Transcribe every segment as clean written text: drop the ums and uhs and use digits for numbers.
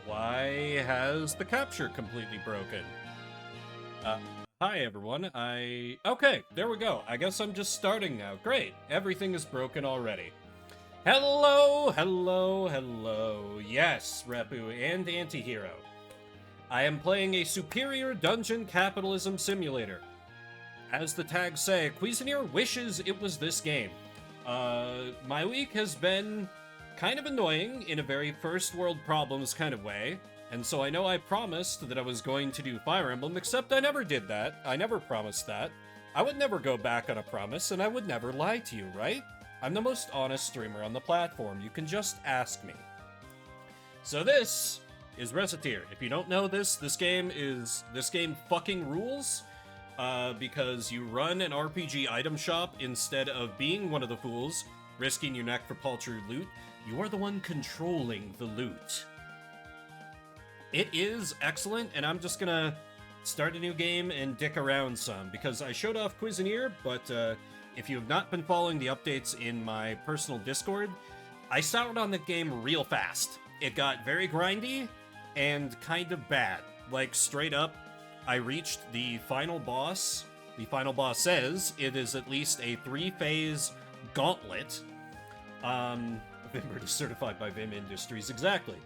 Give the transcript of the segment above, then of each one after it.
Why has the capture completely broken? Hi everyone, Okay, there we go. I guess I'm just starting now. Great, everything is broken already. Hello, hello, hello. Yes, Repu and Antihero. I am playing a superior dungeon capitalism simulator. As the tags say, Cuisinier wishes it was this game. My week has been kind of annoying in a very first world problems kind of way, and so I know I promised that I was going to do Fire Emblem, except I never did that. I never promised that. I would never go back on a promise, and I would never lie to you, right? I'm the most honest streamer on the platform. You can just ask me. So this is Recettear. If you don't know this game fucking rules. Because you run an RPG item shop instead of being one of the fools, risking your neck for paltry loot. You are the one controlling the loot. It is excellent, and I'm just gonna start a new game and dick around some, because I showed off Cuisinier, but if you have not been following the updates in my personal Discord, I started on the game real fast. It got very grindy and kind of bad. Like, straight up, I reached the final boss. The final boss says it is at least a 3-phase gauntlet. Vimber is certified by Vim Industries, exactly.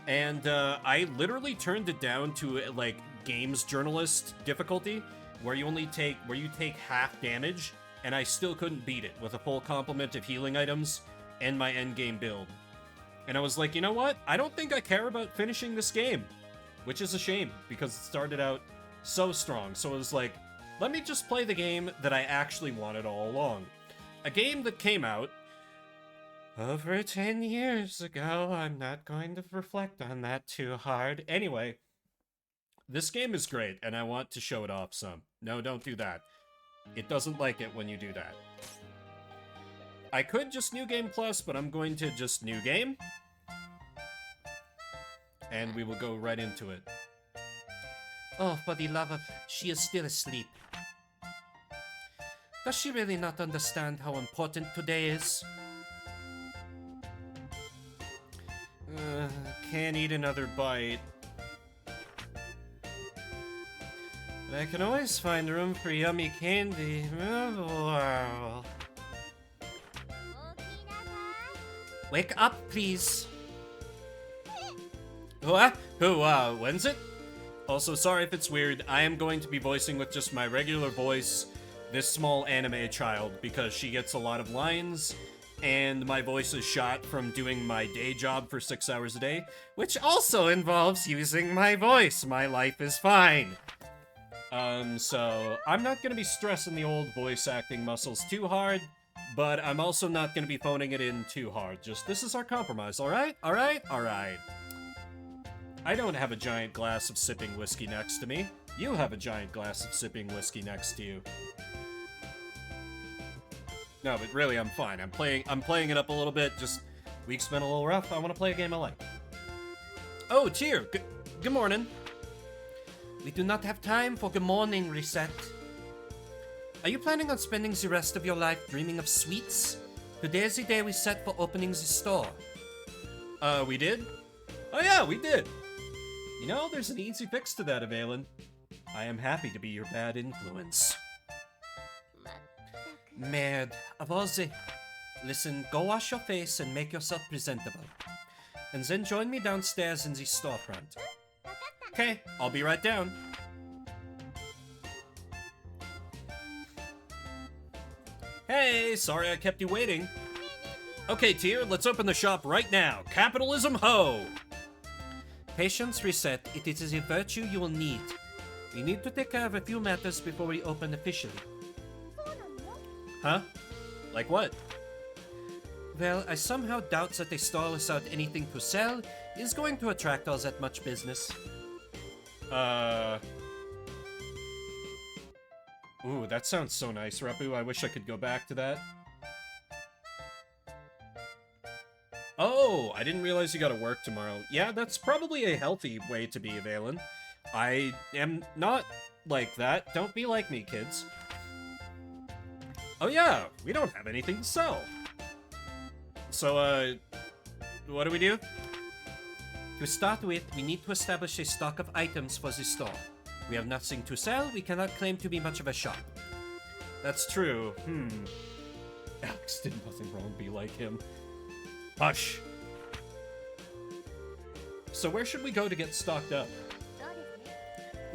And I literally turned it down to like games journalist difficulty, where you take half damage, and I still couldn't beat it with a full complement of healing items and my endgame build. And I was like, you know what? I don't think I care about finishing this game, which is a shame because it started out so strong. So it was like, let me just play the game that I actually wanted all along. A game that came out over 10 years ago. I'm not going to reflect on that too hard. Anyway, this game is great, and I want to show it off some. No, don't do that. It doesn't like it when you do that. I could just New Game Plus, but I'm going to just New Game. And we will go right into it. Oh, for the love of... she is still asleep. Does she really not understand how important today is? Can't eat another bite. But I can always find room for yummy candy. Wake up, please. When's it? Also, sorry if it's weird, I am going to be voicing with just my regular voice this small anime child, because she gets a lot of lines, and my voice is shot from doing my day job for 6 hours a day, which also involves using my voice. My life is fine. So I'm not gonna be stressing the old voice acting muscles too hard, but I'm also not gonna be phoning it in too hard. Just, this is our compromise, alright? Alright? Alright. I don't have a giant glass of sipping whiskey next to me. You have a giant glass of sipping whiskey next to you. No, but really, I'm fine. I'm playing it up a little bit. Just, week's been a little rough. I want to play a game I like. Oh, Cheer. Good morning. We do not have time for good morning, Reset. Are you planning on spending the rest of your life dreaming of sweets? Today is the day we set for opening the store. We did? Oh yeah, we did. You know, there's an easy fix to that, Evalyn. I am happy to be your bad influence. Merde, Avaze. Listen, go wash your face and make yourself presentable. And then join me downstairs in the storefront. Okay, I'll be right down. Hey, sorry I kept you waiting. Okay, Tier, let's open the shop right now. Capitalism ho! Patience, Reset. It is a virtue you will need. We need to take care of a few matters before we open officially. Huh? Like what? Well, I somehow doubt that a store without anything to sell is going to attract all that much business. Ooh, that sounds so nice, Repu. I wish I could go back to that. Oh, I didn't realize you gotta work tomorrow. Yeah, that's probably a healthy way to be, Evalyn. I am not like that. Don't be like me, kids. Oh yeah, we don't have anything to sell. So, what do we do? To start with, we need to establish a stock of items for the store. We have nothing to sell, we cannot claim to be much of a shop. That's true. Alex did nothing wrong, be like him. Hush. So where should we go to get stocked up?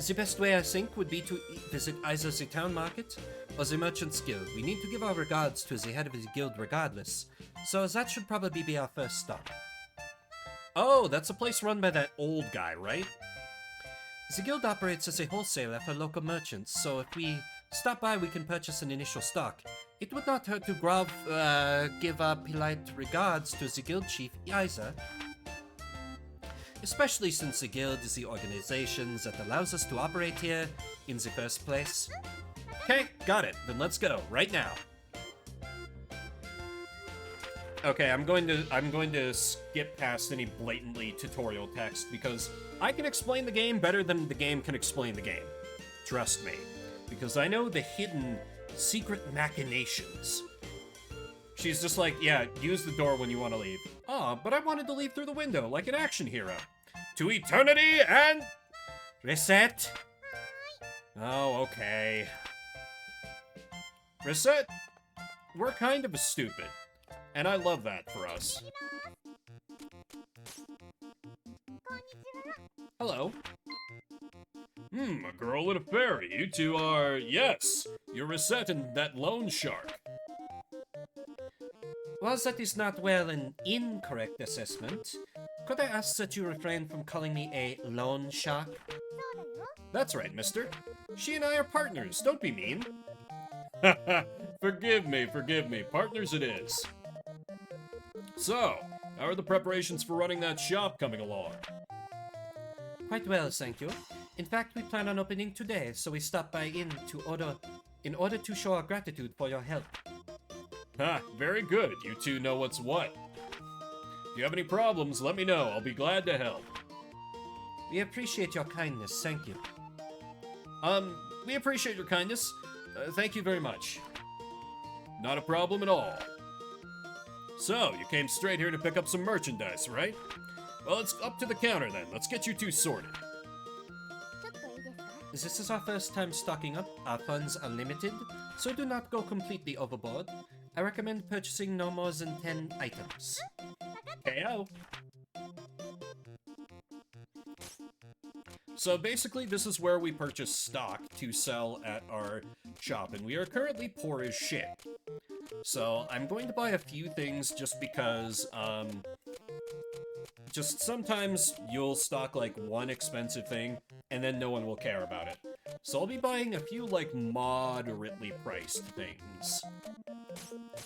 The best way, I think, would be to visit either the town market or the merchant's guild. We need to give our regards to the head of the guild regardless, so that should probably be our first stop. Oh, that's a place run by that old guy, right? The guild operates as a wholesaler for local merchants, so if we stop by, we can purchase an initial stock. It would not hurt to give our polite regards to the guild chief either. Especially since the guild is the organization that allows us to operate here in the first place. Okay, got it. Then let's go, right now. Okay, I'm going to skip past any blatantly tutorial text because I can explain the game better than the game can explain the game. Trust me. Because I know the hidden secret machinations. She's just like, yeah, use the door when you want to leave. Aw, but I wanted to leave through the window like an action hero. To eternity and... Reset! Oh, okay. Reset, we're kind of stupid. And I love that for us. Hello. A girl and a fairy. You two are... Yes, you're Recette and that loan shark. While that is not well an incorrect assessment, could I ask that you refrain from calling me a loan shark? That's right, mister. She and I are partners, don't be mean. Forgive me. Partners it is. So, how are the preparations for running that shop coming along? Quite well, thank you. In fact, we plan on opening today, so we stopped by in order to show our gratitude for your help. Ha, very good. You two know what's what. If you have any problems, let me know. I'll be glad to help. We appreciate your kindness, thank you. We appreciate your kindness. Thank you very much. Not a problem at all. So, you came straight here to pick up some merchandise, right? Well, it's up to the counter then. Let's get you two sorted. This is our first time stocking up. Our funds are limited, so do not go completely overboard. I recommend purchasing no more than 10 items. KO. So basically, this is where we purchase stock to sell at our shop, and we are currently poor as shit. So I'm going to buy a few things just because, just sometimes you'll stock like one expensive thing, and then no one will care about it. So I'll be buying a few like moderately priced things.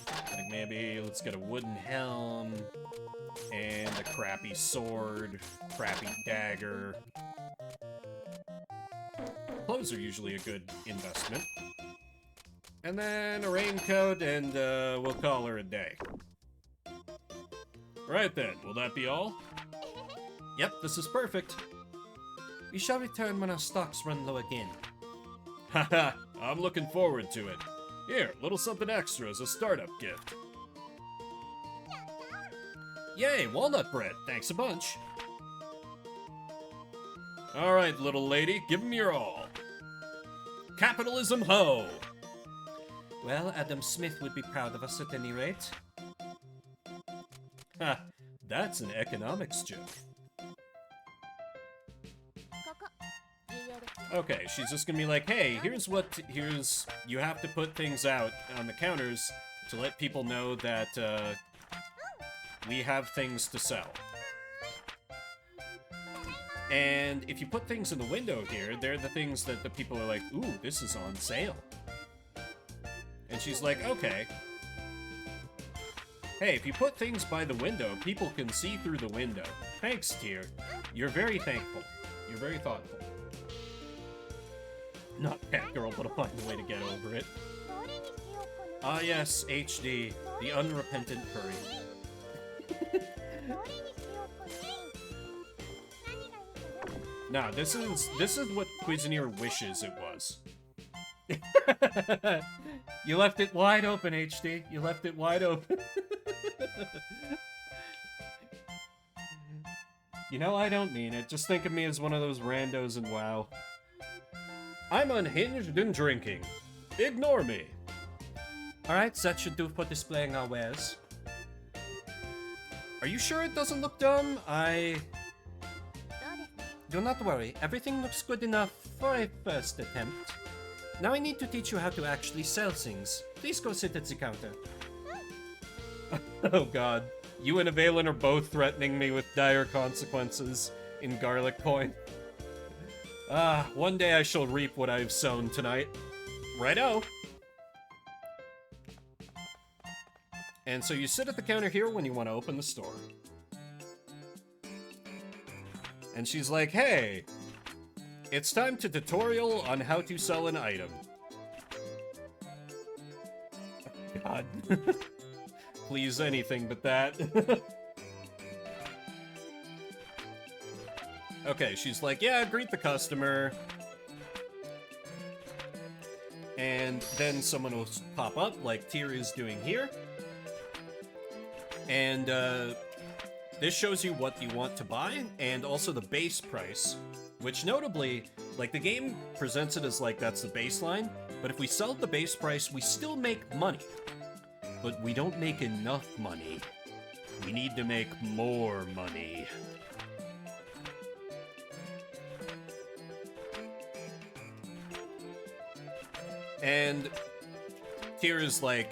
Like maybe let's get a wooden helm, and a crappy sword, crappy dagger. Clothes are usually a good investment. And then a raincoat, and we'll call her a day. Right then, will that be all? Yep, this is perfect. We shall return when our stocks run low again. Haha, I'm looking forward to it. Here, little something extra as a startup gift. Yay, walnut bread. Thanks a bunch. Alright, little lady, give 'em your all. Capitalism ho! Well, Adam Smith would be proud of us at any rate. Ha, that's an economics joke. Okay, she's just gonna be like, hey, you have to put things out on the counters to let people know that, we have things to sell. And if you put things in the window here, they're the things that the people are like, ooh, this is on sale. And she's like, okay. Hey, if you put things by the window, people can see through the window. Thanks, dear. You're very thankful. You're very thoughtful. Not that girl, but I'll find a way to get over it. Ah yes, HD, the unrepentant furry. Nah, this is what Cuisineer wishes it was. You left it wide open, HD. You left it wide open. You know, I don't mean it. Just think of me as one of those randos in WoW. I'm unhinged and drinking. Ignore me. Alright, that should do for displaying our wares. Are you sure it doesn't look dumb? Do not worry, everything looks good enough for a first attempt. Now I need to teach you how to actually sell things. Please go sit at the counter. Oh god. You and Avalon are both threatening me with dire consequences in Garlic Point. One day I shall reap what I've sown tonight. Righto. And so you sit at the counter here when you want to open the store. And she's like, hey, it's time to tutorial on how to sell an item. Oh, God. Please, anything but that. Okay, she's like, yeah, greet the customer. And then someone will pop up, like Tyr is doing here. And this shows you what you want to buy, and also the base price. Which notably, like the game presents it as like that's the baseline, but if we sell at the base price, we still make money. But we don't make enough money. We need to make more money. And Tyr is like,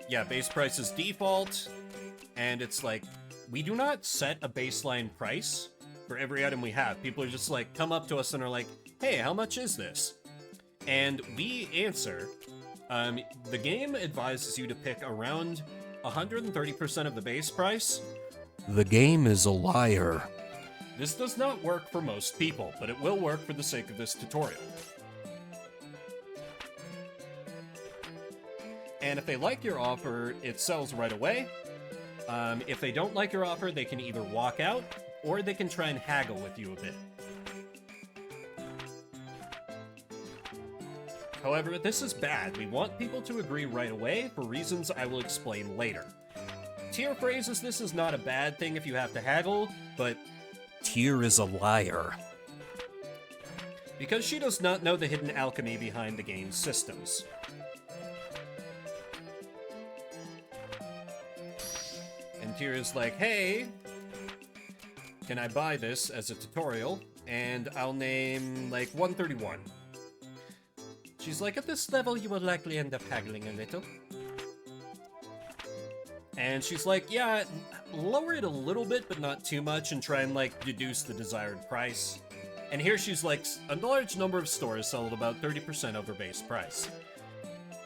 yeah, base price is default, and it's like, we do not set a baseline price for every item we have. People are just like, come up to us and are like, hey, how much is this? And we answer, the game advises you to pick around 130% of the base price. The game is a liar. This does not work for most people, but it will work for the sake of this tutorial. And if they like your offer, it sells right away. If they don't like your offer, they can either walk out, or they can try and haggle with you a bit. However, this is bad. We want people to agree right away for reasons I will explain later. Tyr phrases this is not a bad thing if you have to haggle, but Tyr is a liar. Because she does not know the hidden alchemy behind the game's systems. And Tyr is like, hey, can I buy this as a tutorial? And I'll name, like, 131. She's like, at this level, you will likely end up haggling a little. And she's like, yeah, lower it a little bit, but not too much, and try and, like, deduce the desired price. And here she's like, a large number of stores sell at about 30% over base price.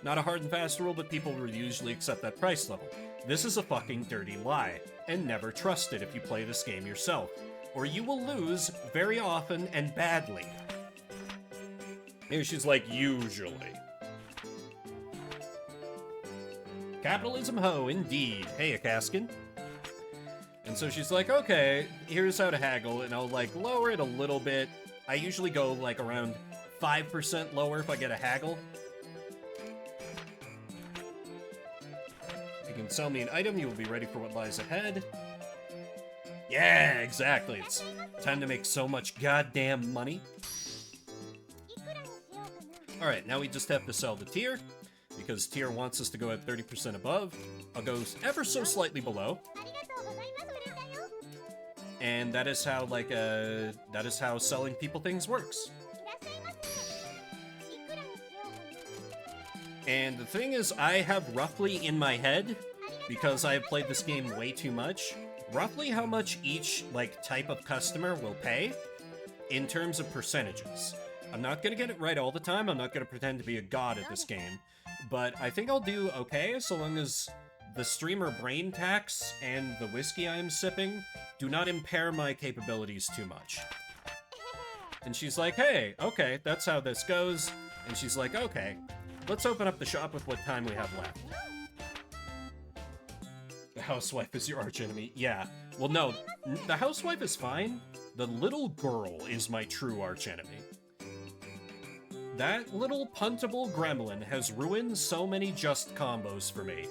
Not a hard and fast rule, but people will usually accept that price level. This is a fucking dirty lie, and never trust it if you play this game yourself, or you will lose very often and badly. Here she's like, usually. Capitalism ho, indeed. Hey, Akaskin. And so she's like, okay, here's how to haggle, and I'll, like, lower it a little bit. I usually go, like, around 5% lower if I get a haggle. If you can sell me an item, you will be ready for what lies ahead. Yeah, exactly. It's time to make so much goddamn money. Alright, now we just have to sell the Tyr, because Tyr wants us to go at 30% above. I'll go ever so slightly below. And that is how, like, that is how selling people things works. And the thing is, I have roughly in my head, because I have played this game way too much, roughly how much each, like, type of customer will pay in terms of percentages. I'm not gonna get it right all the time, I'm not gonna pretend to be a god at this game, but I think I'll do okay so long as the streamer brain tax and the whiskey I am sipping do not impair my capabilities too much. And she's like, hey, okay, that's how this goes. And she's like, okay, let's open up the shop with what time we have left. The housewife is your archenemy. Yeah. Well, no, the housewife is fine. The little girl is my true archenemy. That little puntable gremlin has ruined so many just combos for me.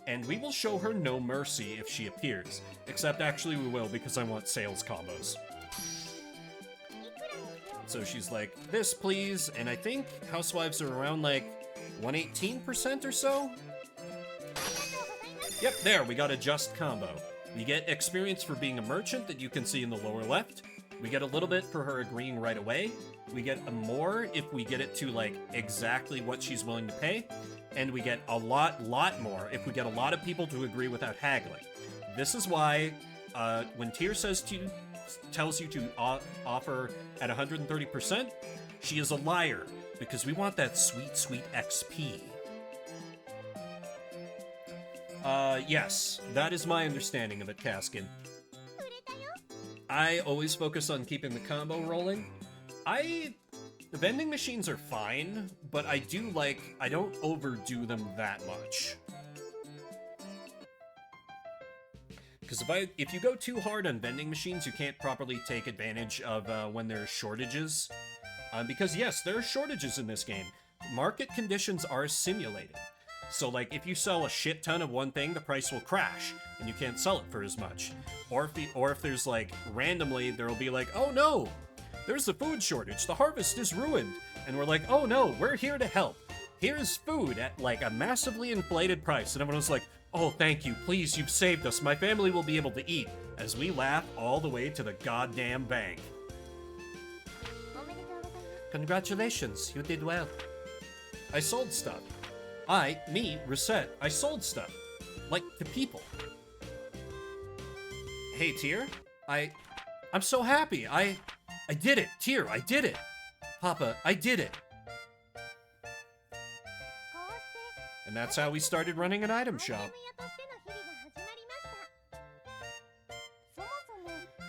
and we will show her no mercy if she appears. Except actually we will, because I want sales combos. So she's like, this please, and I think housewives are around like 118% or so? Yep, there, we got a just combo. We get experience for being a merchant that you can see in the lower left. We get a little bit for her agreeing right away. We get a more if we get it to like exactly what she's willing to pay. And we get a lot more if we get a lot of people to agree without haggling. This is why when Tyr tells you to offer at 130%, she is a liar, because we want that sweet, sweet XP. Yes, that is my understanding of it, Kaskin. I always focus on keeping the combo rolling. The vending machines are fine, but I don't overdo them that much. Because if you go too hard on vending machines, you can't properly take advantage of when there are shortages. Because yes, there are shortages in this game. Market conditions are simulated. So like, if you sell a shit ton of one thing, the price will crash, and you can't sell it for as much. Or if there's like, randomly, there'll be like, oh no! There's a food shortage, the harvest is ruined! And we're like, oh no, we're here to help. Here's food at like a massively inflated price. And everyone's like, oh thank you, please, you've saved us, my family will be able to eat. As we laugh all the way to the goddamn bank. Congratulations, you did well. I sold stuff. Recette, I sold stuff. Like, to people. Hey, Tyr, I'm so happy, I did it, Tyr, I did it. Papa, I did it. And that's how we started running an item shop.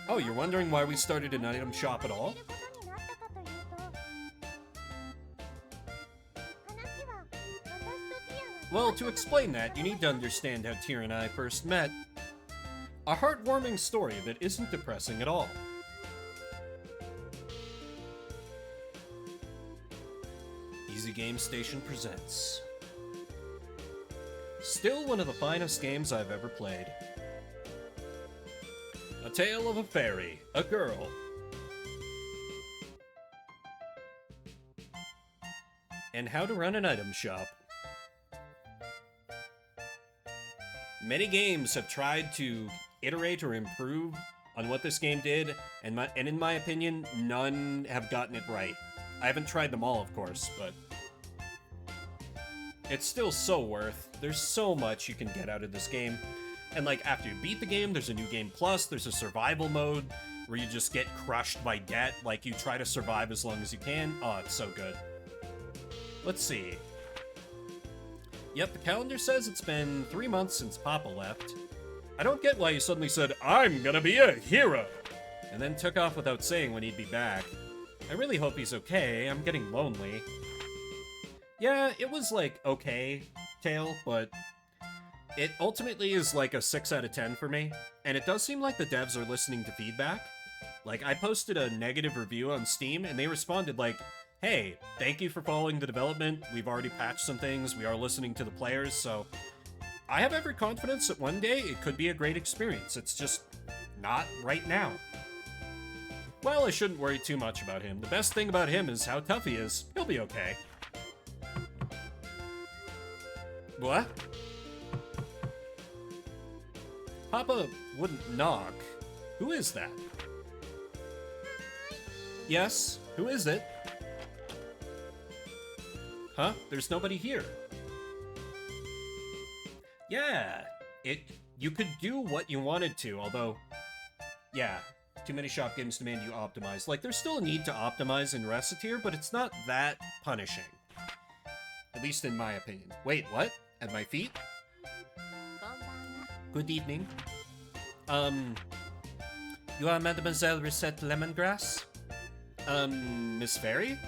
Oh, you're wondering why we started an item shop at all? Well, to explain that, you need to understand how Tyr and I first met. A heartwarming story that isn't depressing at all. Easy Game Station presents. Still one of the finest games I've ever played. A tale of a fairy, a girl. And how to run an item shop. Many games have tried to iterate or improve on what this game did, and in my opinion, none have gotten it right. I haven't tried them all, of course, but it's still so worth. There's so much you can get out of this game. And like, after you beat the game, there's a new game plus, there's a survival mode, where you just get crushed by debt, like you try to survive as long as you can. Oh, it's so good. Let's see. Yep, the calendar says it's been 3 months since Papa left. I don't get why he suddenly said, I'm gonna be a hero! And then took off without saying when he'd be back. I really hope he's okay, I'm getting lonely. Yeah, it was like, okay, Tale, but it ultimately is like a 6 out of 10 for me. And it does seem like the devs are listening to feedback. Like, I posted a negative review on Steam, and they responded like, hey, thank you for following the development, we've already patched some things, we are listening to the players, so I have every confidence that one day it could be a great experience, it's just not right now. Well, I shouldn't worry too much about him. The best thing about him is how tough he is. He'll be okay. What? Papa wouldn't knock. Who is that? Yes, who is it? Huh? There's nobody here. Yeah, you could do what you wanted to, although, yeah, too many shop games demand you optimize. Like, there's still a need to optimize in Recettear, but it's not that punishing. At least in my opinion. Wait, what? At my feet? Good evening. You are Mademoiselle Recette Lemongrass? Miss Fairy?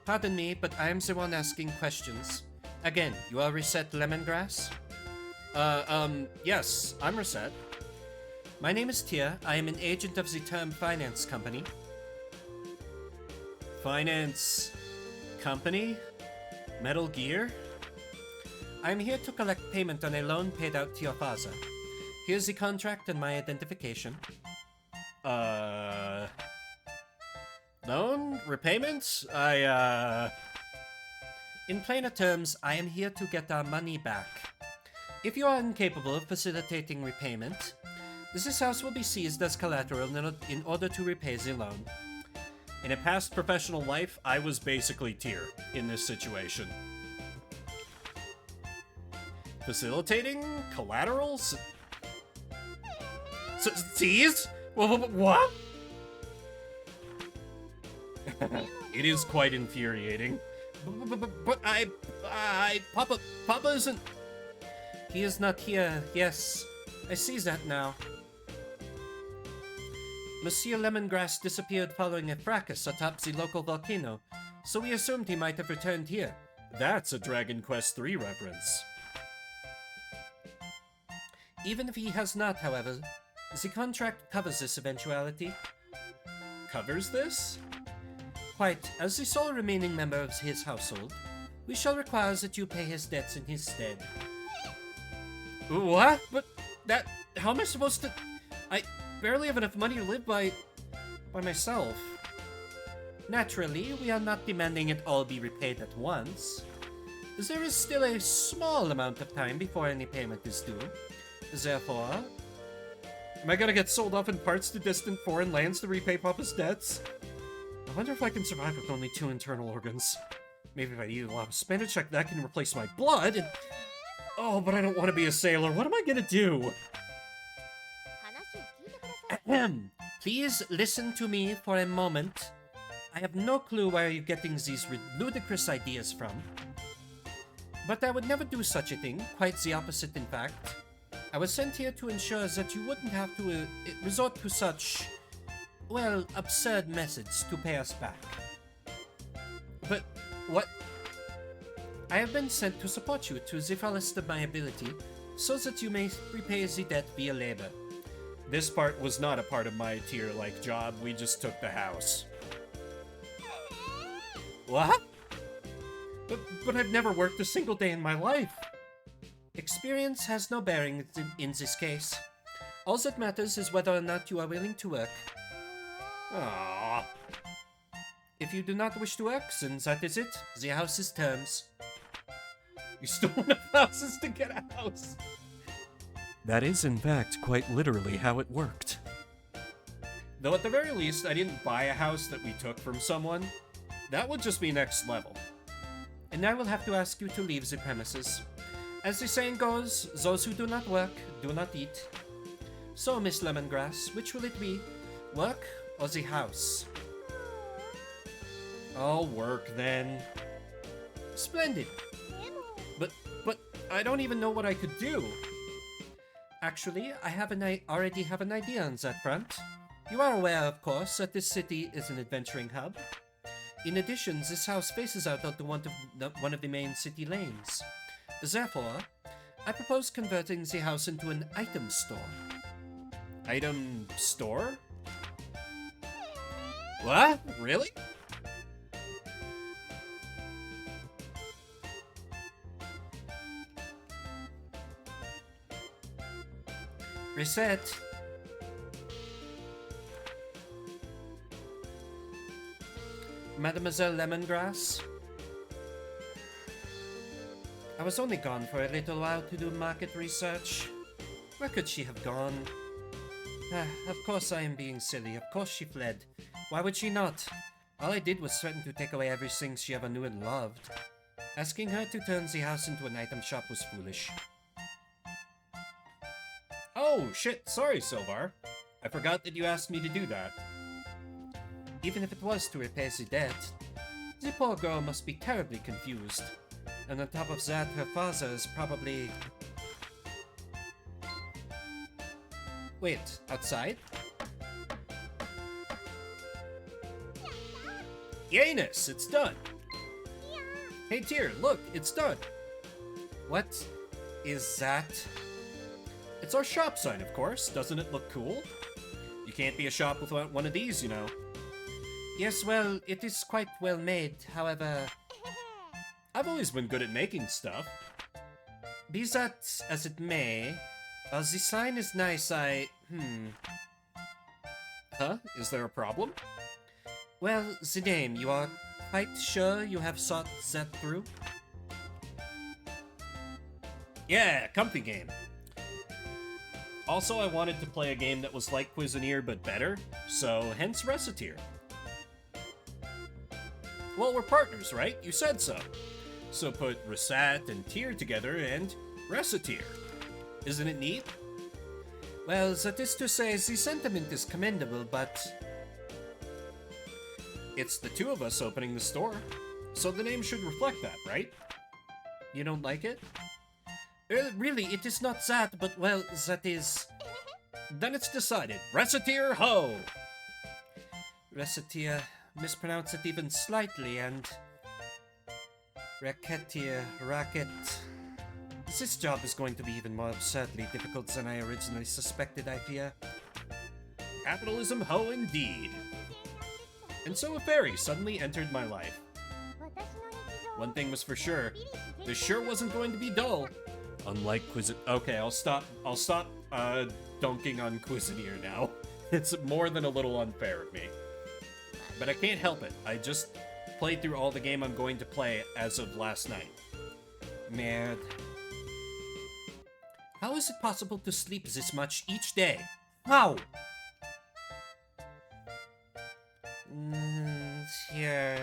Pardon me, but I am the one asking questions. Again, you are Recette Lemongrass? Yes, I'm Recette. My name is Tyr. I am an agent of the Term Finance Company. Finance... Company? Metal Gear? I'm here to collect payment on a loan paid out to your father. Here's the contract and my identification. Loan? Repayment? In plainer terms, I am here to get our money back. If you are incapable of facilitating repayment, this house will be seized as collateral in order to repay the loan. In a past professional life, I was basically Tyr in this situation. Facilitating? Collaterals? Seized? What? It is quite infuriating. But Papa isn't... He is not here, yes. I see that now. Monsieur Lemongrass disappeared following a fracas atop the local volcano, so we assumed he might have returned here. That's a Dragon Quest III reference. Even if he has not, however, the contract covers this eventuality. Covers this? Quite. As the sole remaining member of his household, we shall require that you pay his debts in his stead. What? But that... How am I supposed to... I barely have enough money to live by myself. Naturally, we are not demanding it all be repaid at once. There is still a small amount of time before any payment is due. Therefore... Am I gonna get sold off in parts to distant foreign lands to repay Papa's debts? I wonder if I can survive with only 2 internal organs. Maybe if I eat a lot of spinach, that can replace my blood, and... Oh, but I don't want to be a sailor. What am I gonna do? Ahem. Please listen to me for a moment. I have no clue where you're getting these ludicrous ideas from. But I would never do such a thing, quite the opposite in fact. I was sent here to ensure that you wouldn't have to resort to such, well, absurd methods to pay us back. But what? I have been sent to support you to the fullest of my ability, so that you may repay the debt via labor. This part was not a part of my tier-like job, we just took the house. What? But I've never worked a single day in my life. Experience has no bearing in this case. All that matters is whether or not you are willing to work. Aww. If you do not wish to work, then that is it. The house is terms. You stole enough houses to get a house. That is, in fact, quite literally how it worked. Though at the very least, I didn't buy a house that we took from someone. That would just be next level. And I will have to ask you to leave the premises. As the saying goes, those who do not work, do not eat. So, Miss Lemongrass, which will it be? Work or the house? I'll work then. Splendid. But I don't even know what I could do. Actually, I already have an idea on that front. You are aware, of course, that this city is an adventuring hub. In addition, this house faces out onto one of the main city lanes. Therefore, I propose converting the house into an item store. Item store? What? Really? Reset. Mademoiselle Lemongrass? I was only gone for a little while to do market research. Where could she have gone? Of course I am being silly. Of course she fled. Why would she not? All I did was threaten to take away everything she ever knew and loved. Asking her to turn the house into an item shop was foolish. Oh, shit. Sorry, Silvar. I forgot that you asked me to do that. Even if it was to repay the debt, the poor girl must be terribly confused. And on top of that, her father is probably... Wait, outside? Yanus, it's done. Hey, Tyr, look, it's done. What is that? It's our shop sign, of course. Doesn't it look cool? You can't be a shop without one of these, you know. Yes, well, it is quite well made, however... I've always been good at making stuff. Be that as it may, the sign is nice, Huh? Is there a problem? Well, the name, you are quite sure you have thought that through? Yeah, comfy game. Also, I wanted to play a game that was like Cuisineer but better, so hence Recettear. Well, we're partners, right? You said so. So put Recet and Tier together and Recettear. Isn't it neat? Well, that is to say, the sentiment is commendable, but It's the two of us opening the store, so the name should reflect that, right? you don't like it? Really, it is not that, but well, that is... Then it's decided. Recettear ho! Recettear, mispronounce it even slightly, and... Recettear, racket... This job is going to be even more absurdly difficult than I originally suspected, I fear. Capitalism ho indeed. And so a fairy suddenly entered my life. One thing was for sure, this sure wasn't going to be dull. Unlike Okay, I'll stop dunking on Cuisineer now. It's more than a little unfair of me. But I can't help it. I just played through all the game I'm going to play as of last night. Merde. How is it possible to sleep this much each day? How? Here.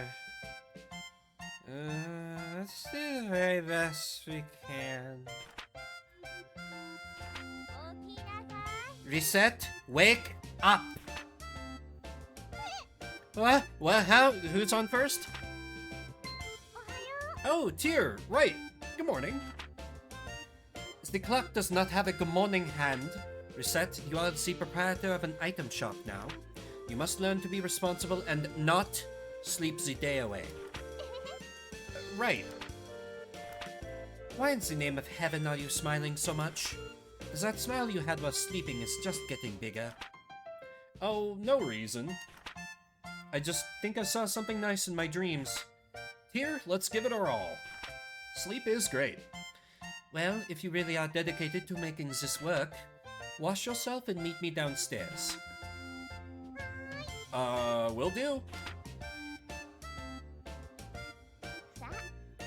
Let's do the very best we can. Reset. Wake up. What? How? Who's on first? Oh, Tier, right. Good morning. The clock does not have a good morning hand. Reset, you are the proprietor of an item shop now. You must learn to be responsible and not sleep the day away. Right. Why in the name of heaven are you smiling so much? That smile you had while sleeping is just getting bigger. Oh, no reason. I just think I saw something nice in my dreams. Here, let's give it our all. Sleep is great. Well, if you really are dedicated to making this work, wash yourself and meet me downstairs. Will do.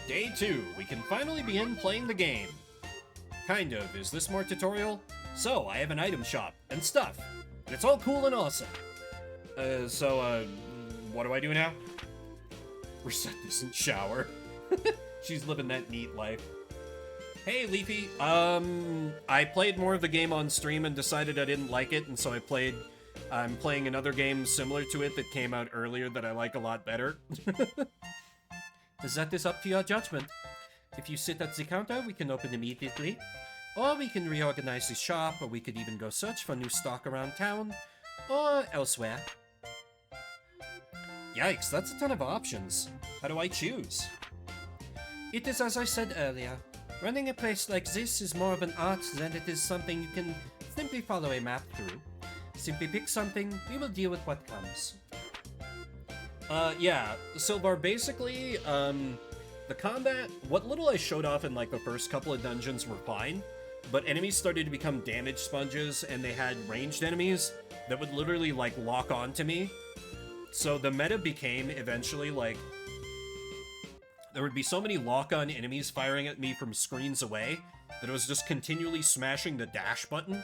Day 2, we can finally begin playing the game. Kind of. Is this more tutorial? So, I have an item shop and stuff. And it's all cool and awesome. What do I do now? Recette doesn't shower. She's living that neat life. Hey, Leafy. I played more of the game on stream and decided I didn't like it, and so I'm playing another game similar to it that came out earlier that I like a lot better. That is up to your judgment. If you sit at the counter, we can open immediately. Or we can reorganize the shop, or we could even go search for new stock around town, or elsewhere. Yikes, that's a ton of options. How do I choose? It is as I said earlier. Running a place like this is more of an art than it is something you can simply follow a map through. Simply pick something, we will deal with what comes. Yeah, Silvar, basically, the combat, what little I showed off in, like, the first couple of dungeons were fine, but enemies started to become damage sponges, and they had ranged enemies that would literally, like, lock on to me. So the meta became, eventually, like, there would be so many lock-on enemies firing at me from screens away that I was just continually smashing the dash button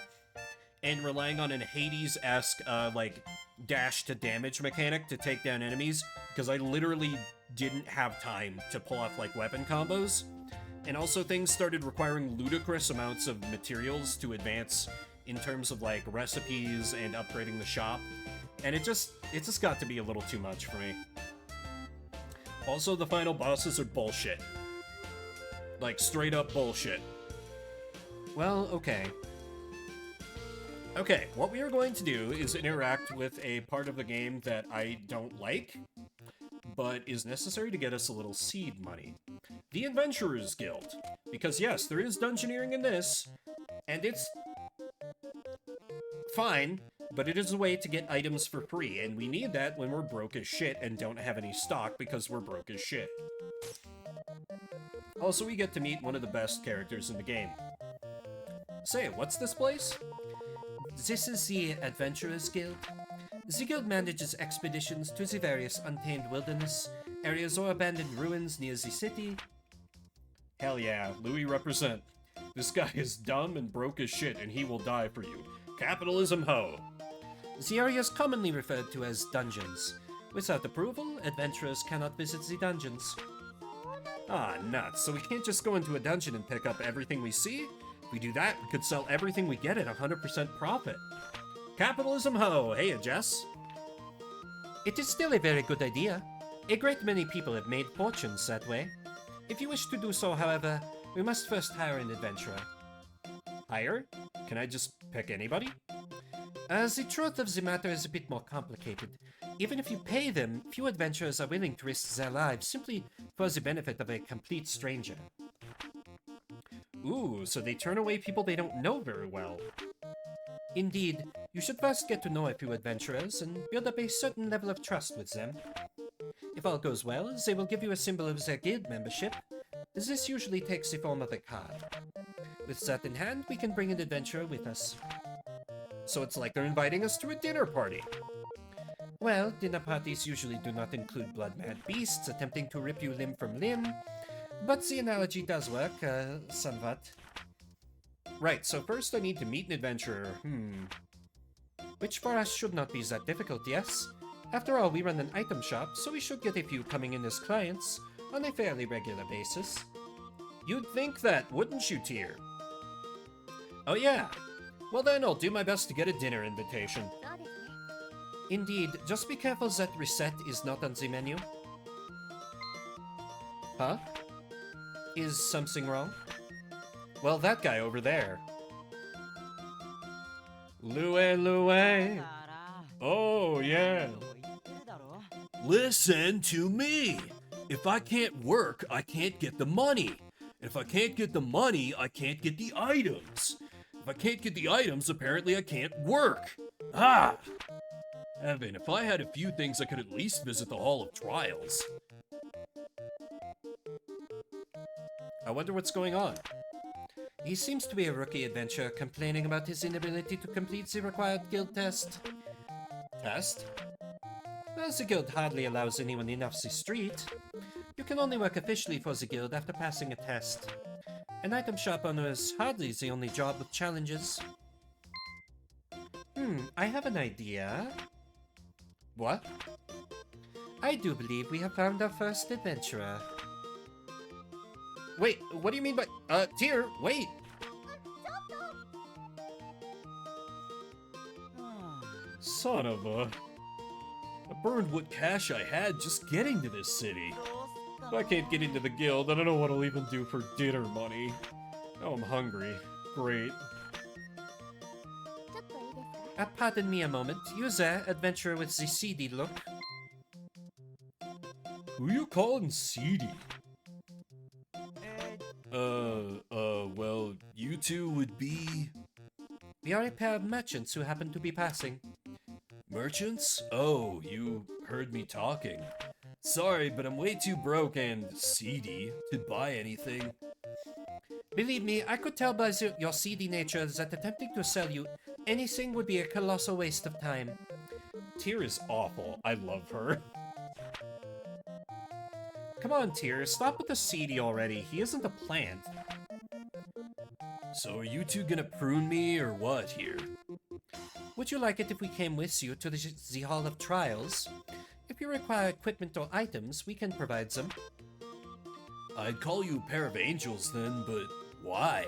and relying on an Hades-esque, like, dash-to-damage mechanic to take down enemies, because I literally didn't have time to pull off, like, weapon combos. And also things started requiring ludicrous amounts of materials to advance in terms of, like, recipes and upgrading the shop. And it just got to be a little too much for me. Also, the final bosses are bullshit. Like, straight-up bullshit. Well, okay. Okay, what we are going to do is interact with a part of the game that I don't like, but is necessary to get us a little seed money. The Adventurers Guild. Because yes, there is dungeoneering in this, and it's fine, but it is a way to get items for free, and we need that when we're broke as shit and don't have any stock because we're broke as shit. Also, we get to meet one of the best characters in the game. Say, what's this place? This is the Adventurers Guild. The guild manages expeditions to the various untamed wilderness areas or abandoned ruins near the city. Hell yeah, Louis represent. This guy is dumb and broke as shit, and he will die for you. Capitalism ho! The area is commonly referred to as dungeons. Without approval, adventurers cannot visit the dungeons. Ah, nuts. So we can't just go into a dungeon and pick up everything we see? If we do that, we could sell everything we get at 100% profit. Capitalism ho! Hey, Jess. It is still a very good idea. A great many people have made fortunes that way. If you wish to do so, however, we must first hire an adventurer. Hire? Can I just pick anybody? The truth of the matter is a bit more complicated. Even if you pay them, few adventurers are willing to risk their lives simply for the benefit of a complete stranger. Ooh, so they turn away people they don't know very well. Indeed, you should first get to know a few adventurers and build up a certain level of trust with them. If all goes well, they will give you a symbol of their guild membership. This usually takes the form of a card. With that in hand, we can bring an adventurer with us. So it's like they're inviting us to a dinner party. Well, dinner parties usually do not include blood-mad beasts attempting to rip you limb from limb, but the analogy does work, somewhat. Right, so first I need to meet an adventurer. Which for us should not be that difficult, yes? After all, we run an item shop, so we should get a few coming in as clients on a fairly regular basis. You'd think that, wouldn't you, Tyr? Oh yeah. Well then, I'll do my best to get a dinner invitation. Indeed, just be careful that Recette is not on the menu. Huh? Is something wrong? Well, that guy over there. Louis. Oh, yeah. Listen to me! If I can't work, I can't get the money. If I can't get the money, I can't get the items. If I can't get the items, apparently I can't work. Ah! Evan, if I had a few things, I could at least visit the Hall of Trials. I wonder what's going on. He seems to be a rookie adventurer complaining about his inability to complete the required guild test. Test? Well, the guild hardly allows anyone in off the street. You can only work officially for the guild after passing a test. An item shop owner is hardly the only job with challenges. I have an idea. What? I do believe we have found our first adventurer. Wait, what do you mean by... Tyr, wait! Son of a... I burned what cash I had just getting to this city. If I can't get into the guild, I don't know what I'll even do for dinner money. Now I'm hungry. Great. Pardon me a moment. You there, adventurer with the seedy look? Who you calling seedy? Well, you two would be... We are a pair of merchants who happen to be passing. Merchants? Oh, you heard me talking. Sorry, but I'm way too broke and seedy to buy anything. Believe me, I could tell by your seedy nature that attempting to sell you anything would be a colossal waste of time. Tyr is awful. I love her. Come on, Tyr, stop with the seedy already. He isn't a plant. So are you two gonna prune me or what here? Would you like it if we came with you to the Hall of Trials? If you require equipment or items, we can provide them. I'd call you a pair of angels then, but why?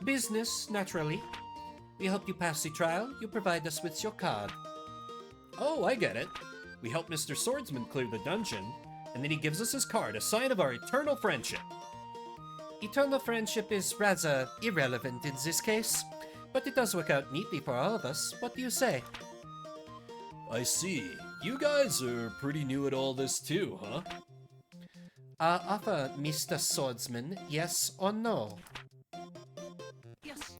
Business, naturally. We help you pass the trial, you provide us with your card. Oh, I get it. We help Mr. Swordsman clear the dungeon, and then he gives us his card, a sign of our eternal friendship. Eternal friendship is rather irrelevant in this case, but it does work out neatly for all of us. What do you say? I see. You guys are pretty new at all this too, huh? Offer, Mr. Swordsman, yes or no? Yes.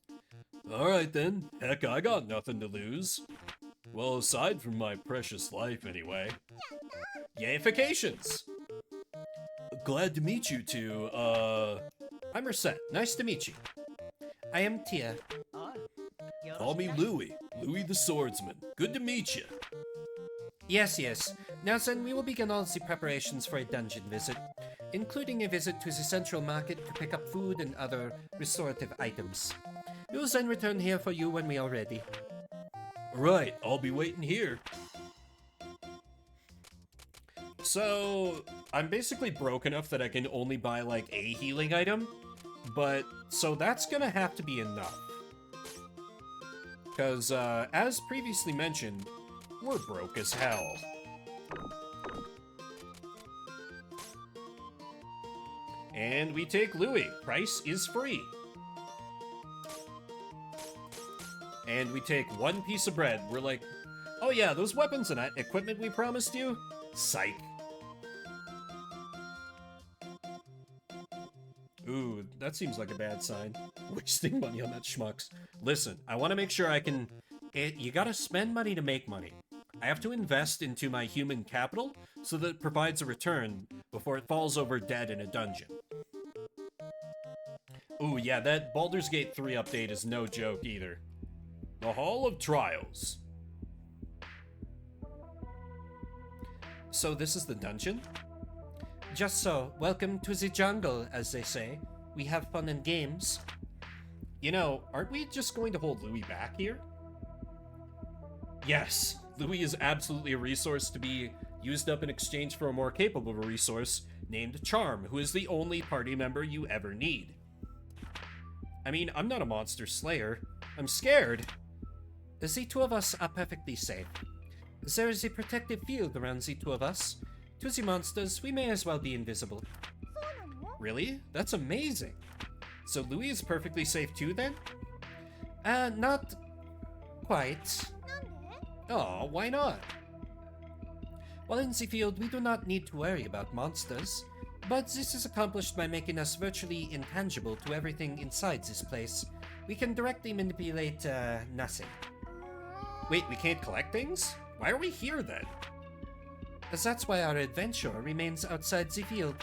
Alright then. Heck, I got nothing to lose. Well, aside from my precious life, anyway. Yayifications! glad to meet you two. I'm Recette. Nice to meet you. I am Tia. Call me Louis. Louis the Swordsman. Good to meet you. Yes, yes. Now then, we will begin all the preparations for a dungeon visit, including a visit to the central market to pick up food and other restorative items. We will then return here for you when we are ready. Right, I'll be waiting here. So, I'm basically broke enough that I can only buy, like, a healing item. But, so that's gonna have to be enough. Because, as previously mentioned, we're broke as hell. And we take Louis. Price is free. And we take one piece of bread. We're like, oh yeah, those weapons and equipment we promised you? Psych. Ooh, that seems like a bad sign. Wasting money on that schmucks. Listen, I want to make sure I can... You gotta spend money to make money. I have to invest into my human capital so that it provides a return before it falls over dead in a dungeon. Ooh, yeah, that Baldur's Gate 3 update is no joke either. The Hall of Trials. So this is the dungeon? Just so. Welcome to the jungle, as they say. We have fun and games. You know, aren't we just going to hold Louis back here? Yes, Louis is absolutely a resource to be used up in exchange for a more capable resource named Charm, who is the only party member you ever need. I mean, I'm not a monster slayer. I'm scared. The two of us are perfectly safe. There is a protective field around the two of us. To the monsters, we may as well be invisible. Really? That's amazing. So Louis is perfectly safe too, then? Not quite. Oh, why not? While in the field, we do not need to worry about monsters. But this is accomplished by making us virtually intangible to everything inside this place. We can directly manipulate, nothing. Wait, we can't collect things? Why are we here then? As that's why our adventurer remains outside the field.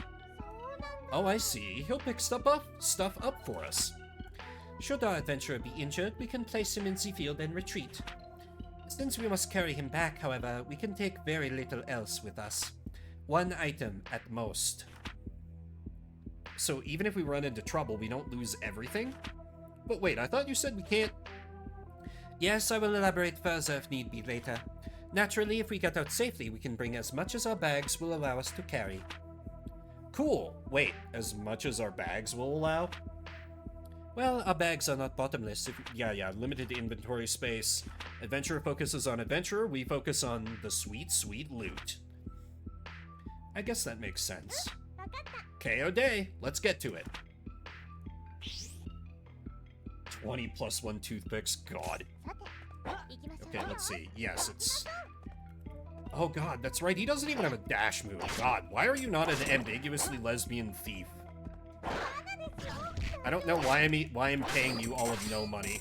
Oh, I see. He'll pick stuff up for us. Should our adventurer be injured, we can place him in the field and retreat. Since we must carry him back, however, we can take very little else with us. One item at most. So even if we run into trouble, we don't lose everything? But wait, I thought you said we can't... Yes, I will elaborate further if need be later. Naturally, if we get out safely, we can bring as much as our bags will allow us to carry. Cool. Wait, as much as our bags will allow? Well, our bags are not bottomless. Yeah, limited inventory space. Adventurer focuses on adventurer, we focus on the sweet, sweet loot. I guess that makes sense. KO day, let's get to it. 20 plus 1 toothpicks, god. Okay, let's see. Yes, it's... Oh god, that's right, he doesn't even have a dash move. God, why are you not an ambiguously lesbian thief? I don't know why I'm paying you all of no money.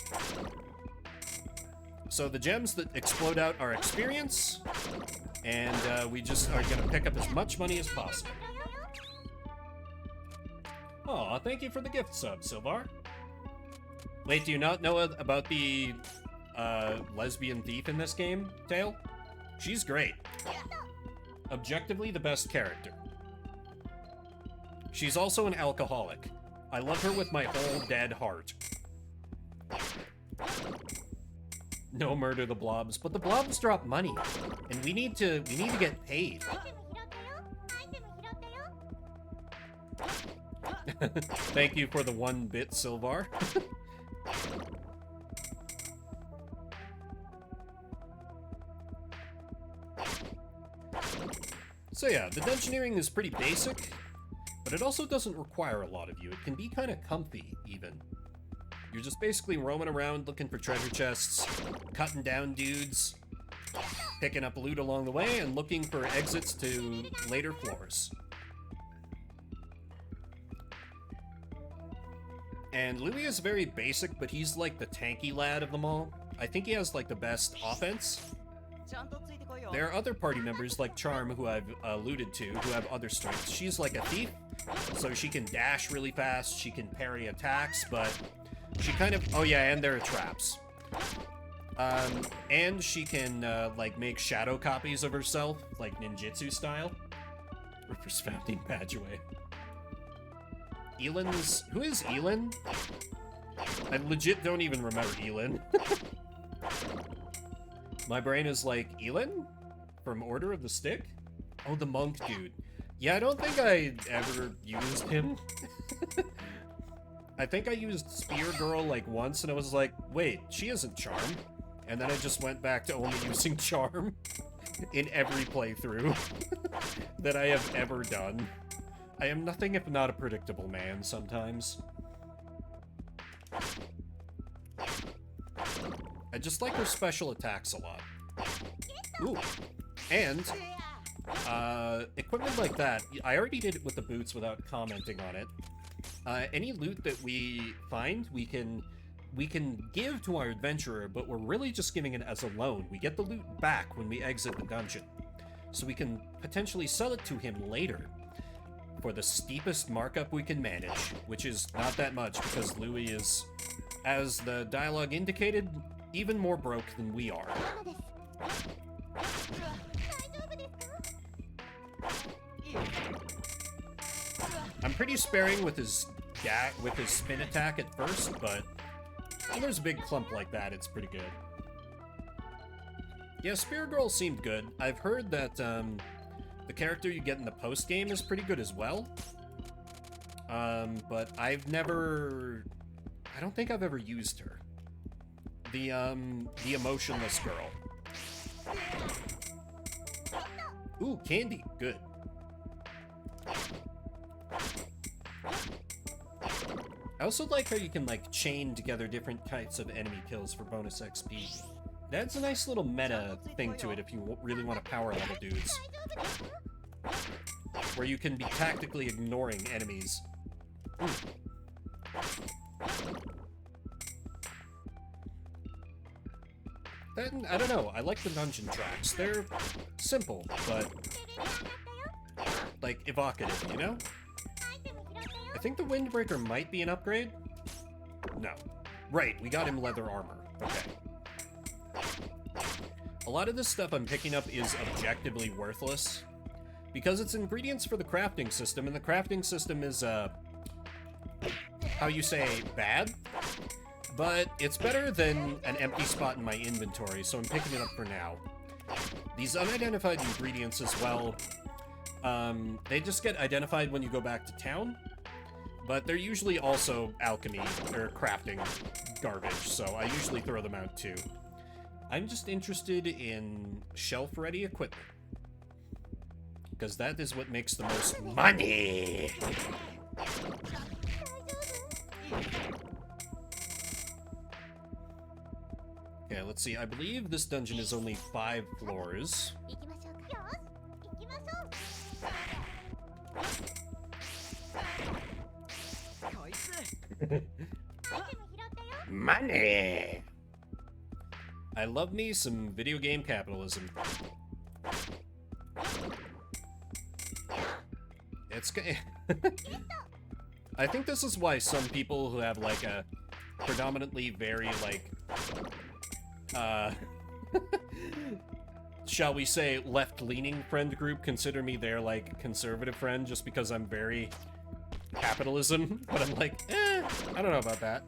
So the gems that explode out are experience, and we just are gonna pick up as much money as possible. Aw, thank you for the gift sub, Silvar. Wait, do you not know about the lesbian thief in this game, Tail? She's great. Objectively the best character. She's also an alcoholic. I love her with my whole dead heart. No murder the blobs, but the blobs drop money, and we need to get paid. Thank you for the 1-bit, Silvar. So yeah, the dungeoneering is pretty basic, but it also doesn't require a lot of you. It can be kind of comfy, even. You're just basically roaming around looking for treasure chests, cutting down dudes, picking up loot along the way, and looking for exits to later floors. And Louis is very basic, but he's like the tanky lad of them all. I think he has like the best offense. There are other party members like Charm, who I've alluded to, who have other strengths. She's like a thief, So she can dash really fast, she can parry attacks, but she kind of... Oh yeah, and there are traps. And she can, like, make shadow copies of herself, like ninjutsu style. Ripper's founding badge away. Elin's... Who is Elin? I legit don't even remember Elin. My brain is like, Elin? From Order of the Stick? Oh, the monk dude. Yeah, I don't think I ever used him. I think I used Spear Girl, like, once, and I was like, wait, she isn't Charm. And then I just went back to only using Charm in every playthrough that I have ever done. I am nothing if not a predictable man sometimes. I just like her special attacks a lot. Ooh. And, equipment like that, I already did it with the boots without commenting on it. Any loot that we find, we can give to our adventurer, but we're really just giving it as a loan. We get the loot back when we exit the dungeon. So we can potentially sell it to him later for the steepest markup we can manage, which is not that much because Louis is, as the dialogue indicated, even more broke than we are. I'm pretty sparing with his spin attack at first, but when there's a big clump like that, it's pretty good. Yeah, Spear Girl seemed good. I've heard that the character you get in the post game is pretty good as well. But I've never... I don't think I've ever used her. The emotionless girl. Ooh, candy. Good. I also like how you can, like, chain together different types of enemy kills for bonus XP. That's a nice little meta thing to it if you really want to power level dudes. Where you can be tactically ignoring enemies. Ooh. Then, I don't know, I like the dungeon tracks. They're simple, but, like, evocative, you know? I think the Windbreaker might be an upgrade? No. Right, we got him leather armor. Okay. A lot of this stuff I'm picking up is objectively worthless, because it's ingredients for the crafting system, and the crafting system is, how you say, bad? But it's better than an empty spot in my inventory, so I'm picking it up for now. These unidentified ingredients as well, they just get identified when you go back to town, but they're usually also alchemy, or crafting garbage, so I usually throw them out too. I'm just interested in shelf-ready equipment, because that is what makes the most money! Okay, let's see. I believe this dungeon is only 5 floors. Money! I love me some video game capitalism. It's... I think this is why some people who have, like, a predominantly very, like... shall we say, left-leaning friend group consider me their, like, conservative friend just because I'm very capitalism, but I'm like, I don't know about that.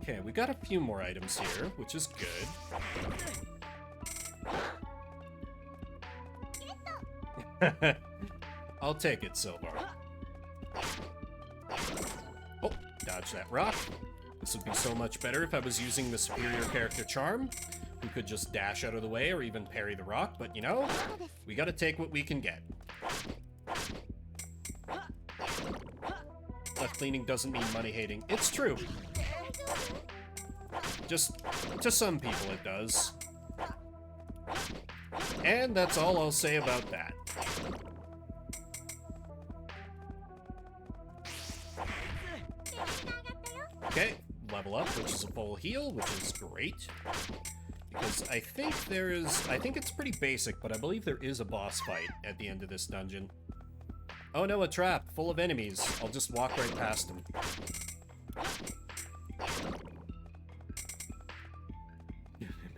Okay, we got a few more items here, which is good. I'll take it, Silvar. Oh, dodge that rock. This would be so much better if I was using the superior character charm, who could just dash out of the way or even parry the rock, but you know, we gotta take what we can get. Left-leaning doesn't mean money-hating. It's true. Just, to some people it does. And that's all I'll say about that. Okay, level up, which is a full heal, which is great. Because I think I think it's pretty basic, but I believe there is a boss fight at the end of this dungeon. Oh no, a trap full of enemies. I'll just walk right past them.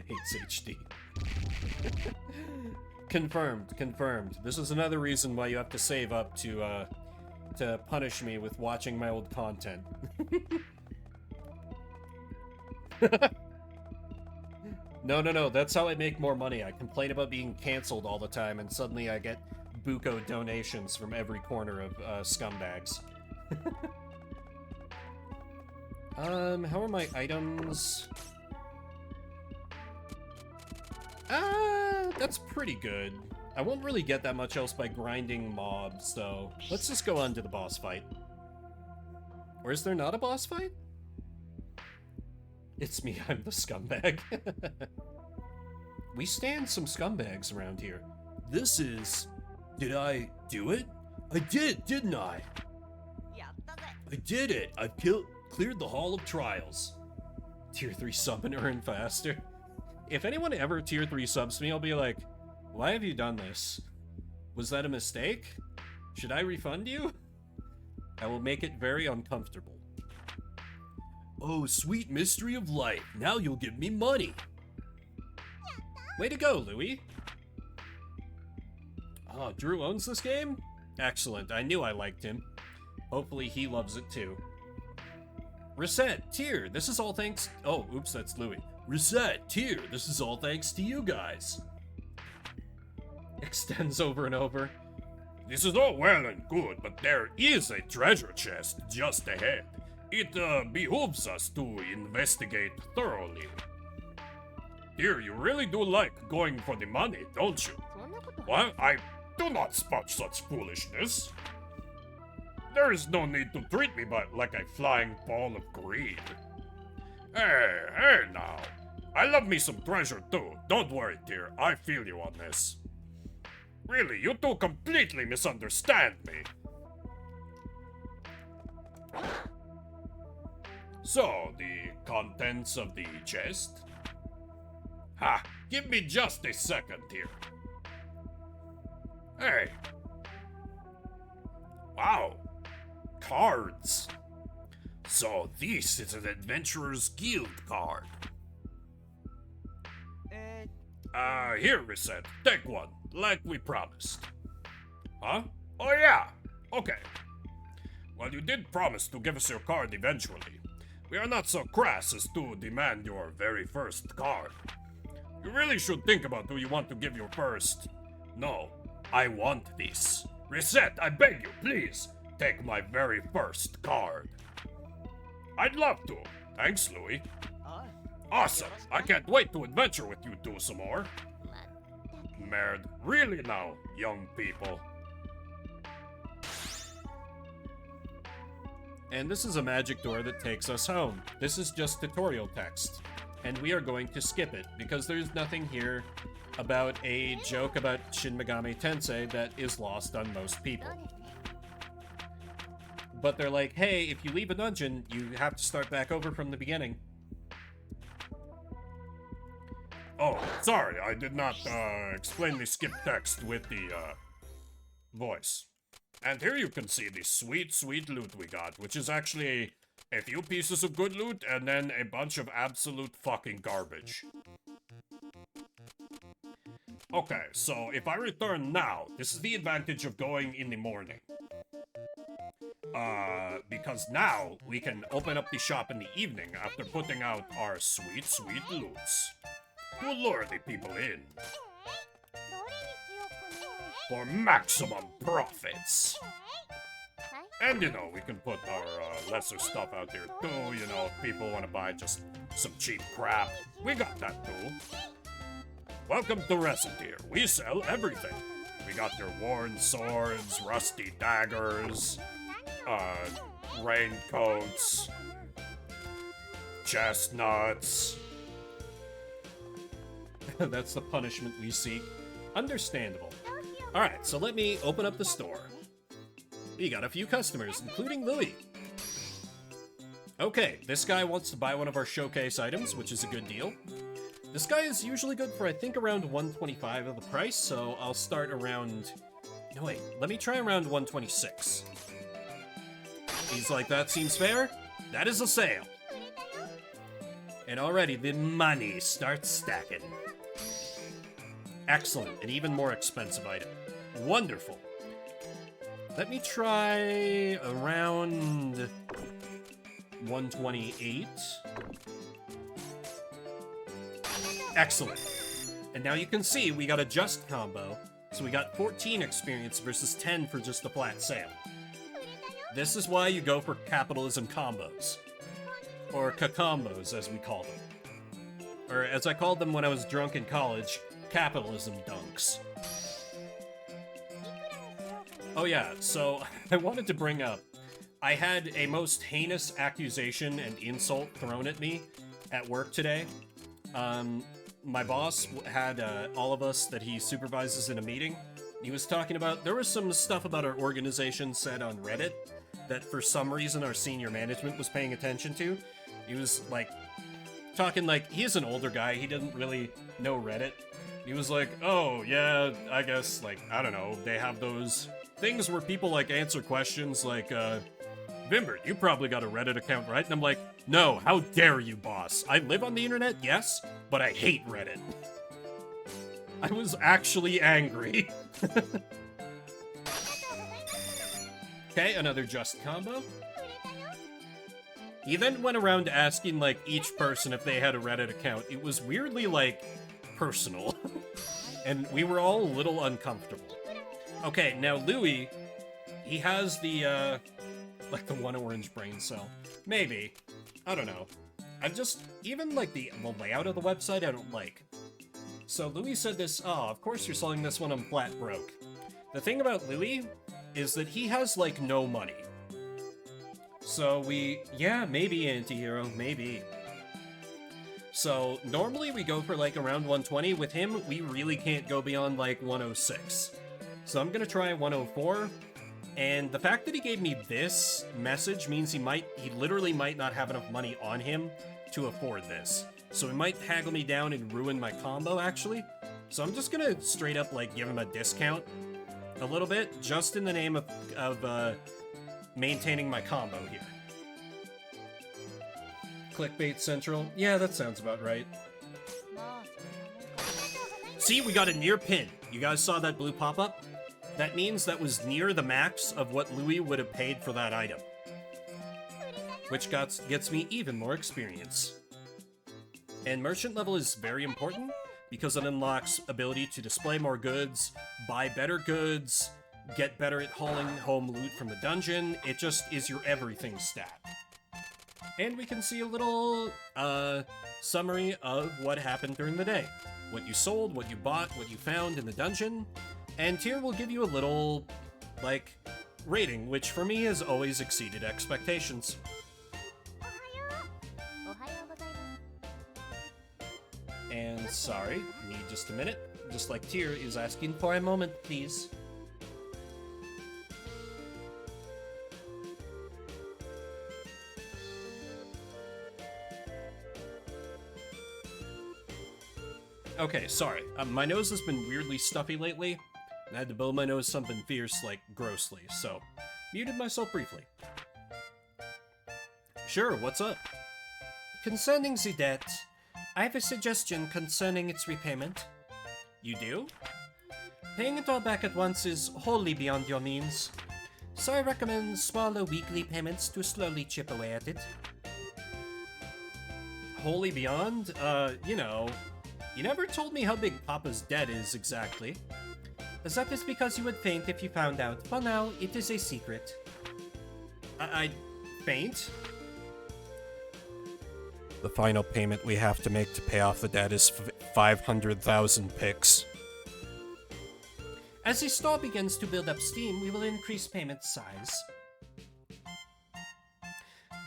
Hates HD. Confirmed. This is another reason why you have to save up to punish me with watching my old content. No, that's how I make more money. I complain about being canceled all the time, and suddenly I get buco donations from every corner of scumbags. How are my items? That's pretty good. I won't really get that much else by grinding mobs, so let's just go on to the boss fight. Or is there not a boss fight? It's me, I'm the scumbag. We stand some scumbags around here. This is... Did I do it? I did, didn't I? I did it! I've cleared the Hall of Trials. Tier 3 sub and earn faster. If anyone ever tier 3 subs me, I'll be like, why have you done this? Was that a mistake? Should I refund you? I will make it very uncomfortable. Oh, sweet mystery of life. Now you'll give me money. Way to go, Louie. Oh, Drew owns this game? Excellent, I knew I liked him. Hopefully he loves it too. Recettear, this is all thanks... Oh, oops, that's Louie. Recettear, this is all thanks to you guys. Extends over and over. This is all well and good, but there is a treasure chest just ahead. It behooves us to investigate thoroughly. Dear, you really do like going for the money, don't you? Well, I do not spot such foolishness. There is no need to treat me like a flying ball of greed. Hey now. I love me some treasure too. Don't worry, dear. I feel you on this. Really, you two completely misunderstand me. So, the contents of the chest? Ha! Give me just a second here. Hey. Wow. Cards. So this is an Adventurer's Guild card. Here, Reset. Take one, like we promised. Huh? Oh yeah. Okay. Well, you did promise to give us your card eventually. We are not so crass as to demand your very first card. You really should think about who you want to give your first. No, I want this. Reset, I beg you, please, take my very first card. I'd love to. Thanks, Louie. Awesome. I can't wait to adventure with you two some more. Merd, really now, young people. And this is a magic door that takes us home. This is just tutorial text. And we are going to skip it, because there's nothing here about a joke about Shin Megami Tensei that is lost on most people. But they're like, hey, if you leave a dungeon, you have to start back over from the beginning. Oh, sorry, I did not explain the skip text with the voice. And here you can see the sweet, sweet loot we got, which is actually a few pieces of good loot and then a bunch of absolute fucking garbage. Okay, so if I return now, this is the advantage of going in the morning. Because now we can open up the shop in the evening after putting out our sweet, sweet loots. To lure the people in. For maximum profits. And you know, we can put our lesser stuff out there too, you know, if people want to buy just some cheap crap. We got that too. Welcome to Recettear. We sell everything. We got your worn swords, rusty daggers, raincoats, chestnuts. That's the punishment we seek. Understandable. Alright, so let me open up the store. We got a few customers, including Louie. Okay, this guy wants to buy one of our showcase items, which is a good deal. This guy is usually good for, I think, around 125 of the price, so I'll start around... No, wait, let me try around 126. He's like, that seems fair? That is a sale. And already the money starts stacking. Excellent, an even more expensive item. Wonderful. Let me try around 128. Excellent. And now you can see we got a just combo, so we got 14 experience versus 10 for just the flat sale. This is why you go for capitalism combos. Or combos, as we call them. Or as I called them when I was drunk in college, capitalism dunks. Oh yeah, so I wanted to bring up, I had a most heinous accusation and insult thrown at me at work today. My boss had all of us that he supervises in a meeting. He was talking about, there was some stuff about our organization said on Reddit that for some reason our senior management was paying attention to. He was like, talking like, he's an older guy, he didn't really know Reddit. He was like, oh yeah, I guess, like, I don't know, they have those things where people like answer questions like, Vimber, you probably got a Reddit account, right? And I'm like, no, how dare you, boss? I live on the internet, yes, but I hate Reddit. I was actually angry. Okay, another just combo. He then went around asking, like, each person if they had a Reddit account. It was weirdly, like, personal. And we were all a little uncomfortable. Okay, now Louis, he has the, like the one orange brain cell. Maybe. I don't know. I'm just, even like the layout of the website I don't like. So Louis said this, oh, of course you're selling this one on flat broke. The thing about Louis is that he has like no money. So yeah, maybe anti-hero, maybe. So normally we go for like around 120. With him, we really can't go beyond like 106. So I'm gonna try 104. And the fact that he gave me this message means he literally might not have enough money on him to afford this. So he might haggle me down and ruin my combo, actually. So I'm just gonna straight up, like, give him a discount a little bit, just in the name of maintaining my combo here. Clickbait Central. Yeah, that sounds about right. See, we got a near pin. You guys saw that blue pop-up? That means that was near the max of what Louis would have paid for that item. Which gets me even more experience. And merchant level is very important, because it unlocks ability to display more goods, buy better goods, get better at hauling home loot from the dungeon. It just is your everything stat. And we can see a little summary of what happened during the day. What you sold, what you bought, what you found in the dungeon. And here we'll give you a little, like, rating, which for me has always exceeded expectations. And sorry, need just a minute. Just like Tyr is asking for a moment, please. Okay, sorry. My nose has been weirdly stuffy lately. I had to blow my nose something fierce, like, grossly, so muted myself briefly. Sure, what's up? Concerning the debt, I have a suggestion concerning its repayment. You do? Paying it all back at once is wholly beyond your means, so I recommend smaller weekly payments to slowly chip away at it. Wholly beyond? You know, you never told me how big Papa's debt is exactly. That is because you would faint if you found out. For now, it is a secret. I'd faint? The final payment we have to make to pay off the debt is 500,000 pix. As the store begins to build up steam, we will increase payment size.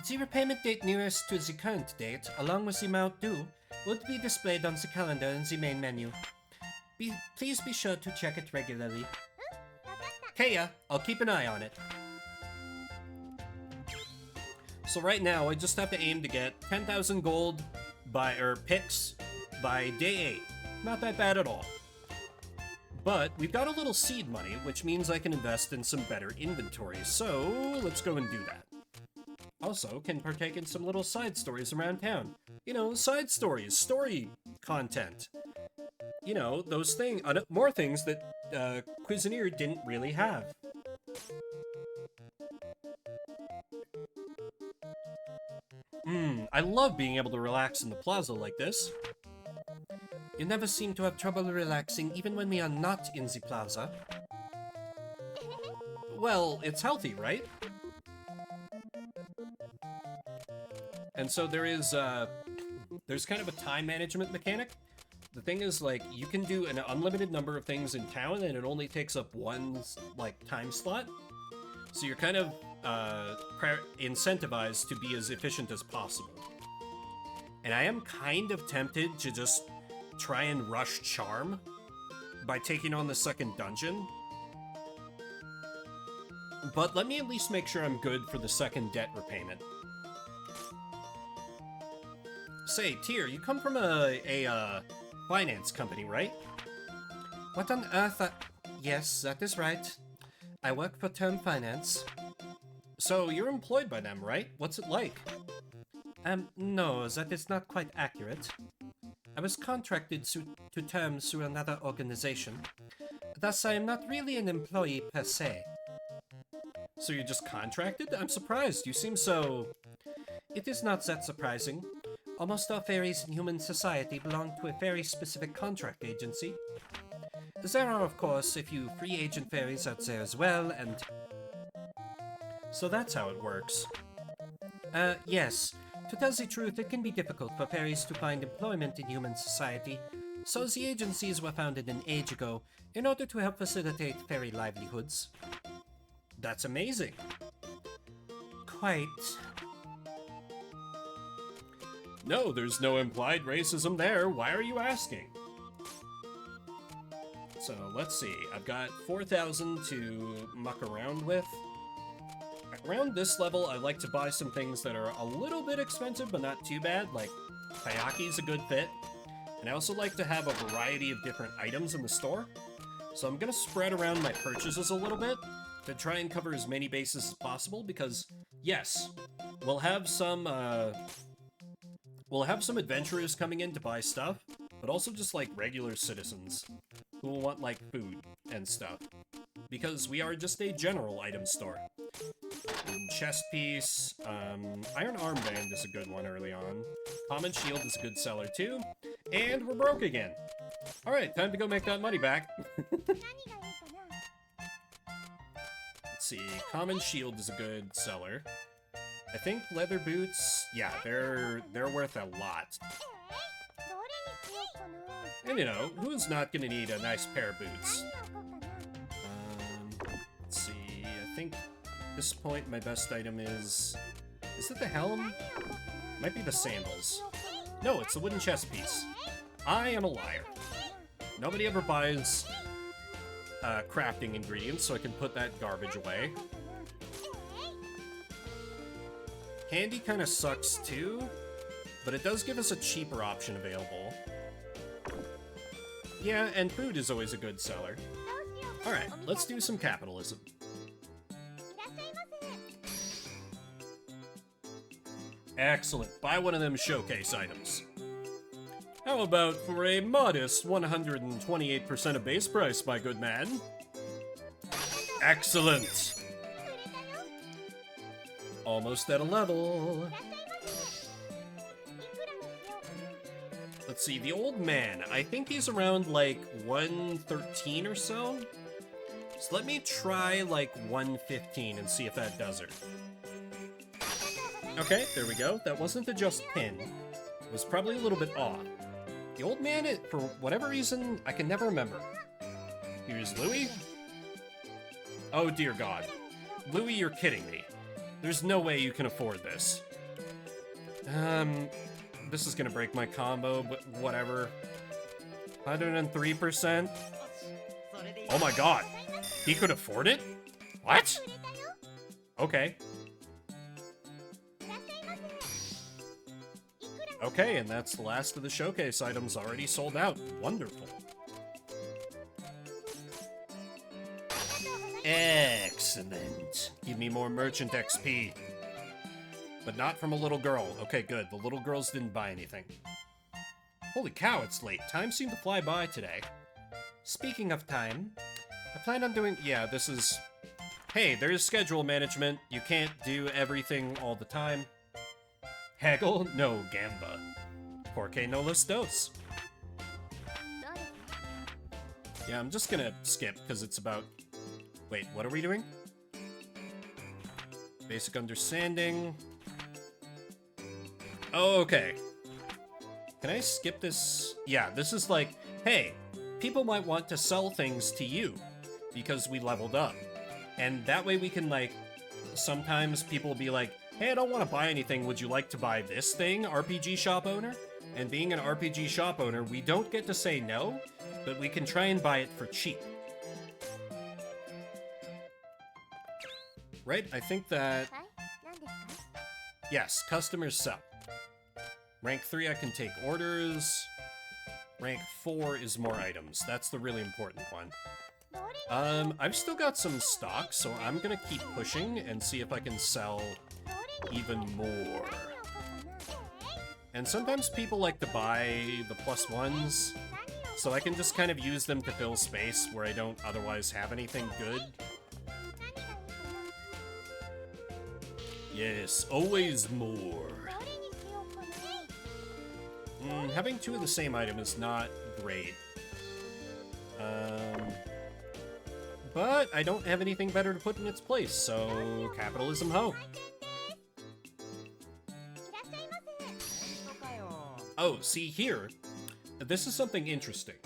The repayment date nearest to the current date, along with the amount due, would be displayed on the calendar in the main menu. Please be sure to check it regularly. Kaya, I'll keep an eye on it. So right now, I just have to aim to get 10,000 gold pix by day 8. Not that bad at all. But we've got a little seed money, which means I can invest in some better inventory, so let's go and do that. Also, can partake in some little side stories around town. You know, side stories, story content. You know, those things, more things that Cuisineer didn't really have. I love being able to relax in the plaza like this. You never seem to have trouble relaxing even when we are not in the plaza. Well, it's healthy, right? And so there's kind of a time management mechanic. The thing is, like, you can do an unlimited number of things in town, and it only takes up one, like, time slot. So you're kind of incentivized to be as efficient as possible. And I am kind of tempted to just try and rush Charm by taking on the second dungeon. But let me at least make sure I'm good for the second debt repayment. Say, Tyr, you come from a finance company, right? What on earth Yes, that is right. I work for Term Finance. So you're employed by them, right? What's it like? No, that is not quite accurate. I was contracted to Term through another organization. Thus, I am not really an employee per se. So you're just contracted? I'm surprised. You seem so... It is not that surprising. Almost all fairies in human society belong to a very specific contract agency. There are, of course, a few free agent fairies out there as well, and... So that's how it works. Yes. To tell the truth, it can be difficult for fairies to find employment in human society, so the agencies were founded an age ago in order to help facilitate fairy livelihoods. That's amazing. Quite. No, there's no implied racism there. Why are you asking? So, let's see. I've got 4,000 to muck around with. Around this level, I like to buy some things that are a little bit expensive, but not too bad, like Tayaki's a good fit. And I also like to have a variety of different items in the store. So I'm gonna spread around my purchases a little bit to try and cover as many bases as possible, because, yes, we'll have some adventurers coming in to buy stuff, but also just, like, regular citizens who will want, like, food and stuff. Because we are just a general item store. Chest piece, Iron Armband is a good one early on. Common Shield is a good seller too. And we're broke again. Alright, time to go make that money back. Let's see, Common Shield is a good seller. I think leather boots, yeah, they're worth a lot. And you know, who's not gonna need a nice pair of boots? Let's see, I think at this point my best item is it the helm? Might be the sandals. No, it's the wooden chest piece. I am a liar. Nobody ever buys crafting ingredients, so I can put that garbage away. Candy kind of sucks too, but it does give us a cheaper option available. Yeah, and food is always a good seller. Alright, let's do some capitalism. Excellent. Buy one of them showcase items. How about for a modest 128% of base price, my good man? Excellent. Almost at a level. Let's see, the old man. I think he's around, like, 113 or so. So let me try, like, 115 and see if that does her. Okay, there we go. That wasn't a just pin. It was probably a little bit off. The old man, for whatever reason, I can never remember. Here's Louis. Oh, dear God. Louis, you're kidding me. There's no way you can afford this. This is gonna break my combo, but whatever. 103%? Oh my God. He could afford it? What? Okay, and that's the last of the showcase items already sold out. Wonderful. Excellent. Give me more merchant XP. But not from a little girl. Okay, good. The little girls didn't buy anything. Holy cow, it's late. Time seemed to fly by today. Speaking of time, I plan on doing... Yeah, this is... Hey, there's schedule management. You can't do everything all the time. Haggle? No, Gamba. Porque no los dos. Yeah, I'm just gonna skip, because it's about... Wait, what are we doing? Basic understanding. Oh, okay. Can I skip this? Yeah, this is like, hey, people might want to sell things to you because we leveled up. And that way we can, like, sometimes people will be like, hey, I don't want to buy anything. Would you like to buy this thing, RPG shop owner? And being an RPG shop owner, we don't get to say no, but we can try and buy it for cheap. Right? I think that... Yes, customers sell. Rank 3, I can take orders. Rank 4 is more items. That's the really important one. I've still got some stock, so I'm gonna keep pushing and see if I can sell even more. And sometimes people like to buy the +1s, so I can just kind of use them to fill space where I don't otherwise have anything good. Yes, always more. Having 2 of the same item is not great. But I don't have anything better to put in its place, so capitalism ho. Oh, see here. This is something interesting.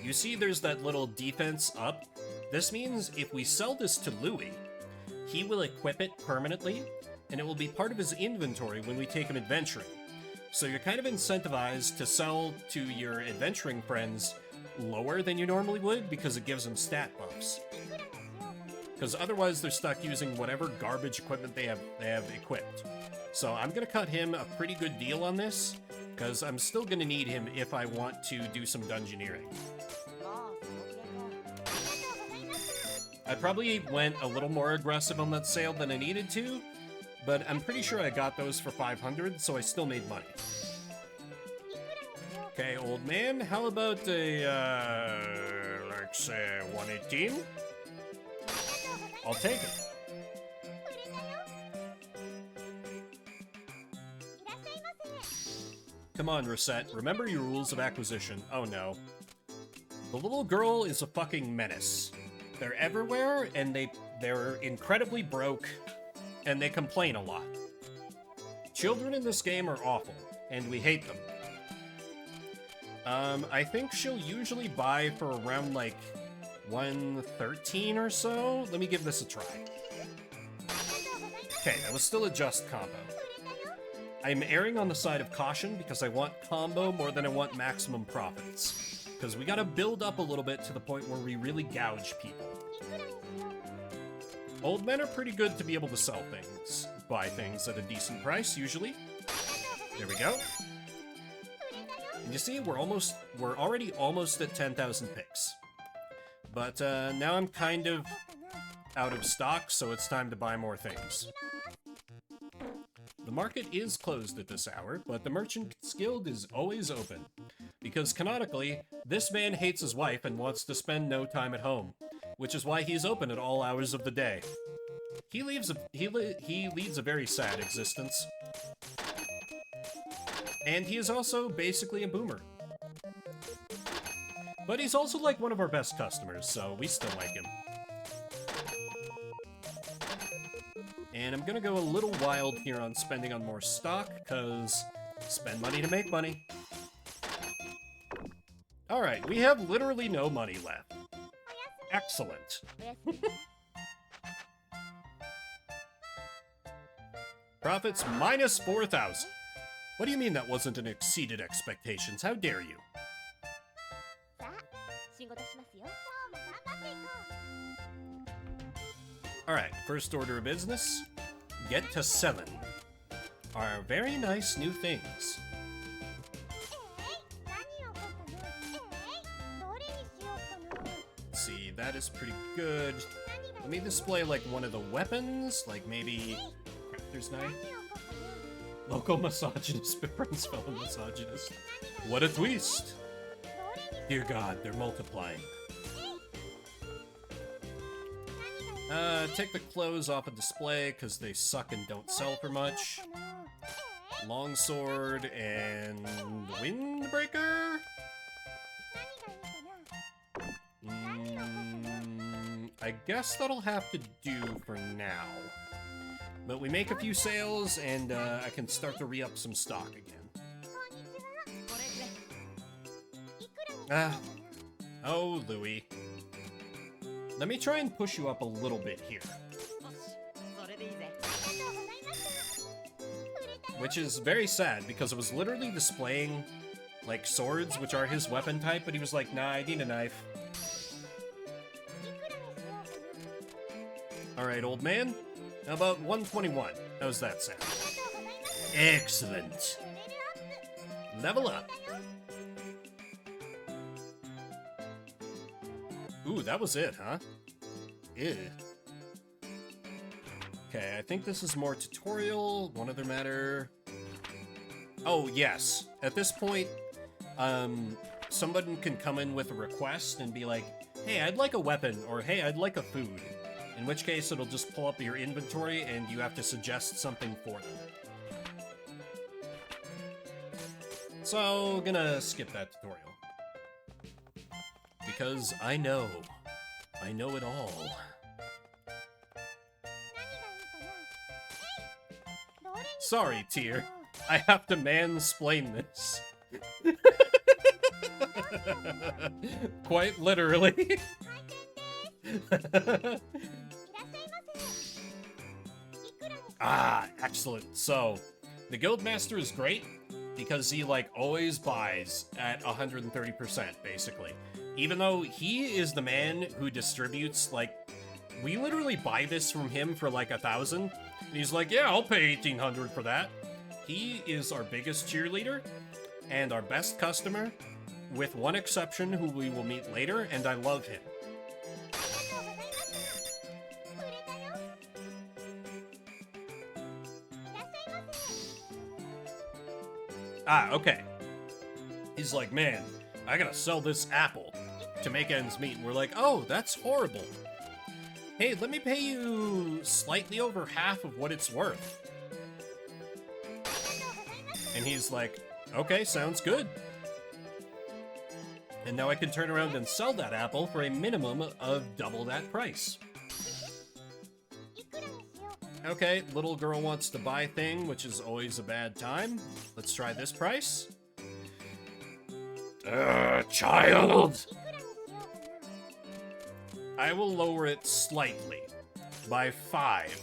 You see there's that little defense up? This means if we sell this to Louis, he will equip it permanently, and it will be part of his inventory when we take him adventuring. So you're kind of incentivized to sell to your adventuring friends lower than you normally would because it gives them stat buffs. Because otherwise they're stuck using whatever garbage equipment they have equipped. So I'm gonna cut him a pretty good deal on this, because I'm still gonna need him if I want to do some dungeoneering. I probably went a little more aggressive on that sale than I needed to, but I'm pretty sure I got those for 500, so I still made money. Okay, old man, how about a, like, say, 118? I'll take it. Come on, Recette, remember your rules of acquisition. Oh no. The little girl is a fucking menace. They're everywhere, and they're incredibly broke, and they complain a lot. Children in this game are awful, and we hate them. I think she'll usually buy for around, like, 113 or so. Let me give this a try. Okay, that was still a just combo. I'm erring on the side of caution because I want combo more than I want maximum profits. Because we gotta build up a little bit to the point where we really gouge people. Old men are pretty good to be able to sell things. Buy things at a decent price, usually. There we go. And you see, we're already almost at 10,000 picks. But now I'm kind of out of stock, so it's time to buy more things. The market is closed at this hour, but the Merchant's Guild is always open. Because canonically, this man hates his wife and wants to spend no time at home, which is why he's open at all hours of the day. He leads a very sad existence. And he is also basically a boomer. But he's also like one of our best customers, so we still like him. And I'm gonna go a little wild here on spending on more stock, because spend money to make money. Alright, we have literally no money left. Excellent. Profits minus 4,000. What do you mean that wasn't an exceeded expectations? How dare you? Alright, first order of business. Get to selling our very nice new things. that is pretty good. Let me display, like, one of the weapons, like maybe Crafter's Knife. Local misogynist befriends fellow misogynist. What a twist! Dear God, they're multiplying. Take the clothes off of display, because they suck and don't sell for much. Longsword and Windbreaker? I guess that'll have to do for now. But we make a few sales, and I can start to re-up some stock again. Oh, Louis. Let me try and push you up a little bit here. Which is very sad, because it was literally displaying, like, swords, which are his weapon type, but he was like, nah, I need a knife. Alright, old man. How about 121? How's that sound? Excellent. Level up. Ooh, that was it, huh? Ew. Okay, I think this is more tutorial. One other matter. Oh, yes. At this point, someone can come in with a request and be like, hey, I'd like a weapon, or hey, I'd like a food. In which case, it'll just pull up your inventory and you have to suggest something for them. So, gonna skip that tutorial. Because I know it all. Sorry, Tyr. I have to mansplain this. Quite literally. Ah, excellent. So, the Guildmaster is great because he, like, always buys at 130%, basically. Even though he is the man who distributes, like, we literally buy this from him for, like, 1,000. And he's like, yeah, I'll pay 1,800 for that. He is our biggest cheerleader and our best customer, with one exception who we will meet later, and I love him. Ah, okay. He's like, man, I gotta sell this apple to make ends meet. And we're like, oh, that's horrible. Hey, let me pay you slightly over half of what it's worth. And he's like, okay, sounds good. And now I can turn around and sell that apple for a minimum of double that price. Okay, little girl wants to buy thing, which is always a bad time. Let's try this price. Child! I will lower it slightly. By 5.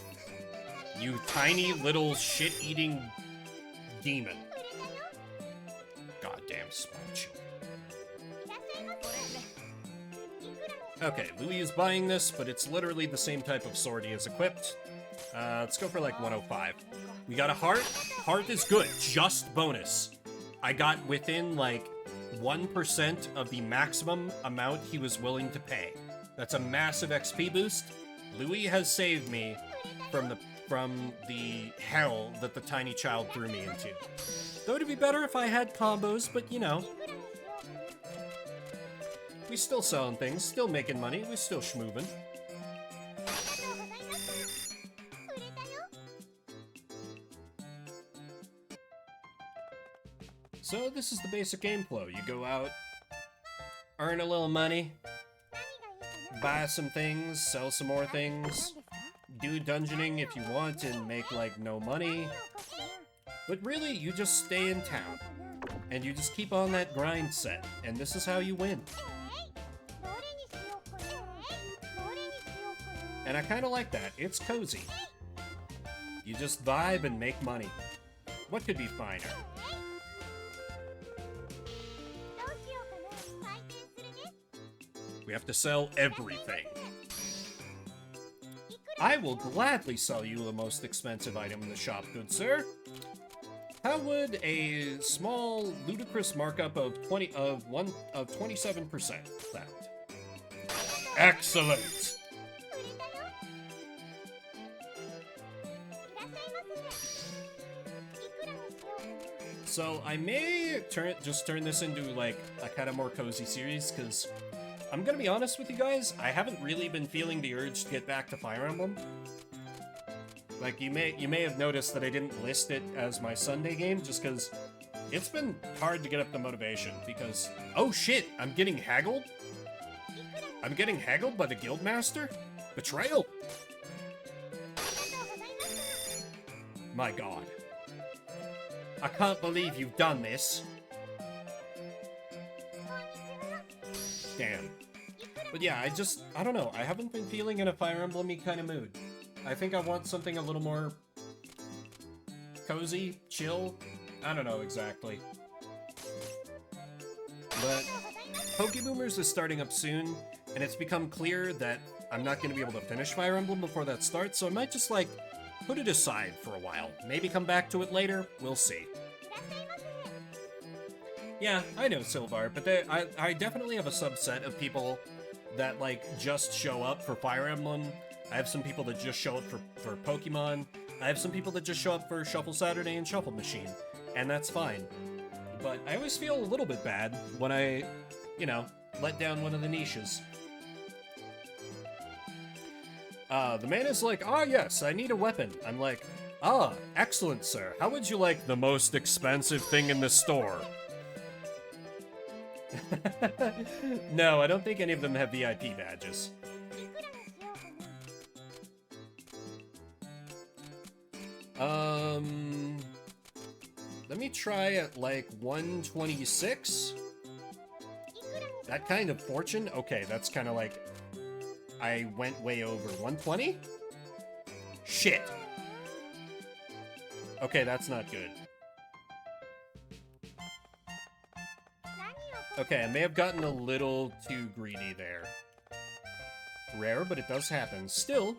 You tiny little shit-eating demon. Goddamn small children. Okay, Louis is buying this, but it's literally the same type of sword he has equipped. Let's go for like 105. We got a heart. Heart is good, just bonus. I got within like 1% of the maximum amount he was willing to pay. That's a massive XP boost. Louis has saved me from the hell that the tiny child threw me into. Though it'd be better if I had combos, but you know. We still selling things, still making money, we still schmoovin'. So this is the basic game flow. You go out, earn a little money, buy some things, sell some more things, do dungeoning if you want and make like no money. But really, you just stay in town, and you just keep on that grind set, and this is how you win. And I kind of like that. It's cozy. You just vibe and make money. What could be finer? We have to sell everything. I will gladly sell you the most expensive item in the shop, good sir. How would a small, ludicrous markup of 27% sound? Excellent. So I may just turn this into like a kind of more cozy series, because I'm gonna be honest with you guys, I haven't really been feeling the urge to get back to Fire Emblem. Like you may have noticed that I didn't list it as my Sunday game, just because it's been hard to get up the motivation. Because oh shit, I'm getting haggled. I'm getting haggled by the Guildmaster? Betrayal! My god. I can't believe you've done this. Damn. But yeah, I don't know, I haven't been feeling in a Fire Emblem-y kind of mood. I think I want something a little more cozy, chill. I don't know exactly. But Pokéboomers is starting up soon, and it's become clear that I'm not going to be able to finish Fire Emblem before that starts, so I might just, like, put it aside for a while. Maybe come back to it later. We'll see. Yeah, I know Sylvar, but I definitely have a subset of people that, like, just show up for Fire Emblem. I have some people that just show up for Pokemon. I have some people that just show up for Shuffle Saturday and Shuffle Machine, and that's fine. But I always feel a little bit bad when I, you know, let down one of the niches. The man is like, ah, yes, I need a weapon. I'm like, ah, excellent, sir. How would you like the most expensive thing in the store? No, I don't think any of them have VIP badges. Let me try at like 126. That kind of fortune? Okay, that's kind of like I went way over. 120? Shit. Okay, that's not good. Okay, I may have gotten a little too greedy there. Rare, but it does happen. Still,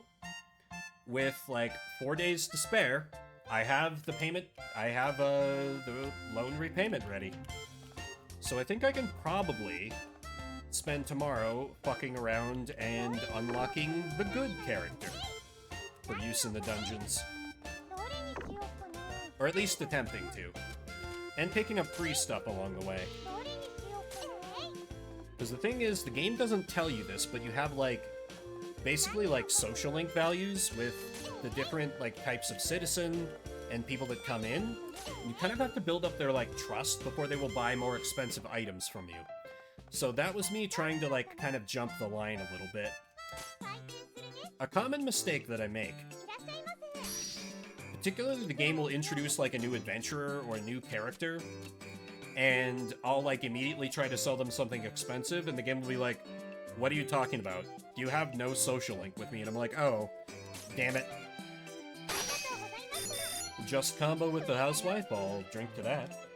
with like 4 days to spare, I have the payment, I have the loan repayment ready. So I think I can probably spend tomorrow fucking around and unlocking the good character for use in the dungeons. Or at least attempting to. And picking up free stuff along the way. Because the thing is, the game doesn't tell you this, but you have like, basically like social link values with the different like types of citizen and people that come in. You kind of have to build up their like trust before they will buy more expensive items from you. So that was me trying to like kind of jump the line a little bit. A common mistake that I make, particularly the game will introduce like a new adventurer or a new character, and I'll like immediately try to sell them something expensive, and the game will be like, what are you talking about? You have no social link with me. And I'm like, oh, damn it. Just combo with the housewife, I'll drink to that.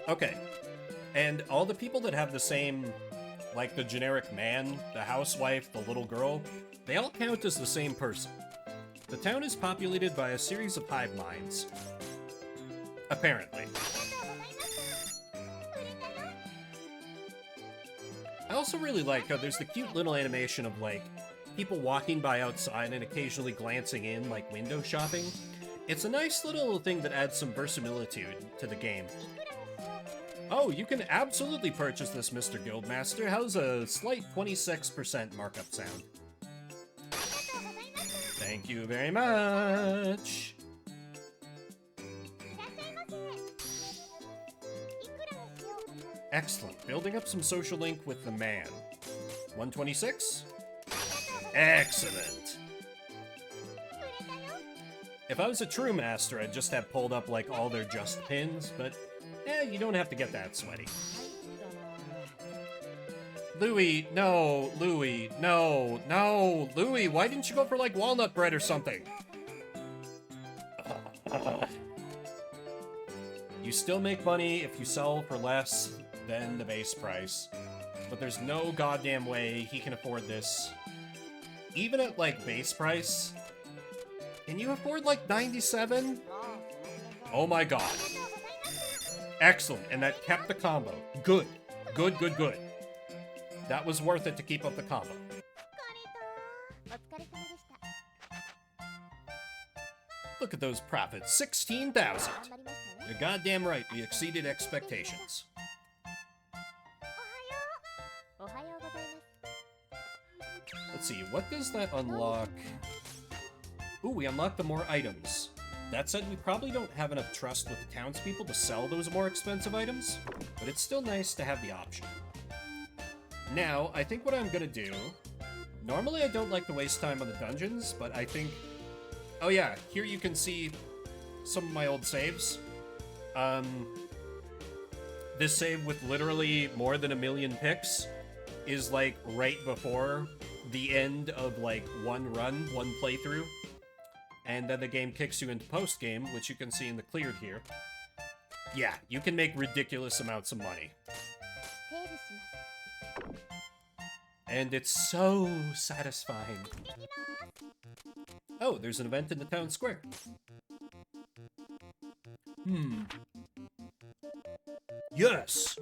Okay, and all the people that have the same, like the generic man, the housewife, the little girl, they all count as the same person. The town is populated by a series of hive minds. Apparently. I also really like how there's the cute little animation of, like, people walking by outside and occasionally glancing in, like window shopping. It's a nice little thing that adds some verisimilitude to the game. Oh, you can absolutely purchase this, Mr. Guildmaster. How's a slight 26% markup sound? Thank you very much. Excellent. Building up some social link with the man. 126? Excellent. If I was a true master, I'd just have pulled up like all their just pins, but you don't have to get that sweaty. Louis, no, Louis, no, no, Louis, why didn't you go for like walnut bread or something? You still make money if you sell for less than the base price, but there's no goddamn way he can afford this. Even at like base price, can you afford like 97? Oh my god. Excellent, and that kept the combo. Good. Good, good, good. That was worth it to keep up the combo. Look at those profits, 16,000. You're goddamn right, we exceeded expectations. Let's see, what does that unlock? Ooh, we unlocked the more items. That said, we probably don't have enough trust with the townspeople to sell those more expensive items, but it's still nice to have the option. Now, I think what I'm gonna do... Normally I don't like to waste time on the dungeons, but I think... Oh yeah, here you can see some of my old saves. This save with literally more than 1 million picks is like right before the end of like one run, one playthrough. And then the game kicks you into post-game, which you can see in the cleared here. Yeah, you can make ridiculous amounts of money. And it's so satisfying. Oh, there's an event in the town square. Yes!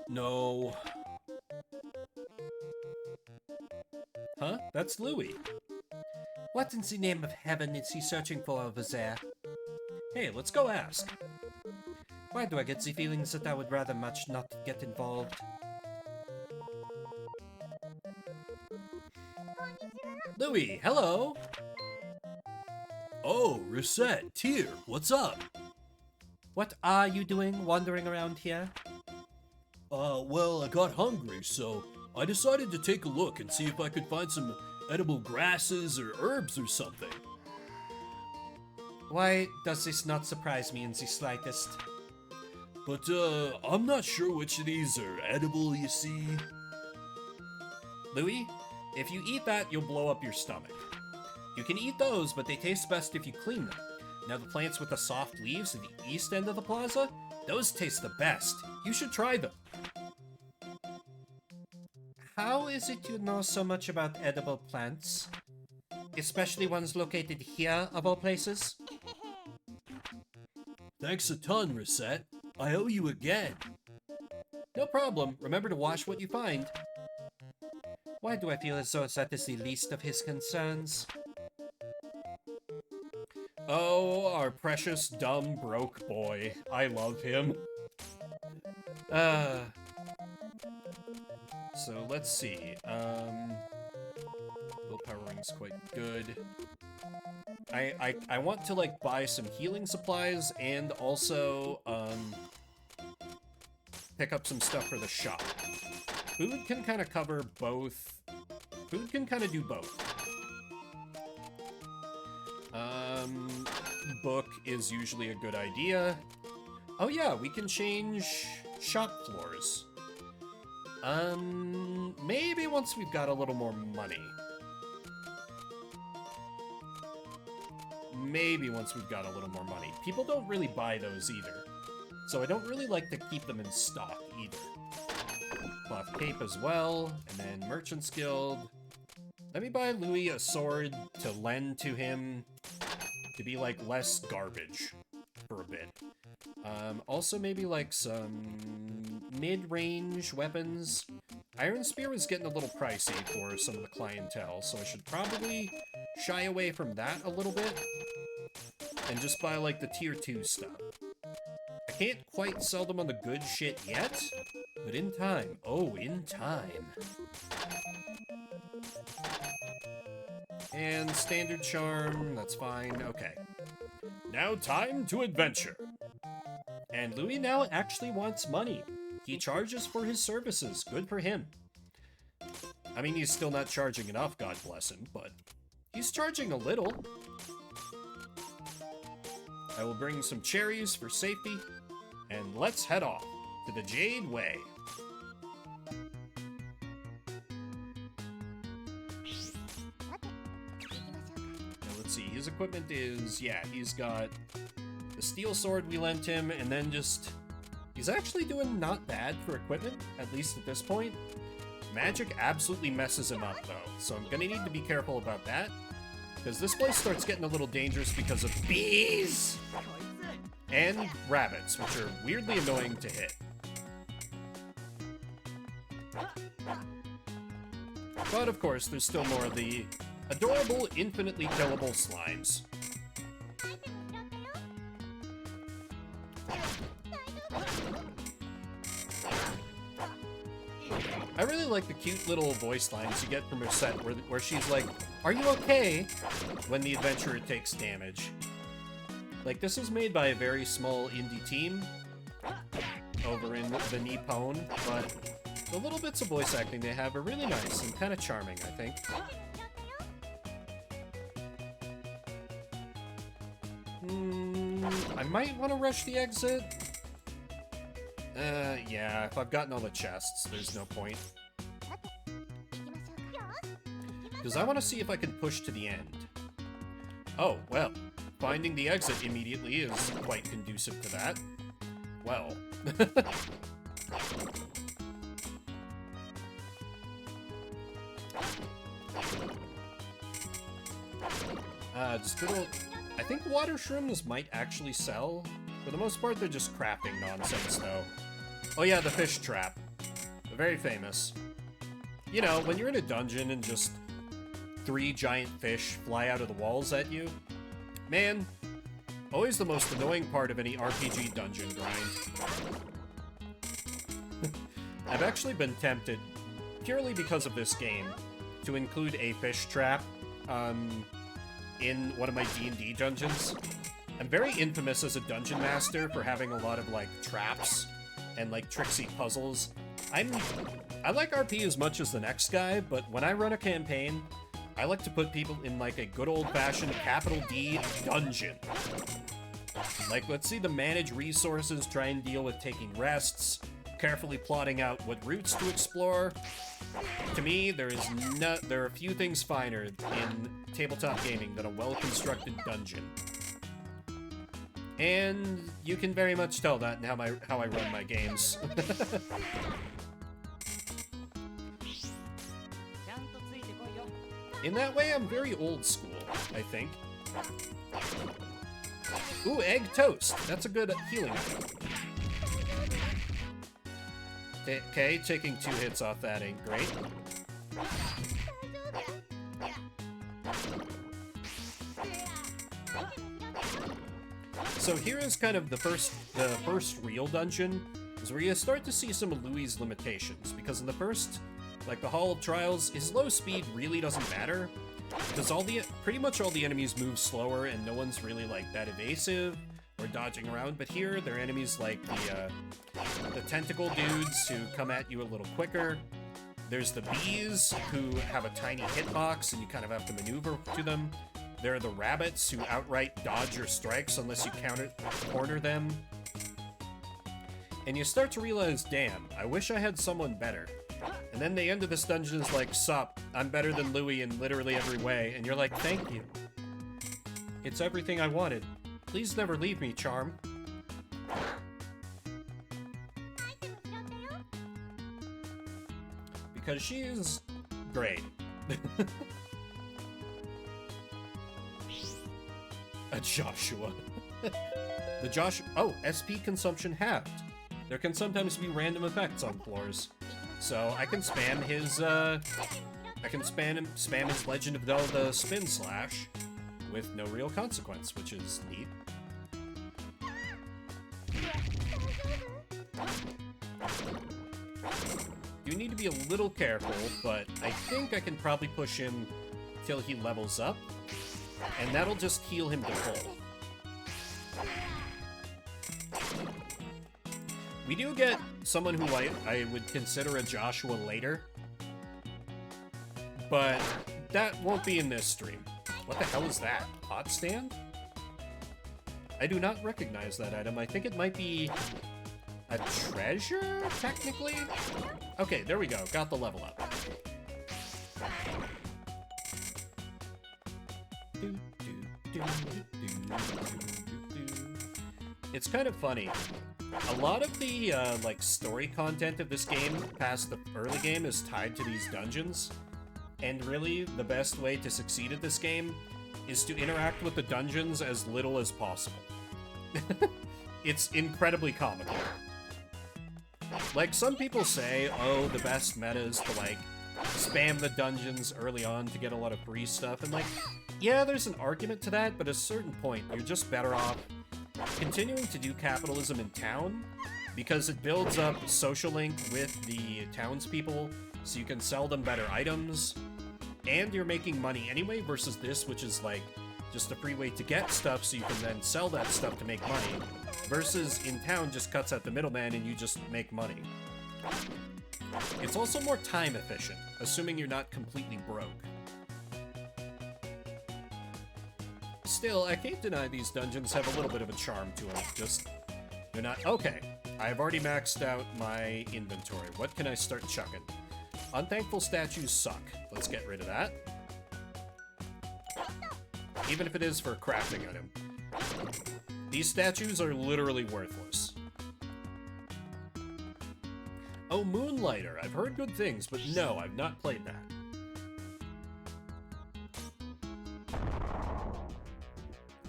No. Huh? That's Louis. What in the name of heaven is he searching for over there? Hey, let's go ask. Why do I get the feelings that I would rather much not get involved? Louis, hello! Oh, Recettear, what's up? What are you doing wandering around here? Well, I got hungry, so I decided to take a look and see if I could find some edible grasses or herbs or something. Why does this not surprise me in the slightest? But, I'm not sure which of these are edible, you see. Louis, if you eat that, you'll blow up your stomach. You can eat those, but they taste best if you clean them. Now the plants with the soft leaves at the east end of the plaza, those taste the best. You should try them. How is it you know so much about edible plants? Especially ones located here, of all places? Thanks a ton, Recette. I owe you again. No problem. Remember to wash what you find. Why do I feel as though that is the least of his concerns? Oh, our precious, dumb, broke boy. I love him. So let's see. Willpower ring's quite good. I want to like buy some healing supplies and also pick up some stuff for the shop. Food can kind of cover both. Food can kind of do both. Book is usually a good idea. Oh yeah, we can change shop floors. Maybe once we've got a little more money. Maybe once we've got a little more money. People don't really buy those either. So I don't really like to keep them in stock either. Cloth cape as well, and then Merchant's Guild. Let me buy Louis a sword to lend to him to be like less garbage for a bit. Also maybe like some mid-range weapons. Iron Spear is getting a little pricey for some of the clientele, so I should probably shy away from that a little bit and just buy like the tier 2 stuff. I can't quite sell them on the good shit yet, but in time. Oh, in time. And standard charm, that's fine, okay. Now time to adventure. And Louis now actually wants money. He charges for his services, good for him. I mean, he's still not charging enough, God bless him, but he's charging a little. I will bring some cherries for safety, and let's head off to the Jade Way. Let's see, his equipment is, yeah, he's got the steel sword we lent him, and then just, he's actually doing not bad for equipment, at least at this point. Magic absolutely messes him up, though, so I'm gonna need to be careful about that, because this place starts getting a little dangerous because of bees! And rabbits, which are weirdly annoying to hit. But of course, there's still more of the adorable, infinitely killable slimes. I really like the cute little voice lines you get from Recette, where she's like, "Are you okay?" when the adventurer takes damage. Like, this is made by a very small indie team over in the Nippon, but the little bits of voice acting they have are really nice and kind of charming, I think. I might want to rush the exit. Yeah, if I've gotten all the chests, there's no point. Because I want to see if I can push to the end. Oh, well, finding the exit immediately is quite conducive to that. Well. Just good old... I think water shrooms might actually sell. For the most part, they're just crafting nonsense, though. Oh yeah, the fish trap. They're very famous. You know, when you're in a dungeon and just 3 giant fish fly out of the walls at you. Man, always the most annoying part of any RPG dungeon grind. I've actually been tempted, purely because of this game, to include a fish trap in one of my D&D dungeons. I'm very infamous as a dungeon master for having a lot of, like, traps and, like, tricksy puzzles. I like RP as much as the next guy, but when I run a campaign, I like to put people in, like, a good old-fashioned capital D dungeon. Like, let's see them manage resources, try and deal with taking rests, carefully plotting out what routes to explore. To me, there are a few things finer in tabletop gaming than a well-constructed dungeon. And you can very much tell that in how I run my games. In that way, I'm very old school, I think. Ooh, egg toast. That's a good healing item. Okay, taking 2 hits off that ain't great. So here is kind of the first real dungeon, is where you start to see some of Louis' limitations, because in the first, like the Hall of Trials, his low speed really doesn't matter, because pretty much all the enemies move slower and no one's really like that evasive or dodging around, but here they're enemies like the tentacle dudes who come at you a little quicker. There's the bees who have a tiny hitbox and you kind of have to maneuver to them. There are the rabbits who outright dodge your strikes unless you corner them. And you start to realize, damn, I wish I had someone better. And then the end of this dungeon is like, sup, I'm better than Louis in literally every way. And you're like, thank you. It's everything I wanted. Please never leave me, Charm. Because she is great. A Joshua. Oh, SP consumption halved. There can sometimes be random effects on floors. So I can spam his, spam his Legend of Zelda Spin Slash with no real consequence, which is neat. You need to be a little careful, but I think I can probably push him till he levels up, and that'll just heal him to full. We do get someone who I would consider a Joshua later, but that won't be in this stream. What the hell is that? Hot stand? I do not recognize that item. I think it might be a treasure, technically? Okay, there we go. Got the level up. It's kind of funny. A lot of the, like, story content of this game past the early game is tied to these dungeons. And really, the best way to succeed at this game is to interact with the dungeons as little as possible. It's incredibly comical. Like, some people say, oh, the best meta is to, like, spam the dungeons early on to get a lot of free stuff, and, like, yeah, there's an argument to that, but at a certain point, you're just better off continuing to do capitalism in town, because it builds up social link with the townspeople, so you can sell them better items, and you're making money anyway, versus this, which is, like, just a free way to get stuff so you can then sell that stuff to make money, versus in town just cuts out the middleman and you just make money. It's also more time efficient, assuming you're not completely broke. Still, I can't deny these dungeons have a little bit of a charm to them, just... they're not... Okay, I've already maxed out my inventory. What can I start chucking? Unthankful statues suck. Let's get rid of that. Even if it is for a crafting item. These statues are literally worthless. Oh, Moonlighter. I've heard good things, but no, I've not played that.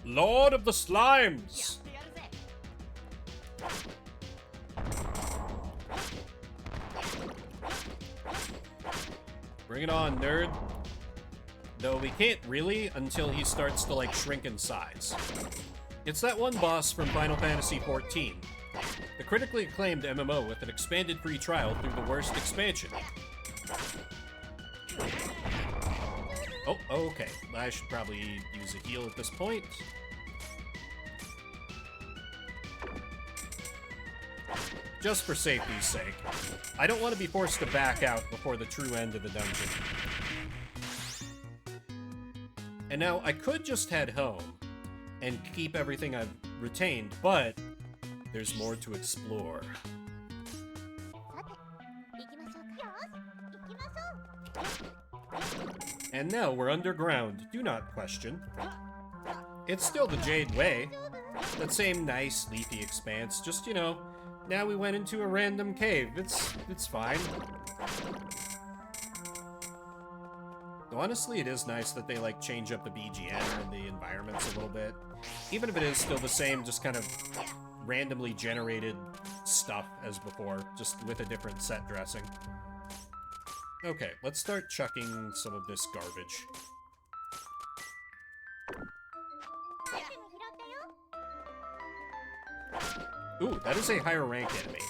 Lord of the Slimes! Bring it on, nerd. Though we can't really until he starts to, like, shrink in size. It's that one boss from Final Fantasy XIV. The critically acclaimed MMO with an expanded free trial through the worst expansion. Oh, okay. I should probably use a heal at this point. Just for safety's sake. I don't want to be forced to back out before the true end of the dungeon. And now, I could just head home and keep everything I've retained, but there's more to explore. And now we're underground. Do not question. It's still the Jade Way. That same nice, leafy expanse, just, you know, now we went into a random cave. It's fine. Though honestly, it is nice that they, like, change up the BGM and the environments a little bit. Even if it is still the same, just kind of randomly generated stuff as before, just with a different set dressing. Okay, let's start chucking some of this garbage. Ooh, that is a higher rank enemy.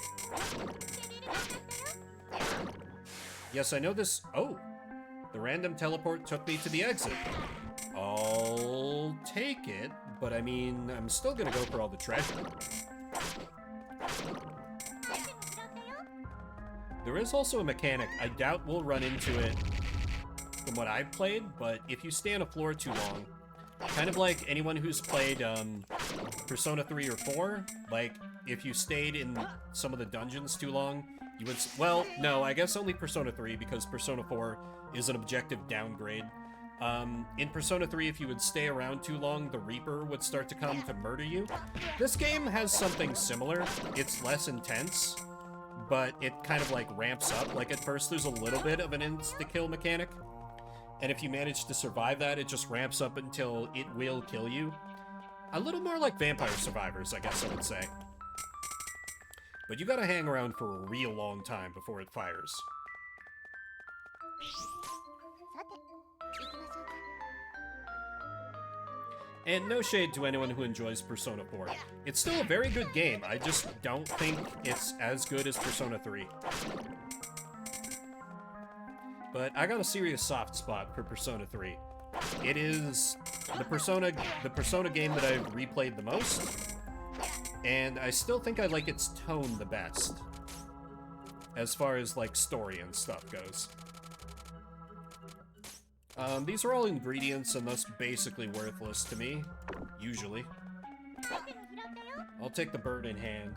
Yes, I know this... Oh! The random teleport took me to the exit. I'll take it, but I mean, I'm still gonna go for all the treasure. There is also a mechanic, I doubt we'll run into it from what I've played, but if you stay on a floor too long, kind of like anyone who's played Persona 3 or 4, like, if you stayed in some of the dungeons too long, you would... Well, no, I guess only Persona 3, because Persona 4 is an objective downgrade. In Persona 3, if you would stay around too long, the Reaper would start to come to murder you. This game has something similar. It's less intense, but it kind of, like, ramps up. Like, at first, there's a little bit of an insta-kill mechanic, and if you manage to survive that, it just ramps up until it will kill you. A little more like Vampire Survivors, I guess I would say. But you gotta hang around for a real long time before it fires. And no shade to anyone who enjoys Persona 4. It's still a very good game, I just don't think it's as good as Persona 3. But I got a serious soft spot for Persona 3. It is the Persona game that I've replayed the most, and I still think I like its tone the best, as far as, like, story and stuff goes. These are all ingredients and thus basically worthless to me, usually. I'll take the bird in hand.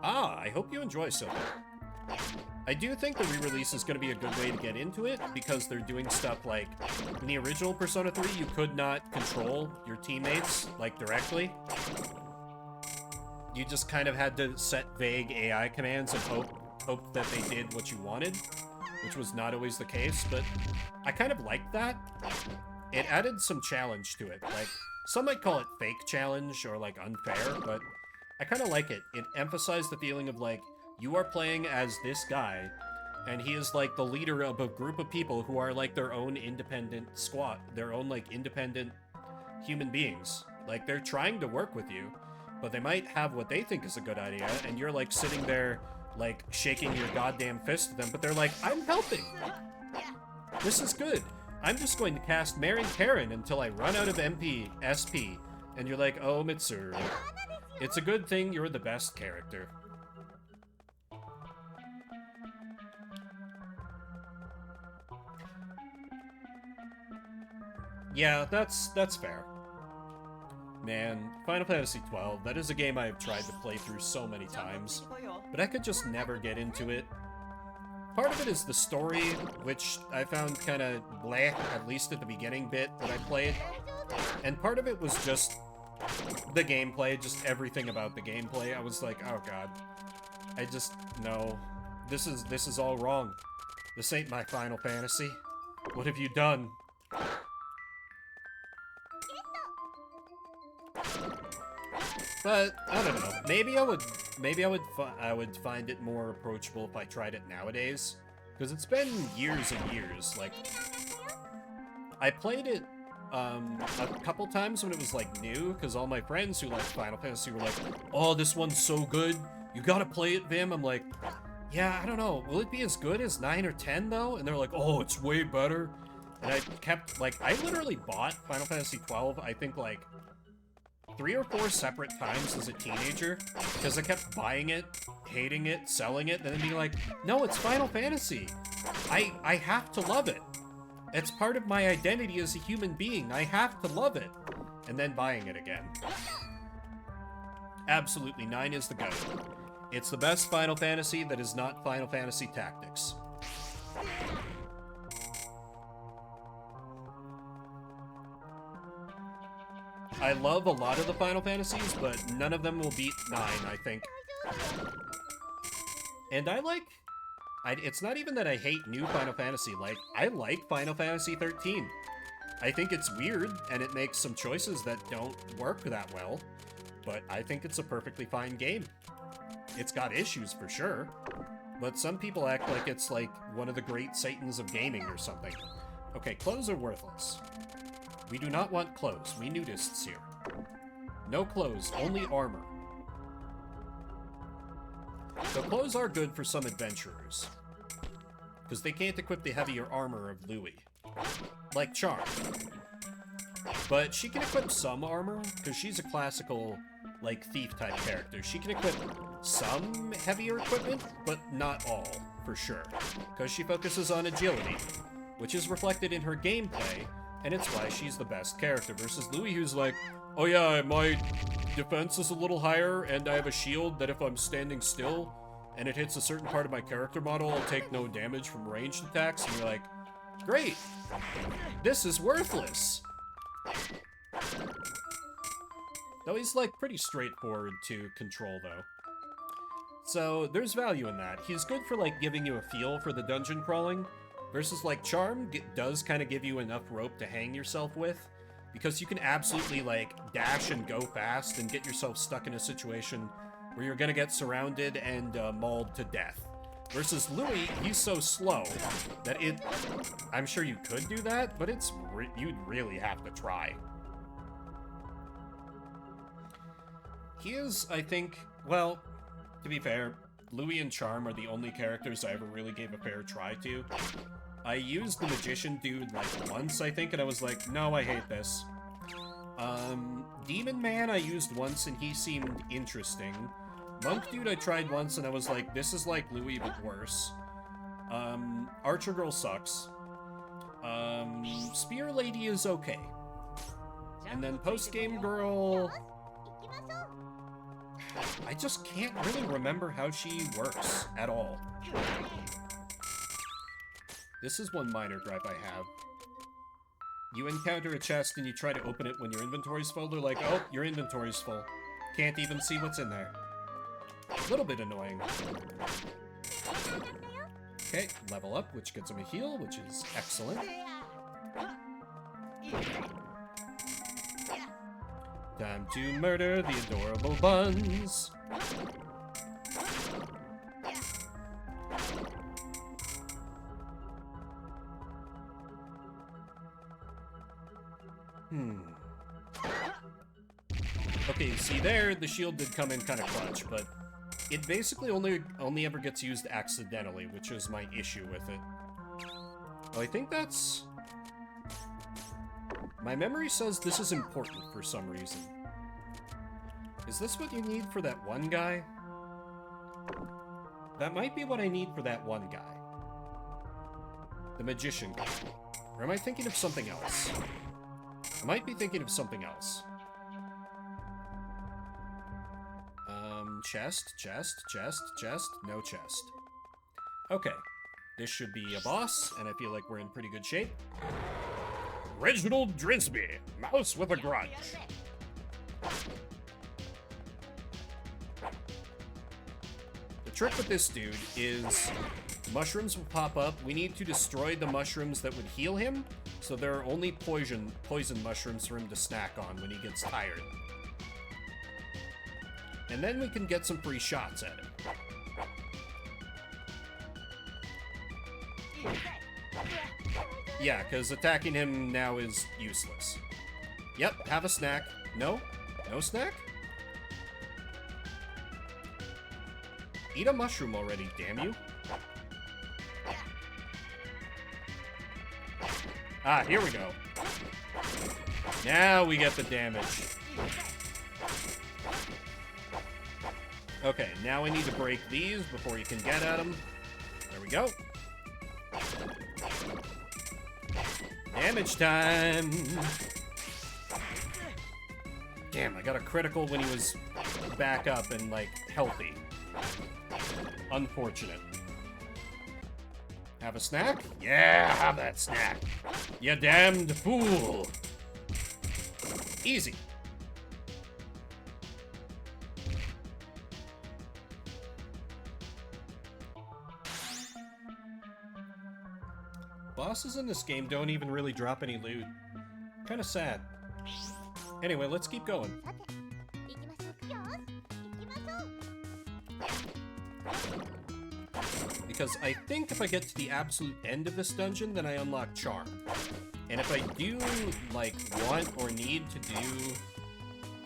Ah, I hope you enjoy Silver. I do think the re-release is going to be a good way to get into it, because they're doing stuff like, in the original Persona 3, you could not control your teammates, like, directly. You just kind of had to set vague AI commands and hope that they did what you wanted, which was not always the case, but I kind of liked that. it added some challenge to it. Like, some might call it fake challenge or, like, unfair, but I kind of like it. It emphasized the feeling of, like, you are playing as this guy, and he is, like, the leader of a group of people who are, like, their own independent squad, their own, like, independent human beings. Like, they're trying to work with you, but they might have what they think is a good idea, and you're, like, sitting there, like, shaking your goddamn fist at them, but they're like, I'm helping! This is good. I'm just going to cast Marin Karen until I run out of SP, and you're like, oh, Mitsuru. It's a good thing you're the best character. Yeah, that's fair. Man, Final Fantasy XII, that is a game I have tried to play through so many times, but I could just never get into it. Part of it is the story, which I found kind of bleh, at least at the beginning bit that I played. And part of it was just the gameplay, just everything about the gameplay. I was like, oh god. No. This is all wrong. This ain't my Final Fantasy. What have you done? But I don't know. Maybe I would find it more approachable if I tried it nowadays, because it's been years and years. Like, I played it a couple times when it was like new, because all my friends who like Final Fantasy were like, "Oh, this one's so good, you gotta play it, Vim." I'm like, "Yeah, I don't know. Will it be as good as 9 or 10 though?" And they're like, "Oh, it's way better." And I kept like, I literally bought Final Fantasy 12. I think like 3 or 4 separate times as a teenager, because I kept buying it, hating it, selling it, and then being like, no, it's Final Fantasy. I have to love it. It's part of my identity as a human being. I have to love it. And then buying it again. Absolutely, 9 is the go. It's the best Final Fantasy that is not Final Fantasy Tactics. I love a lot of the Final Fantasies, but none of them will beat 9, I think. And it's not even that I hate new Final Fantasy, like, I like Final Fantasy 13. I think it's weird, and it makes some choices that don't work that well, but I think it's a perfectly fine game. It's got issues for sure, but some people act like it's like one of the great satans of gaming or something. Okay, clothes are worthless. We do not want clothes. We nudists here. No clothes, only armor. So clothes are good for some adventurers, because they can't equip the heavier armor of Louis. Like Charm. But she can equip some armor, because she's a classical, like, thief-type character. She can equip some heavier equipment, but not all, for sure. Because she focuses on agility, which is reflected in her gameplay, and it's why she's the best character, versus Louis, who's like, oh yeah, my defense is a little higher, and I have a shield that if I'm standing still, and it hits a certain part of my character model, I'll take no damage from ranged attacks, and you're like, great! This is worthless! Though he's, like, pretty straightforward to control, though. So, there's value in that. He's good for, like, giving you a feel for the dungeon crawling, versus, like, Charm does kind of give you enough rope to hang yourself with, because you can absolutely, like, dash and go fast and get yourself stuck in a situation where you're gonna get surrounded and mauled to death. Versus Louis, he's so slow that I'm sure you could do that, but you'd really have to try. He is, I think, well, to be fair, Louis and Charm are the only characters I ever really gave a fair try to. I used the Magician dude, like, once, I think, and I was like, no, I hate this. Demon Man I used once, and he seemed interesting. Monk dude I tried once, and I was like, this is like Louis, but worse. Archer Girl sucks. Spear Lady is okay. And then Post-Game Girl... I just can't really remember how she works at all. This is one minor gripe I have. You encounter a chest and you try to open it when your inventory's full. They're like, oh, your inventory's full. Can't even see what's in there. A little bit annoying. Okay, level up, which gets him a heal, which is excellent. Time to murder the adorable buns. Okay, see there, the shield did come in kind of clutch, but it basically only ever gets used accidentally, which is my issue with it. Oh, I think that's... My memory says this is important for some reason. Is this what you need for that one guy? That might be what I need for that one guy. The magician guy. Or am I thinking of something else? I might be thinking of something else. Chest, no chest. Okay. This should be a boss, and I feel like we're in pretty good shape. Reginald Drisby, mouse with a grudge. The trick with this dude is mushrooms will pop up. We need to destroy the mushrooms that would heal him, so there are only poison mushrooms for him to snack on when he gets tired. And then we can get some free shots at him. Yeah, because attacking him now is useless. Yep, have a snack. No? No snack? Eat a mushroom already, damn you. Ah, here we go. Now we get the damage. Okay, now I need to break these before you can get at them. There we go. Damage time! Damn, I got a critical when he was back up and, like, healthy. Unfortunate. Have a snack? Yeah, have that snack. You damned fool! Easy. Bosses in this game don't even really drop any loot. Kinda sad. Anyway, let's keep going. Because I think if I get to the absolute end of this dungeon, then I unlock Charm. And if I do, like, want or need to do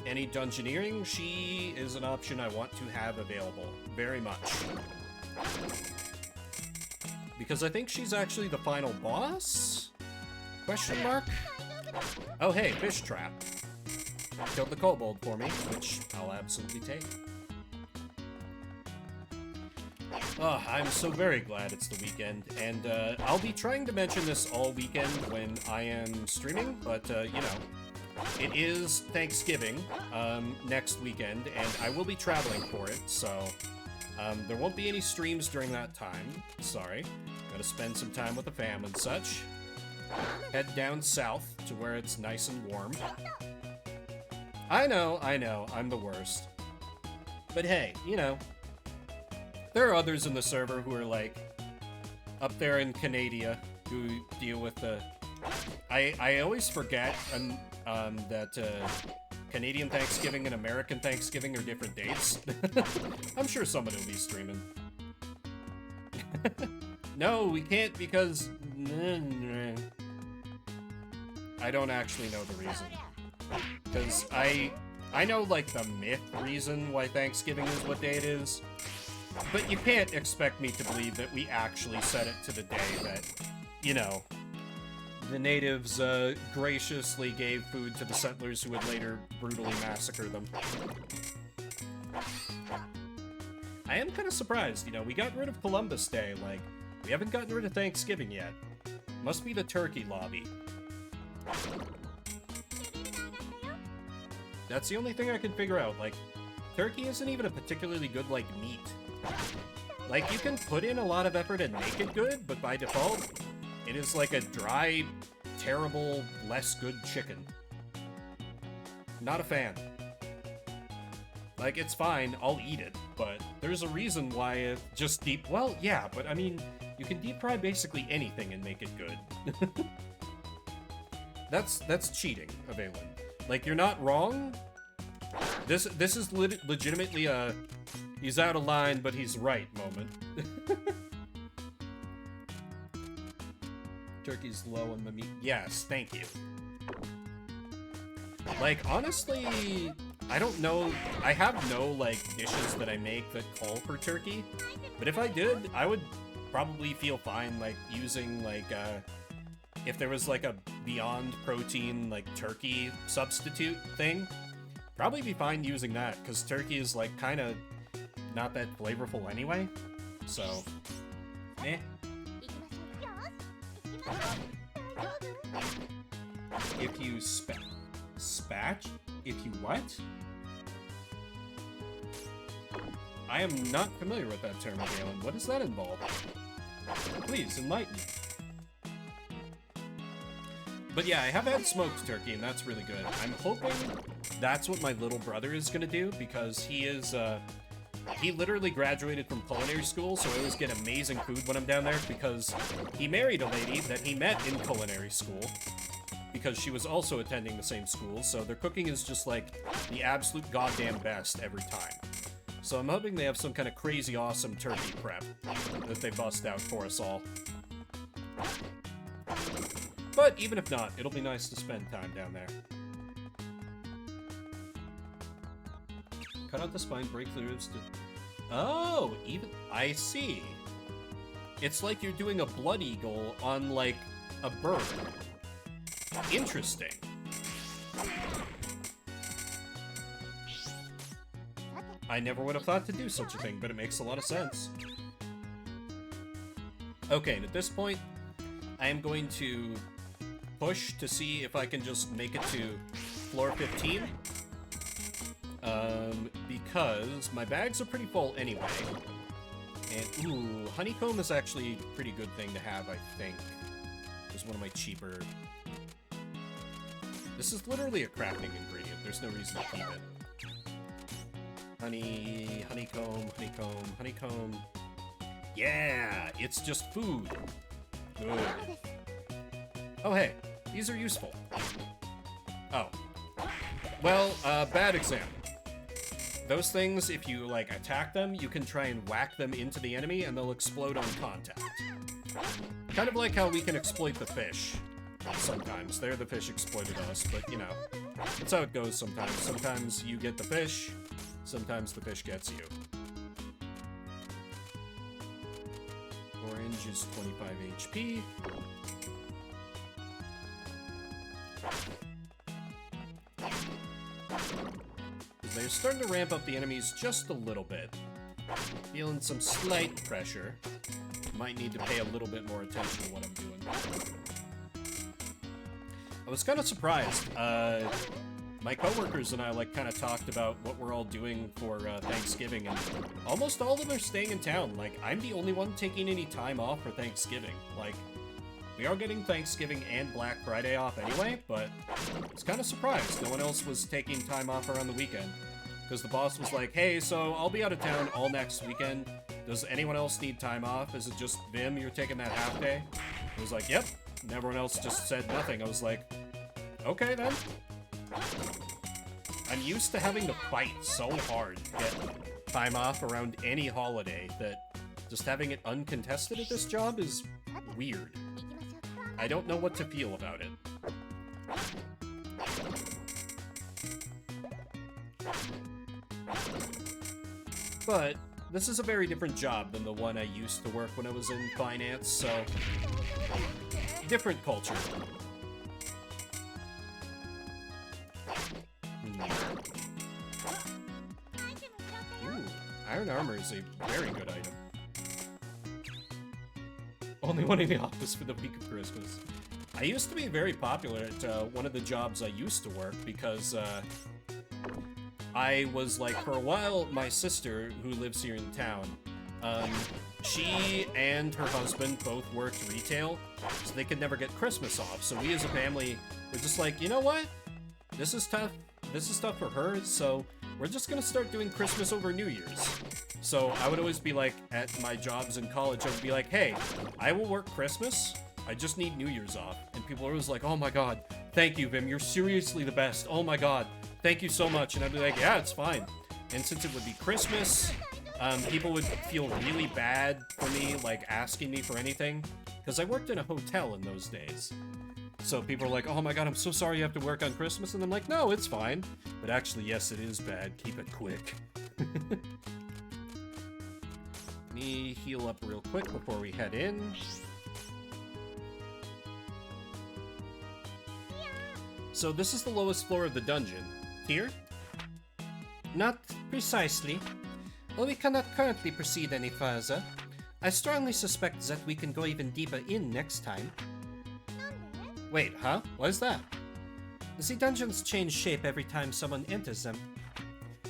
any dungeoneering, she is an option I want to have available. Very much. Because I think she's actually the final boss? Question mark? Oh hey, fish trap. Killed the kobold for me, which I'll absolutely take. Oh, I'm so very glad it's the weekend, and I'll be trying to mention this all weekend when I am streaming, but you know, it is Thanksgiving next weekend, and I will be traveling for it, so there won't be any streams during that time. Sorry. Gotta spend some time with the fam and such. Head down south to where it's nice and warm. I know, I'm the worst. But hey, you know, there are others in the server who are like, up there in Canada, who deal with the... I always forget that Canadian Thanksgiving and American Thanksgiving are different dates. I'm sure somebody will be streaming. No, we can't because... I don't actually know the reason. Because I know, like, the myth reason why Thanksgiving is what day it is. But you can't expect me to believe that we actually set it to the day that, you know, the natives graciously gave food to the settlers who would later brutally massacre them. I am kind of surprised, you know, we got rid of Columbus Day, like, we haven't gotten rid of Thanksgiving yet. Must be the turkey lobby. That's the only thing I can figure out, like, turkey isn't even a particularly good, like, meat. Like, you can put in a lot of effort and make it good, but by default, it is like a dry, terrible, less good chicken. Not a fan. Like, it's fine, I'll eat it, but there's a reason why it just deep... Well, yeah, but I mean, you can deep fry basically anything and make it good. That's cheating, Avalon. Like, you're not wrong. This is legitimately a he's out of line, but he's right moment. Turkey's low on the meat. Yes, thank you. Like, honestly, I don't know. I have no, like, dishes that I make that call for turkey. But if I did, I would probably feel fine, like, using, like, if there was, like, a Beyond Protein, like, turkey substitute thing. Probably be fine using that, because turkey is, like, kind of not that flavorful anyway. So, eh. If you spatch? If you what? I am not familiar with that term, Galen. What does that involve? Please, enlighten me. But yeah, I have had smoked turkey, and that's really good. I'm hoping that's what my little brother is gonna do, because he is, he literally graduated from culinary school, so I always get amazing food when I'm down there, because he married a lady that he met in culinary school, because she was also attending the same school, so their cooking is just, like, the absolute goddamn best every time. So I'm hoping they have some kind of crazy awesome turkey prep that they bust out for us all. But even if not, it'll be nice to spend time down there. Cut out the spine, break the ribs to... Oh, even... I see. It's like you're doing a blood eagle on, like, a bird. Interesting. I never would have thought to do such a thing, but it makes a lot of sense. Okay, and at this point, I am going to push to see if I can just make it to floor 15. Because my bags are pretty full anyway. And, ooh, honeycomb is actually a pretty good thing to have, I think. It's one of my cheaper... This is literally a crafting ingredient. There's no reason to keep it. Honey, honeycomb, honeycomb, honeycomb. Yeah, it's just food. Good. Oh, hey, these are useful. Oh. Well, bad example. Those things, if you, like, attack them, you can try and whack them into the enemy, and they'll explode on contact. Kind of like how we can exploit the fish. Sometimes. There, the fish exploited us, but, you know. That's how it goes sometimes. Sometimes you get the fish, sometimes the fish gets you. Orange is 25 HP. They're starting to ramp up the enemies just a little bit. Feeling some slight pressure. Might need to pay a little bit more attention to what I'm doing. I was kind of surprised. My coworkers and I, like, kind of talked about what we're all doing for Thanksgiving, and almost all of them are staying in town. Like, I'm the only one taking any time off for Thanksgiving. Like, we are getting Thanksgiving and Black Friday off anyway, but I was kind of surprised no one else was taking time off around the weekend. Because the boss was like, hey, so I'll be out of town all next weekend. Does anyone else need time off? Is it just Vim, you're taking that half day? I was like, yep. And everyone else just said nothing. I was like, okay then. I'm used to having to fight so hard to get time off around any holiday that just having it uncontested at this job is weird. I don't know what to feel about it. But this is a very different job than the one I used to work when I was in finance, so different culture. Ooh, iron armor is a very good item. Only one in the office for the week of Christmas. I used to be very popular at one of the jobs I used to work because I was like, for a while, my sister, who lives here in town, she and her husband both worked retail, so they could never get Christmas off. So we as a family were just like, you know what? This is tough. This is tough for her, so we're just gonna start doing Christmas over New Year's. So I would always be like, at my jobs in college, I would be like, hey, I will work Christmas, I just need New Year's off. And people are always like, oh my god, thank you, Vim. You're seriously the best. Oh my god. Thank you so much. And I'd be like, yeah, it's fine. And since it would be Christmas, people would feel really bad for me, like, asking me for anything. Because I worked in a hotel in those days. So people are like, oh my god, I'm so sorry you have to work on Christmas. And I'm like, no, it's fine. But actually, yes, it is bad. Keep it quick. Let me heal up real quick before we head in. So this is the lowest floor of the dungeon. Here? Not precisely. Well, we cannot currently proceed any further. I strongly suspect that we can go even deeper in next time. Wait, huh? What is that? The dungeons change shape every time someone enters them.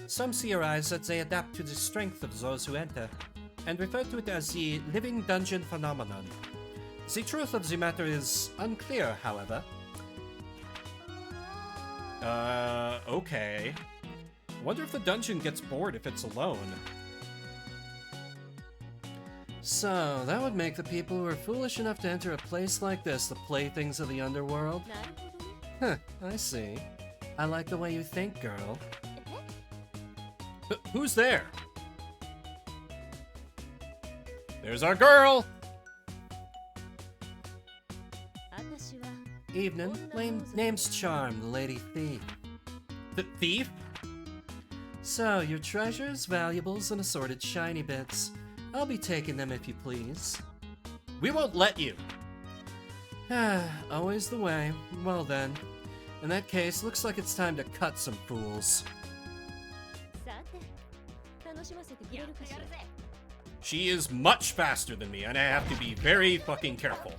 Some theorize that they adapt to the strength of those who enter, and refer to it as the living dungeon phenomenon. The truth of the matter is unclear, however. Okay. Wonder if the dungeon gets bored if it's alone. So, that would make the people who are foolish enough to enter a place like this the playthings of the underworld? Huh, I see. I like the way you think, girl. Who's there? There's our girl! Evening. Name's Charm, the lady thief. The thief? So, your treasures, valuables, and assorted shiny bits. I'll be taking them if you please. We won't let you. Always the way. Well then. In that case, looks like it's time to cut some fools. She is much faster than me, and I have to be very fucking careful.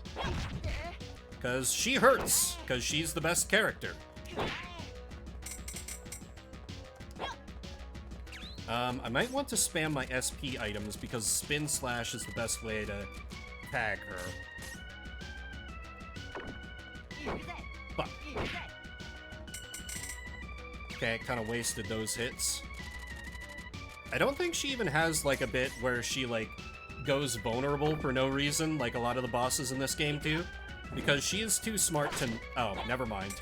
Because she hurts, because she's the best character. I might want to spam my SP items because spin slash is the best way to tag her. Fuck. Okay, kind of wasted those hits. I don't think she even has, like, a bit where she, like, goes vulnerable for no reason, like a lot of the bosses in this game do. Because she is too smart to... Oh, never mind.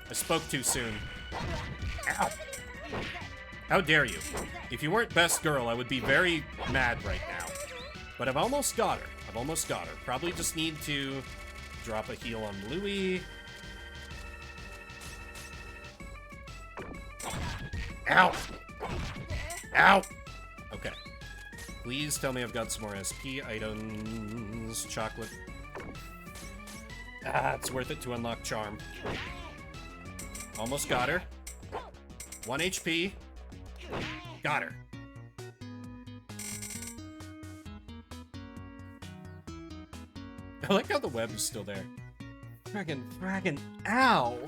I spoke too soon. Ow! How dare you? If you weren't best girl, I would be very mad right now. But I've almost got her. I've almost got her. Probably just need to drop a heal on Bluey. Ow! Ow! Okay. Please tell me I've got some more SP items. Chocolate. Ah, it's worth it to unlock Charm. Almost got her. 1 HP. Got her. I like how the web is still there. Fraggin', ow!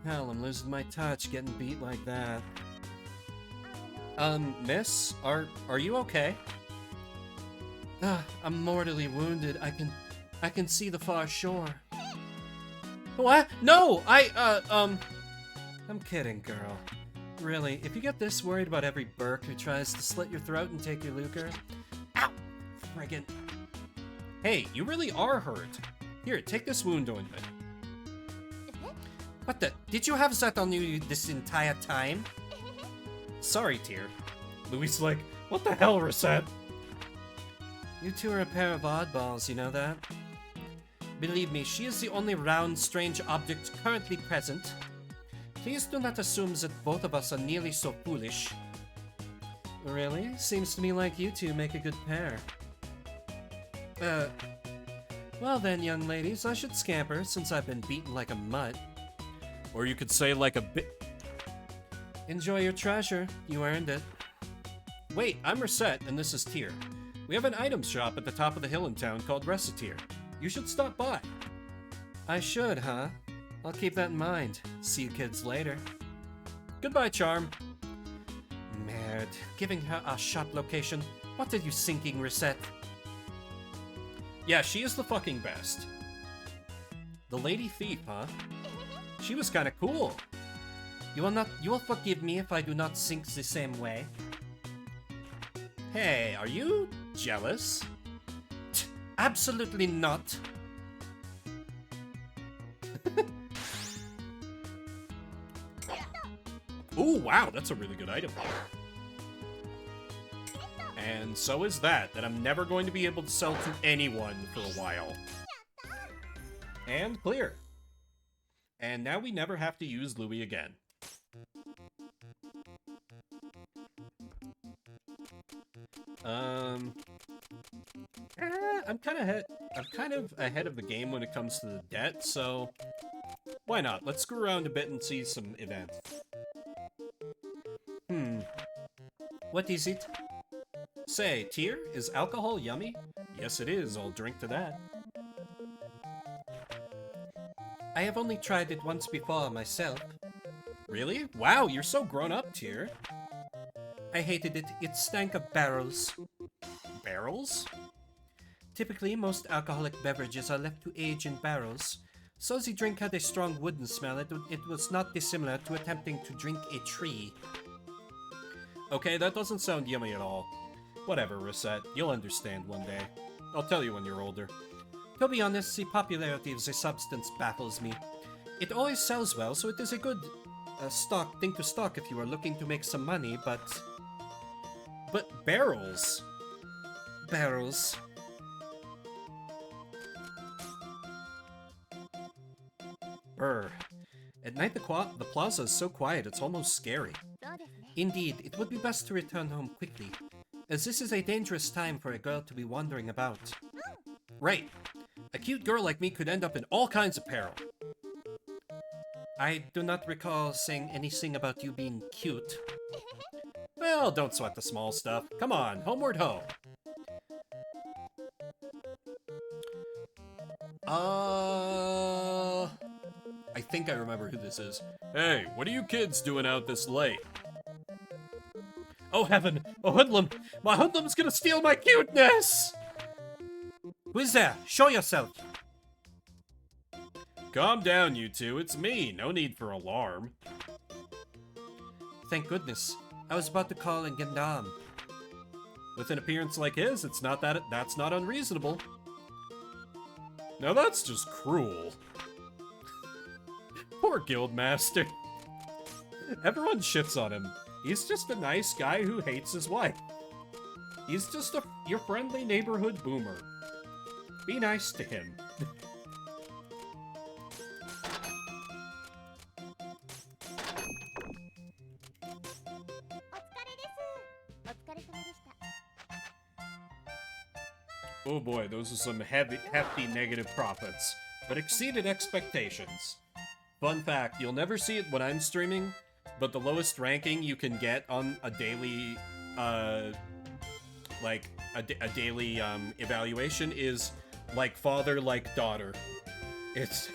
Hell, I'm losing my touch getting beat like that. Miss? Are you okay? I'm mortally wounded. I can see the far shore. What? No! I'm kidding, girl. Really, if you get this worried about every Burk who tries to slit your throat and take your lucre... Ow! Friggin'. Hey, you really are hurt. Here, take this wound ointment. What the? Did you have that on you this entire time? Sorry, Tyr. Louis like, what the hell, Recette? You two are a pair of oddballs, you know that? Believe me, she is the only round, strange object currently present. Please do not assume that both of us are nearly so foolish. Really? Seems to me like you two make a good pair. Well then, young ladies, I should scamper since I've been beaten like a mutt. Or you could say like a bit... Enjoy your treasure. You earned it. Wait, I'm Recette, and this is Tyr. We have an item shop at the top of the hill in town called Recettear. You should stop by. I should, huh? I'll keep that in mind. See you kids later. Goodbye, Charm. Merde. Giving her our shop location. What are you thinking, Recette? Yeah, she is the fucking best. The Lady Thief, huh? She was kinda cool. You will forgive me if I do not think the same way. Hey, are you jealous? Absolutely not. Ooh, wow, that's a really good item. And so is that I'm never going to be able to sell to anyone for a while. And clear. And now we never have to use Louis again. I'm kind of ahead of the game when it comes to the debt, so why not? Let's screw around a bit and see some events. What is it? Say, Tyr, is alcohol yummy? Yes, it is. I'll drink to that. I have only tried it once before myself. Really? Wow, you're so grown up, Tyr. I hated it. It stank of barrels. Barrels? Typically, most alcoholic beverages are left to age in barrels. So the drink had a strong wooden smell. It was not dissimilar to attempting to drink a tree. Okay, that doesn't sound yummy at all. Whatever, Recette. You'll understand one day. I'll tell you when you're older. To be honest, the popularity of the substance baffles me. It always sells well, so it is a good thing to stock if you are looking to make some money, but barrels? Barrels. Brr. At night, the plaza is so quiet, it's almost scary. Indeed, it would be best to return home quickly, as this is a dangerous time for a girl to be wandering about. Right. A cute girl like me could end up in all kinds of peril. I do not recall saying anything about you being cute. Well, don't sweat the small stuff. Come on, homeward ho. I think I remember who this is. Hey, what are you kids doing out this late? Oh heaven! A hoodlum! My hoodlum's gonna steal my cuteness! Who is there? Show yourself! Calm down, you two. It's me. No need for alarm. Thank goodness. I was about to call and get on. With an appearance like his, that's not unreasonable. Now that's just cruel. Poor Guildmaster. Everyone shits on him. He's just a nice guy who hates his wife. He's just your friendly neighborhood boomer. Be nice to him. Oh boy, those are some hefty negative profits, but exceeded expectations. Fun fact, you'll never see it when I'm streaming, but the lowest ranking you can get on a daily, daily evaluation is like father, like daughter. It's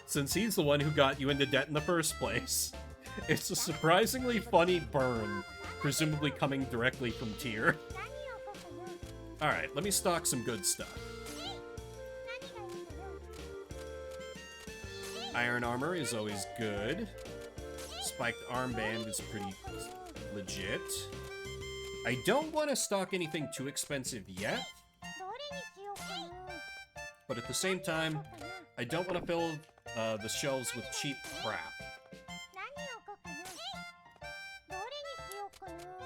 since he's the one who got you into debt in the first place. It's a surprisingly funny burn, presumably coming directly from Tyr. Alright, let me stock some good stuff. Iron armor is always good. Spiked armband is pretty legit. I don't want to stock anything too expensive yet. But at the same time, I don't want to fill the shelves with cheap crap.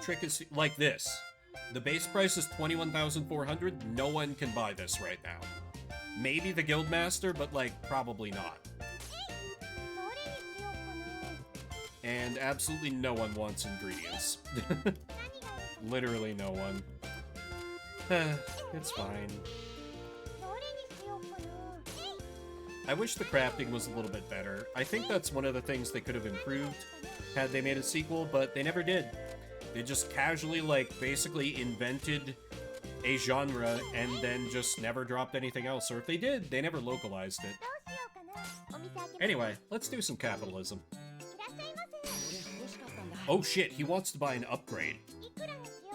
Trick is like this. The base price is $21,400. No one can buy this right now. Maybe the Guildmaster, but like probably not. And absolutely no one wants ingredients. Literally no one. It's fine. I wish the crafting was a little bit better. I think that's one of the things they could have improved had they made a sequel, but they never did. They just casually, like, basically invented a genre and then just never dropped anything else. Or if they did, they never localized it. Anyway, let's do some capitalism. Oh shit, he wants to buy an upgrade.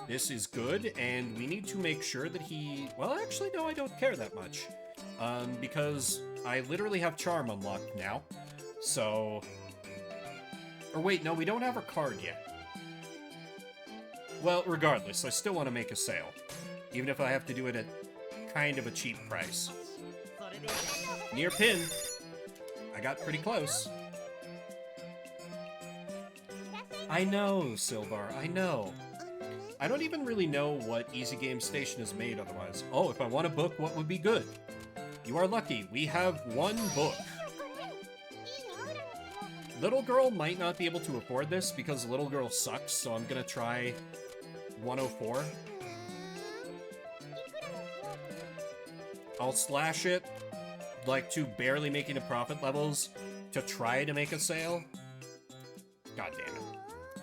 This is good, and we need to make sure that he... Well, actually, no, I don't care that much. Because I literally have Charm unlocked now. So... Or wait, no, we don't have our card yet. Well, regardless, I still want to make a sale. Even if I have to do it at kind of a cheap price. Near pin. I got pretty close. I know, Silvar, I know. I don't even really know what Easy Game Station has made otherwise. Oh, if I want a book, what would be good? You are lucky. We have one book. Little Girl might not be able to afford this because Little Girl sucks, so I'm gonna try 104. I'll slash it, like, to barely making the profit levels to try to make a sale. God damn it.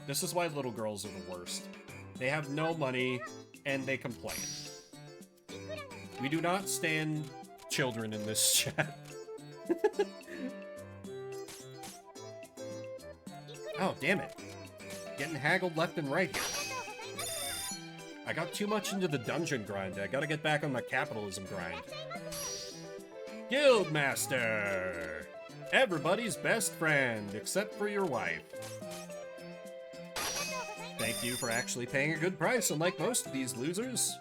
This is why little girls are the worst. They have no money, and they complain. We do not stand children in this chat. Oh, damn it. Getting haggled left and right here. I got too much into the dungeon grind. I gotta get back on my capitalism grind. Guildmaster! Everybody's best friend, except for your wife. Thank you for actually paying a good price, unlike most of these losers.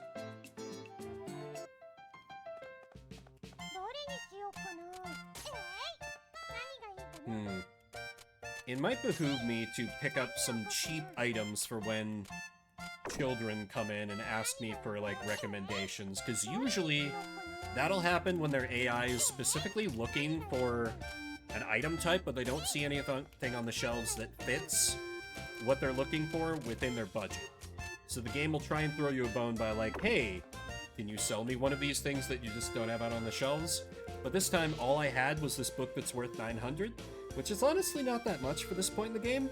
It might behoove me to pick up some cheap items for when children come in and ask me for, like, recommendations, because usually that'll happen when their AI is specifically looking for an item type, but they don't see anything on the shelves that fits what they're looking for within their budget. So the game will try and throw you a bone by like, hey, can you sell me one of these things that you just don't have out on the shelves? But this time, all I had was this book that's worth 900, which is honestly not that much for this point in the game.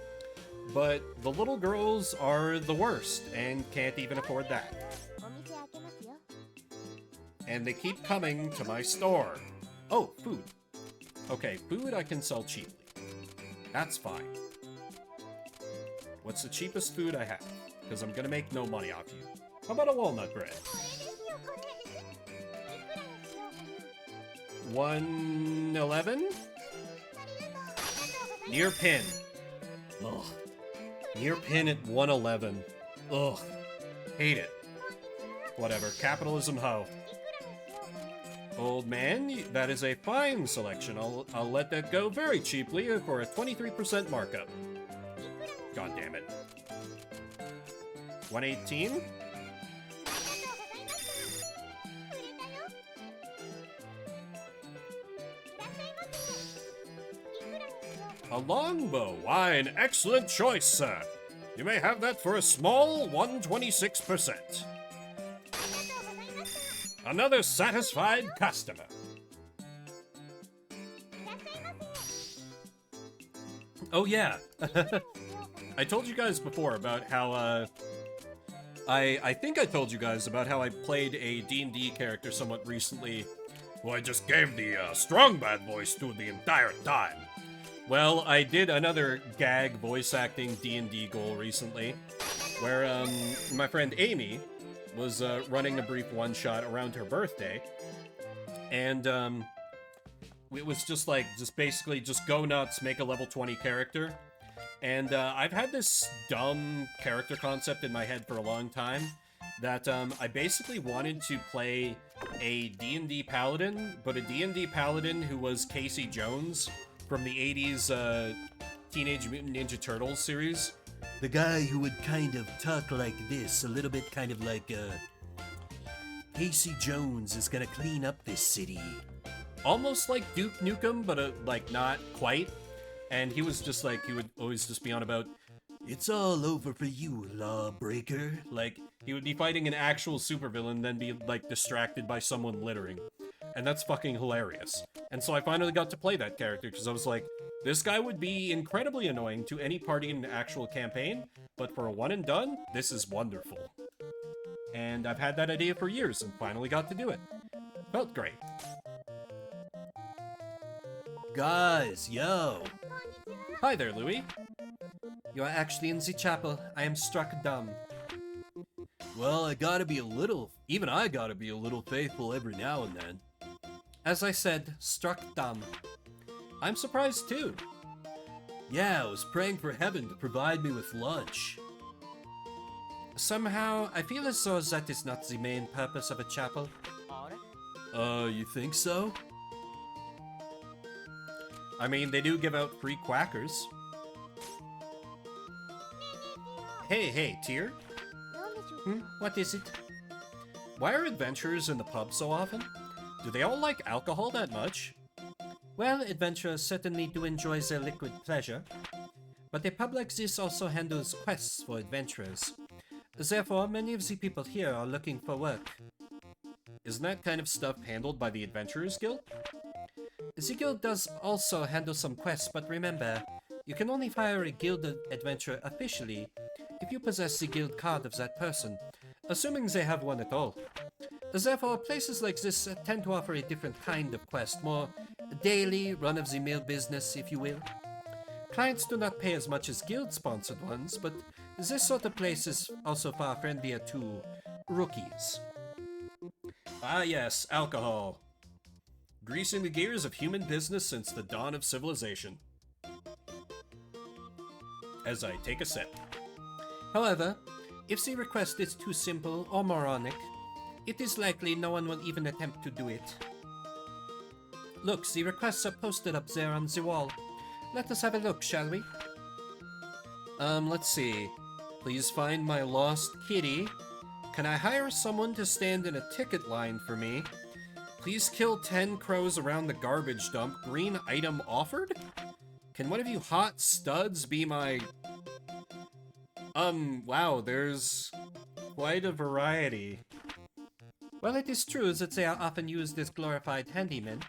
But the little girls are the worst and can't even afford that. And they keep coming to my store. Oh, food. Okay, food I can sell cheaply. That's fine. What's the cheapest food I have? Because I'm gonna make no money off you. How about a walnut bread? 111? Near pin. Ugh. Near pin at 111. Ugh. Hate it. Whatever. Capitalism ho. Old man, that is a fine selection. I'll let that go very cheaply for a 23% markup. God damn it. 118? A longbow. Why, an excellent choice, sir. You may have that for a small 126%. Another satisfied customer. Oh yeah. I told you guys before about how, I think I told you guys about how I played a D&D character somewhat recently who I just gave the strong bad voice to the entire time. Well, I did another gag voice acting D&D goal recently, where my friend Amy was running a brief one-shot around her birthday, and it was just like, basically just go nuts, make a level 20 character. And I've had this dumb character concept in my head for a long time, that I basically wanted to play a D&D paladin, but a D&D paladin who was Casey Jones from the 80s Teenage Mutant Ninja Turtles series. The guy who would kind of talk like this, a little bit kind of like, Casey Jones is gonna clean up this city. Almost like Duke Nukem, but like not quite. And he was just like, he would always just be on about, it's all over for you, lawbreaker. like, he would be fighting an actual supervillain, then be, like, distracted by someone littering. And that's fucking hilarious. And so I finally got to play that character, because I was like, this guy would be incredibly annoying to any party in an actual campaign, but for a one and done, this is wonderful. And I've had that idea for years, and finally got to do it. Felt great. Guys, yo. Hi there, Louis. You are actually in the chapel. I am struck dumb. Well, I gotta be a little faithful every now and then. As I said, struck dumb. I'm surprised too. Yeah, I was praying for heaven to provide me with lunch. Somehow, I feel as though that is not the main purpose of a chapel. You think so? I mean, they do give out free quackers. Hey, Tyr? What is it? Why are adventurers in the pub so often? Do they all like alcohol that much? Well, adventurers certainly do enjoy their liquid pleasure, but a pub like this also handles quests for adventurers. Therefore, many of the people here are looking for work. Isn't that kind of stuff handled by the Adventurers Guild? The guild does also handle some quests, but remember, you can only hire a guild adventurer officially if you possess the guild card of that person, assuming they have one at all. Therefore, places like this tend to offer a different kind of quest, more daily, run-of-the-mill business, if you will. Clients do not pay as much as guild-sponsored ones, but this sort of place is also far friendlier to rookies. Ah yes, alcohol. Greasing the gears of human business since the dawn of civilization. As I take a sip. However, if the request is too simple or moronic, it is likely no one will even attempt to do it. Look, the requests are posted up there on the wall. Let us have a look, shall we? Let's see. Please find my lost kitty. Can I hire someone to stand in a ticket line for me? Please kill 10 crows around the garbage dump. Green item offered? Can one of you hot studs be my... wow, there's quite a variety. Well, it is true that they are often used as glorified handymen.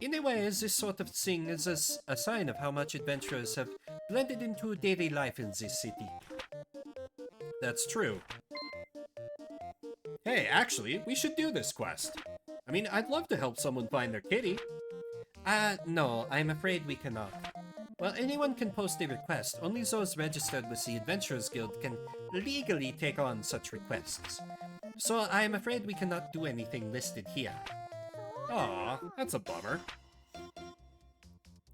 In a way, this sort of thing is a sign of how much adventurers have blended into daily life in this city. That's true. Hey, actually, we should do this quest. I mean, I'd love to help someone find their kitty. No, I'm afraid we cannot. Well, anyone can post a request. Only those registered with the Adventurers Guild can legally take on such requests. So I am afraid we cannot do anything listed here. Aw, that's a bummer.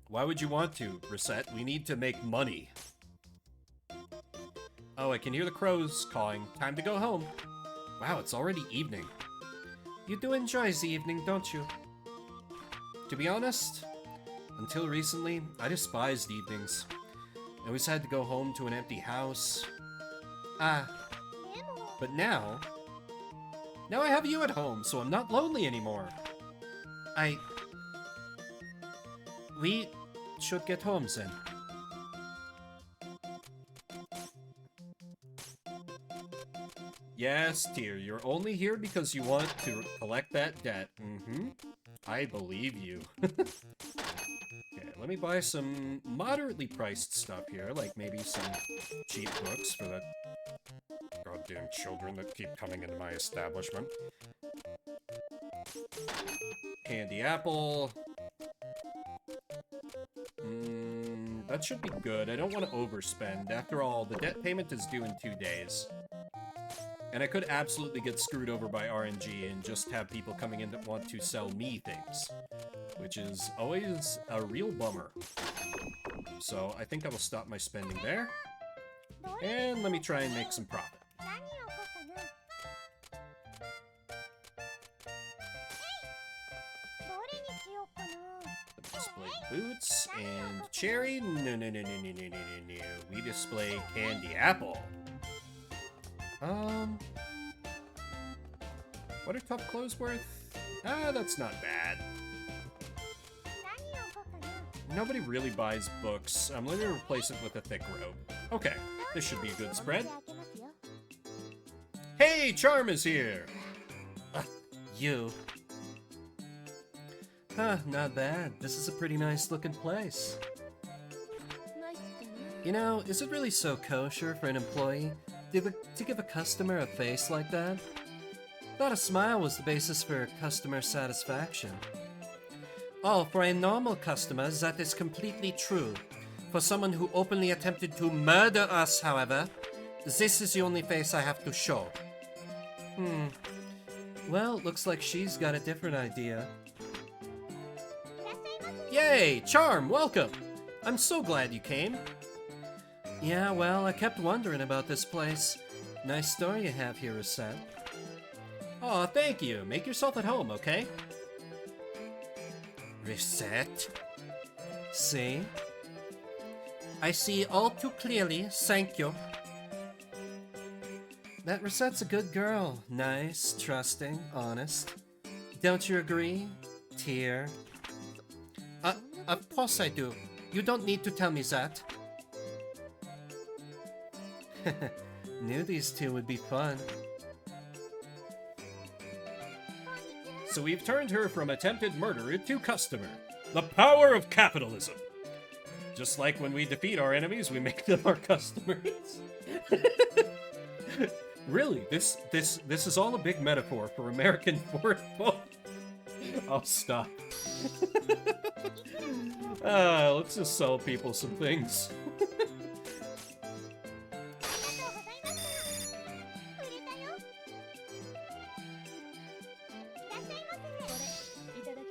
Why would you want to, Recette? We need to make money. Oh, I can hear the crows cawing. Time to go home. Wow, it's already evening. You do enjoy the evening, don't you? To be honest, until recently, I despised evenings. I always had to go home to an empty house. But now I have you at home, so I'm not lonely anymore. We should get home then. Yes, Tyr, you're only here because you want to collect that debt. I believe you. Okay, let me buy some moderately priced stuff here, like maybe some cheap books for the goddamn children that keep coming into my establishment. Candy apple. That should be good. I don't want to overspend. After all, the debt payment is due in 2 days. And I could absolutely get screwed over by RNG and just have people coming in that want to sell me things, which is always a real bummer. So I think I will stop my spending there, and let me try and make some profit. Display boots and cherry. No. We display candy apple. What are tough clothes worth? That's not bad. Nobody really buys books. Let me replace it with a thick robe. Okay, this should be a good spread. Hey, Charm is here! You. Not bad. This is a pretty nice looking place. You know, is it really so kosher for an employee to give a customer a face like that? Thought a smile was the basis for customer satisfaction. Oh, for a normal customer, that is completely true. For someone who openly attempted to murder us, however, this is the only face I have to show. Well, looks like she's got a different idea. Yay! Charm, welcome! I'm so glad you came. Yeah, well, I kept wondering about this place. Nice store you have here, Recette. Aw, thank you. Make yourself at home, okay? Recette? See? I see all too clearly, thank you. That Recette's a good girl. Nice, trusting, honest. Don't you agree, Tear? Of course I do. You don't need to tell me that. Knew these two would be fun. So we've turned her from attempted murderer to customer. The power of capitalism. Just like when we defeat our enemies, we make them our customers. Really, this is all a big metaphor for American workforce. I'll stop. Let's just sell people some things.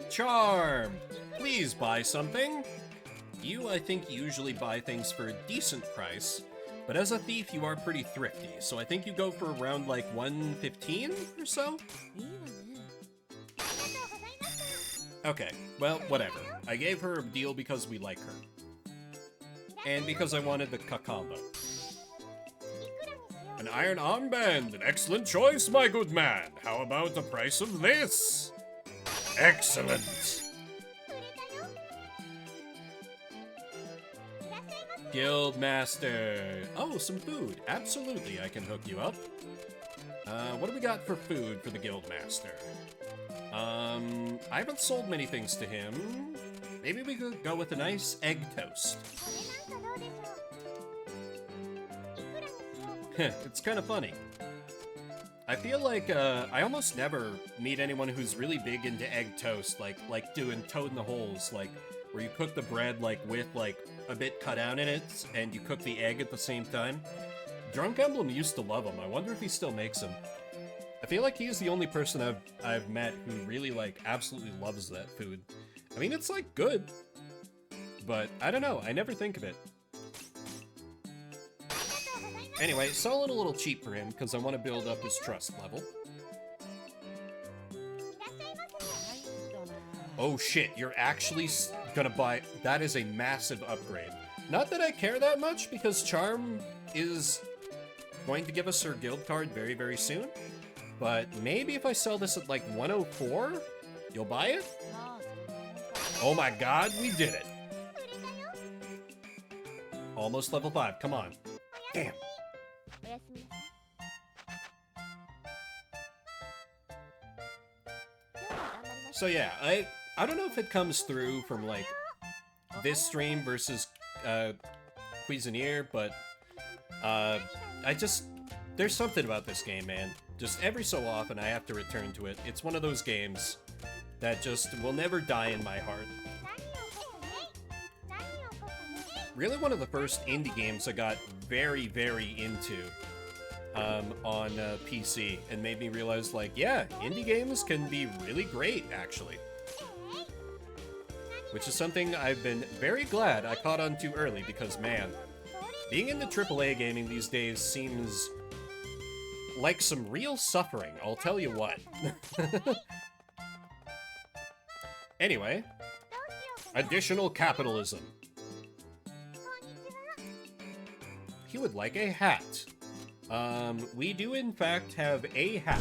Charm! Please buy something. You, I think, usually buy things for a decent price, but as a thief, you are pretty thrifty, so I think you go for around like 115 or so? Okay, well, whatever. I gave her a deal because we like her. And because I wanted the Kakamba. An iron armband, an excellent choice, my good man. How about the price of this? Excellent. Guildmaster. Oh, some food. Absolutely, I can hook you up. What do we got for food for the Guildmaster? I haven't sold many things to him. Maybe we could go with a nice egg toast. It's kind of funny. I feel like I almost never meet anyone who's really big into egg toast, like doing toad in the holes, like where you cook the bread like with like a bit cut out in it, and you cook the egg at the same time. Drunk Emblem used to love them. I wonder if he still makes them. I feel like he's the only person I've met who really like absolutely loves that food. I mean, it's like good, but I don't know. I never think of it. Anyway, sell it a little cheap for him because I want to build up his trust level. Oh shit, you're actually gonna buy... That is a massive upgrade. Not that I care that much because Charm is going to give us her guild card very, very soon. But maybe if I sell this at like 104, you'll buy it? Oh my god, we did it. Almost level 5, come on. Damn. So yeah, I don't know if it comes through from like this stream versus Cuisinier, but there's something about this game, man. Just every so often I have to return to it. It's one of those games that just will never die in my heart. Really one of the first indie games I got very, very into on PC and made me realize, like, yeah, indie games can be really great, actually. Which is something I've been very glad I caught on too early because, man, being into AAA gaming these days seems like some real suffering, I'll tell you what. Anyway, additional capitalism. He would like a hat. We do in fact have a hat.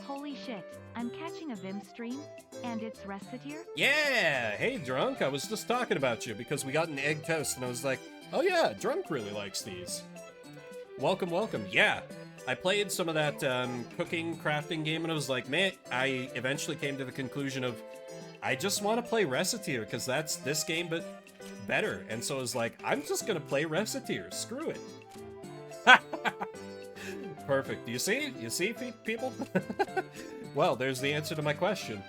Holy shit, I'm catching a Vim stream, and it's Recettear? Yeah! Hey, Drunk, I was just talking about you because we got an egg toast and I was like, oh yeah, Drunk really likes these. Welcome, welcome. Yeah, I played some of that cooking, crafting game and I was like, man, I eventually came to the conclusion of, I just want to play Recettear because that's this game, but better. And so I was like, I'm just gonna play Recettear. Screw it. Perfect. You see? You see, people? Well, there's the answer to my question.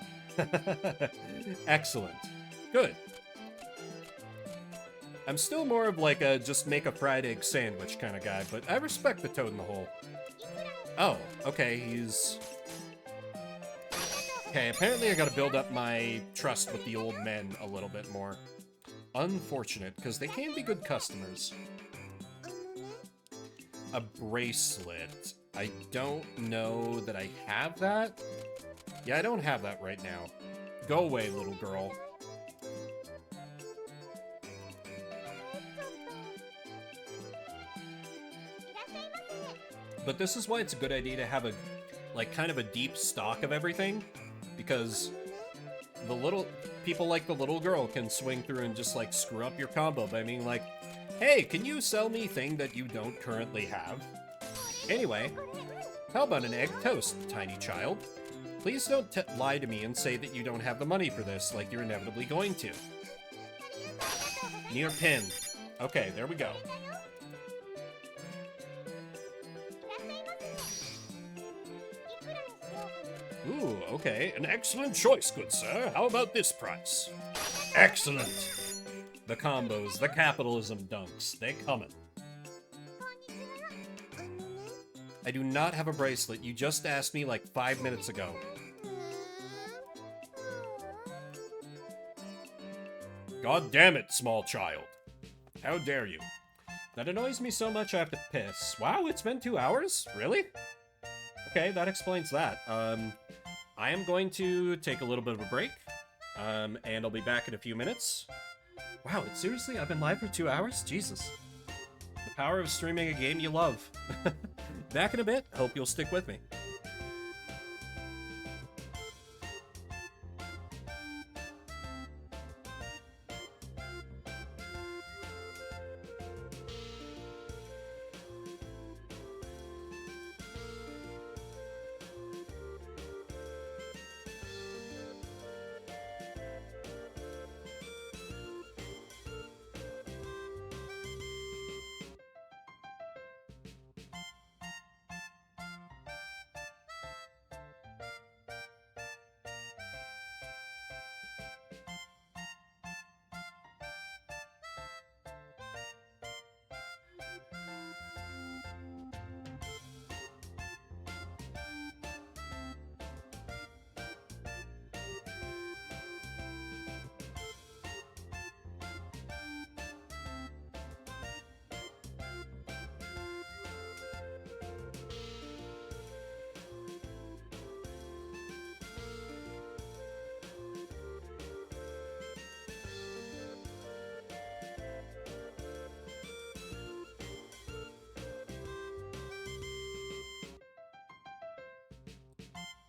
Excellent. Good. I'm still more of like a just make a fried egg sandwich kind of guy, but I respect the toad in the hole. Oh, okay, he's... Okay, apparently I gotta build up my trust with the old men a little bit more. Unfortunate, because they can be good customers. A bracelet. I don't know that I have that. Yeah, I don't have that right now. Go away, little girl. But this is why it's a good idea to have a, like, kind of a deep stock of everything, because the little people like the little girl can swing through and just like screw up your combo by being like, hey, can you sell me thing that you don't currently have? Anyway, how about an egg toast, tiny child? Please don't lie to me and say that you don't have the money for this, like you're inevitably going to. Near pin. Okay, there we go. Ooh, okay. An excellent choice, good sir. How about this price? Excellent. The combos, the capitalism dunks, they coming. I do not have a bracelet. You just asked me like 5 minutes ago. God damn it, small child. How dare you? That annoys me so much I have to piss. Wow, it's been 2 hours? Really? Okay, that explains that. I am going to take a little bit of a break, and I'll be back in a few minutes. Wow, seriously? I've been live for 2 hours? Jesus. The power of streaming a game you love. Back in a bit. Hope you'll stick with me.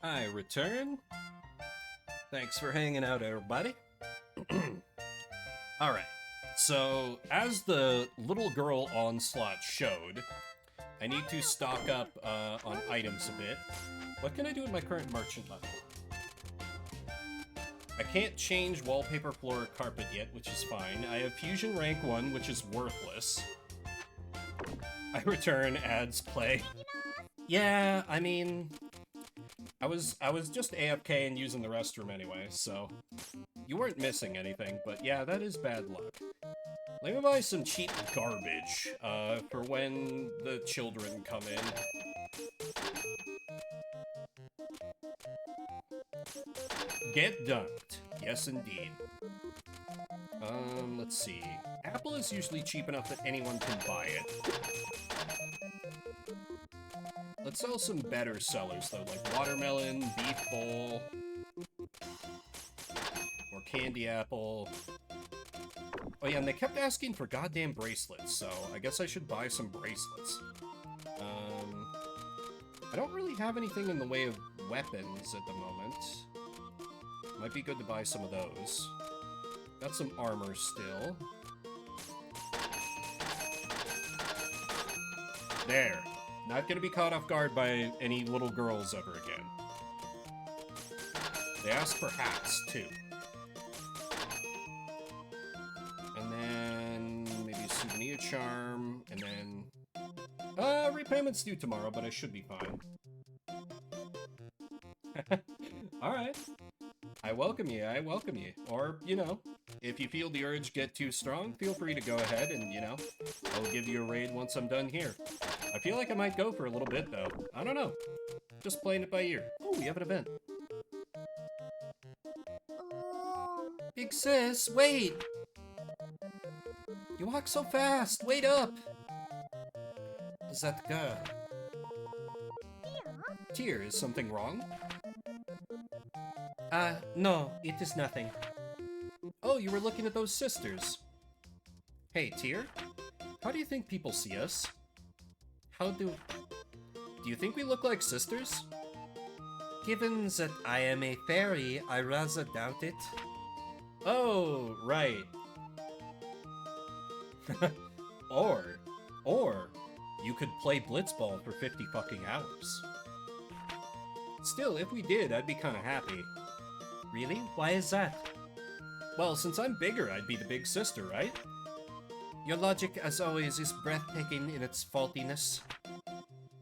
I return. Thanks for hanging out, everybody. Alright, so as the little girl onslaught showed, I need to stock up on items a bit. What can I do with my current merchant level? I can't change wallpaper, floor, or carpet yet, which is fine. I have fusion rank 1, which is worthless. I return, adds play. Yeah, I mean, I was just AFK and using the restroom anyway, so you weren't missing anything, but yeah, that is bad luck. Let me buy some cheap garbage, for when the children come in. Get dunked. Yes, indeed. Let's see. Apple is usually cheap enough that anyone can buy it. Let's sell some better sellers, though, like watermelon, beef bowl, or candy apple. Oh yeah, and they kept asking for goddamn bracelets, so I guess I should buy some bracelets. I don't really have anything in the way of weapons at the moment. Might be good to buy some of those. Got some armor still. There. Not gonna be caught off guard by any little girls ever again. They asked for hats, too. And then maybe a souvenir charm, and then... repayment's due tomorrow, but I should be fine. Alright. I welcome you, I welcome you. Or, you know, if you feel the urge get too strong, feel free to go ahead and, you know, I'll give you a raid once I'm done here. I feel like I might go for a little bit, though. I don't know. Just playing it by ear. Oh, we have an event. Big sis, wait! You walk so fast! Wait up! Is that the girl? Tear, is something wrong? No, it is nothing. Oh, you were looking at those sisters. Hey, Tear? How do you think people see us? How do Do you think we look like sisters? Given that I am a fairy, I rather doubt it. Oh, right. or you could play blitzball for 50 fucking hours. Still, if we did, I'd be kind of happy. Really? Why is that? Well, since I'm bigger, I'd be the big sister, right? Your logic, as always, is breathtaking in its faultiness.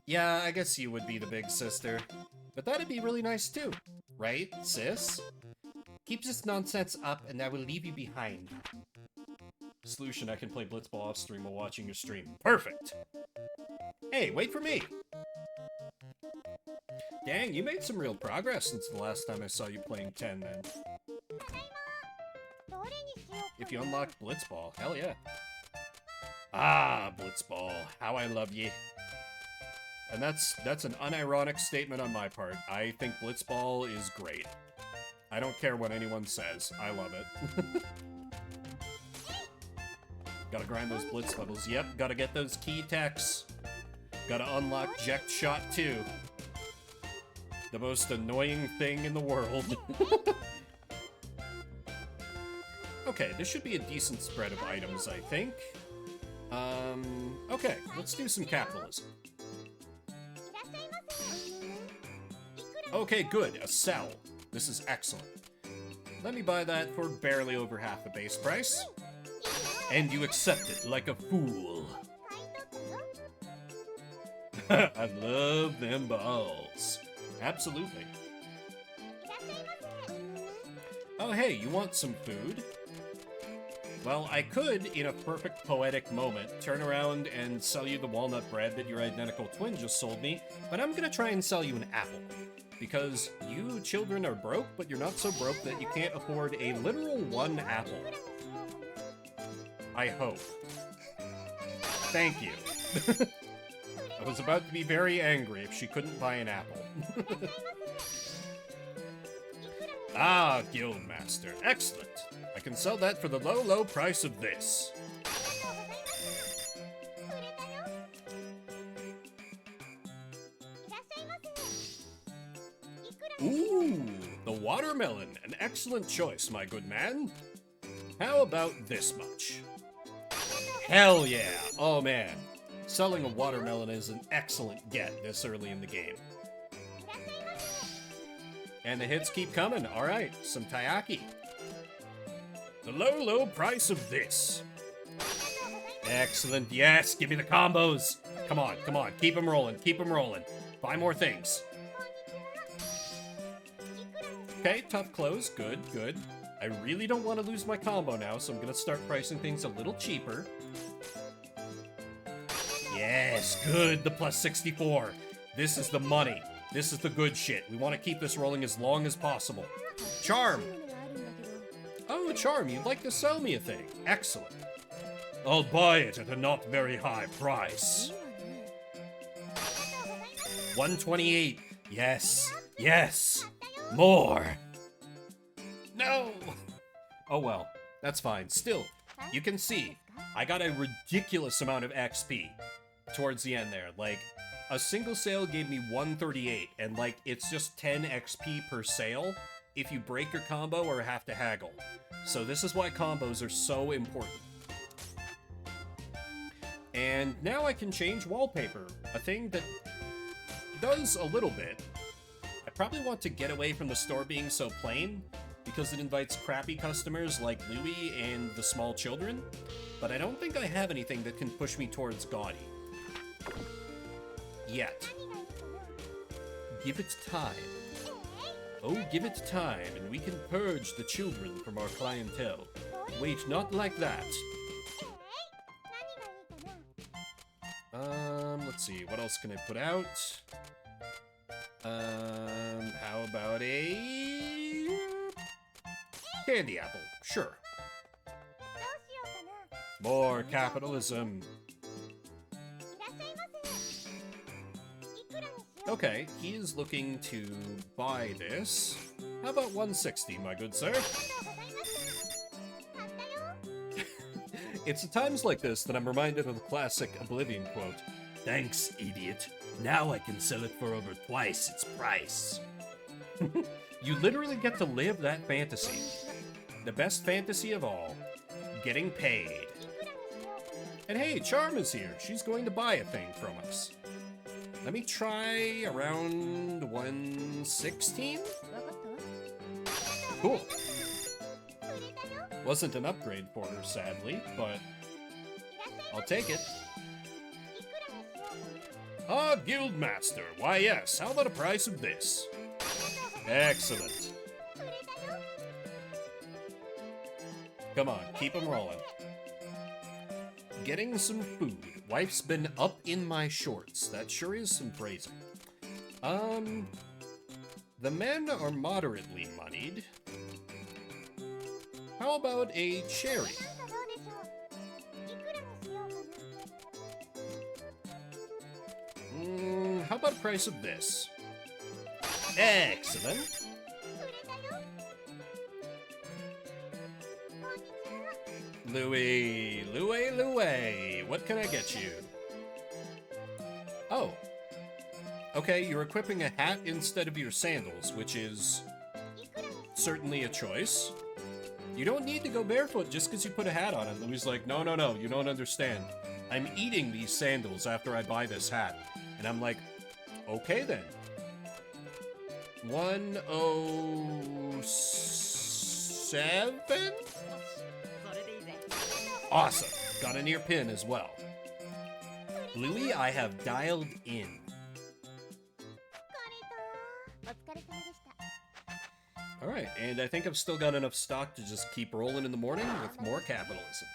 Yeah, I guess you would be the big sister. But that'd be really nice too. Right, sis? Keep this nonsense up and I will leave you behind. Solution, I can play blitzball off stream while watching your stream. Perfect! Hey, wait for me! Dang, you made some real progress since the last time I saw you playing 10, man. If you unlocked blitzball, hell yeah. Ah, blitzball, how I love ye. And that's an unironic statement on my part. I think blitzball is great. I don't care what anyone says. I love it. Gotta grind those blitz levels. Yep, gotta get those key techs. Gotta unlock Ject Shot 2. The most annoying thing in the world. Okay, this should be a decent spread of items, I think. Okay, let's do some capitalism. Okay, good, a cell. This is excellent. Let me buy that for barely over half the base price. And you accept it like a fool. I love them balls. Absolutely. Oh hey, you want some food? Well, I could, in a perfect poetic moment, turn around and sell you the walnut bread that your identical twin just sold me, but I'm gonna try and sell you an apple. Because you children are broke, but you're not so broke that you can't afford a literal one apple. I hope. Thank you. I was about to be very angry if she couldn't buy an apple. Ah, Guildmaster. Excellent. I can sell that for the low, low price of this. Ooh, the watermelon. An excellent choice, my good man. How about this much? Hell yeah. Oh man. Selling a watermelon is an excellent get this early in the game. And the hits keep coming. Alright, some taiyaki. The low, low price of this. Excellent. Yes, give me the combos. Come on, come on. Keep them rolling. Keep them rolling. Buy more things. Okay, tough close. Good, good. I really don't want to lose my combo now, so I'm going to start pricing things a little cheaper. Yes, good. The plus 64. This is the money. This is the good shit. We want to keep this rolling as long as possible. Charm. Oh, Charm, you'd like to sell me a thing. Excellent. I'll buy it at a not very high price. 128. Yes. Yes. More. No. Oh well. That's fine. Still, you can see, I got a ridiculous amount of XP towards the end there. Like, a single sale gave me 138, and like, it's just 10 XP per sale if you break your combo or have to haggle. So this is why combos are so important. And now I can change wallpaper, a thing that does a little bit. I probably want to get away from the store being so plain, because it invites crappy customers like Louie and the small children, but I don't think I have anything that can push me towards gaudy. Yet. Give it time. Oh, give it time, and we can purge the children from our clientele. Wait, not like that. Let's see, what else can I put out? How about a... candy apple, sure. More capitalism. Okay, he is looking to buy this. How about 160, my good sir? It's at times like this that I'm reminded of the classic Oblivion quote. Thanks, idiot. Now I can sell it for over twice its price. You literally get to live that fantasy. The best fantasy of all. Getting paid. And hey, Charm is here. She's going to buy a thing from us. Let me try around 116? Cool. Wasn't an upgrade for her, sadly, but I'll take it. Ah, Guildmaster. Why, yes. How about the price of this? Excellent. Come on, keep them rolling. Getting some food. Wife's been up in my shorts. That sure is some phrasing. The men are moderately moneyed. How about a cherry? How about the price of this? Excellent. Louie, what can I get you? Oh. Okay, you're equipping a hat instead of your sandals, which is certainly a choice. You don't need to go barefoot just because you put a hat on it. Louie's like, no, you don't understand. I'm eating these sandals after I buy this hat. And I'm like, okay then. 107? Awesome. Got an ear pin as well. Louie, I have dialed in. Alright, and I think I've still got enough stock to just keep rolling in the morning with more capitalism.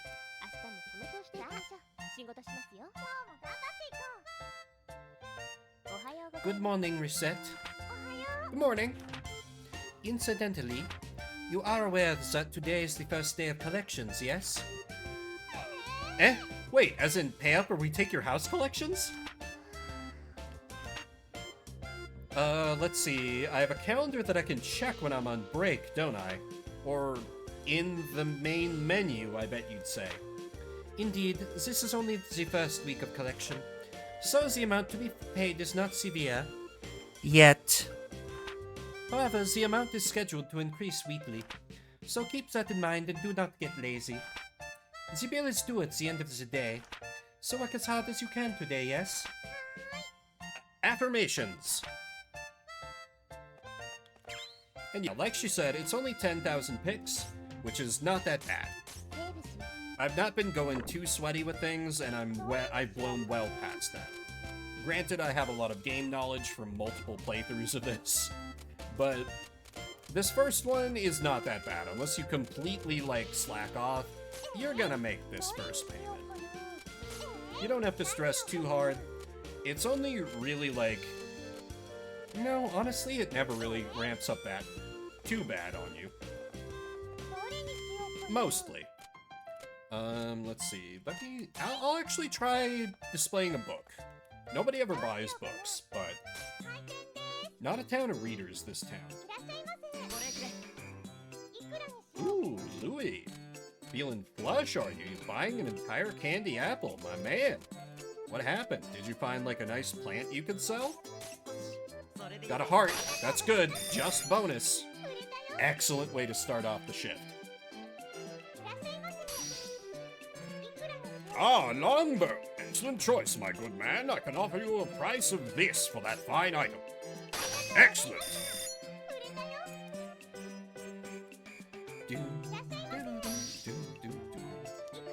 Good morning, Recette. Good morning. Incidentally, you are aware that today is the first day of collections, yes? Eh? Wait, as in pay up or we take your house collections? Let's see. I have a calendar that I can check when I'm on break, don't I? Or in the main menu, I bet you'd say. Indeed, this is only the first week of collection, so the amount to be paid is not severe. Yet. However, the amount is scheduled to increase weekly, so keep that in mind and do not get lazy. The bill is due at the end of the day, so work as hard as you can today, yes? Affirmations! And yeah, like she said, it's only 10,000 picks, which is not that bad. I've not been going too sweaty with things, and I've blown well past that. Granted, I have a lot of game knowledge from multiple playthroughs of this, but this first one is not that bad. Unless you completely, slack off, you're gonna make this first payment. You don't have to stress too hard. It's only really, no, honestly, it never really ramps up that too bad on you. Mostly. Let's see. I'll actually try displaying a book. Nobody ever buys books, but not a town of readers, this town. Ooh, Louie. Feeling flush, are you? You're buying an entire candy apple, my man. What happened? Did you find, a nice plant you could sell? Got a heart. That's good. Just bonus. Excellent way to start off the shift. Ah, longbow. Excellent choice, my good man. I can offer you a price of this for that fine item. Excellent.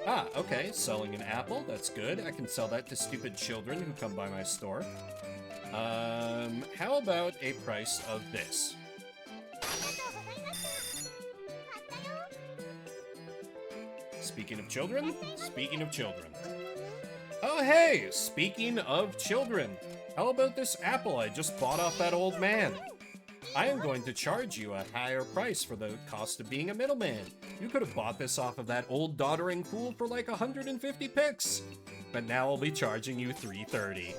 Ah, okay. Selling an apple. That's good. I can sell that to stupid children who come by my store. How about a price of this? Speaking of children. Oh, hey! Speaking of children. How about this apple I just bought off that old man? I am going to charge you a higher price for the cost of being a middleman. You could have bought this off of that old doddering fool for 150 picks. But now I'll be charging you $330.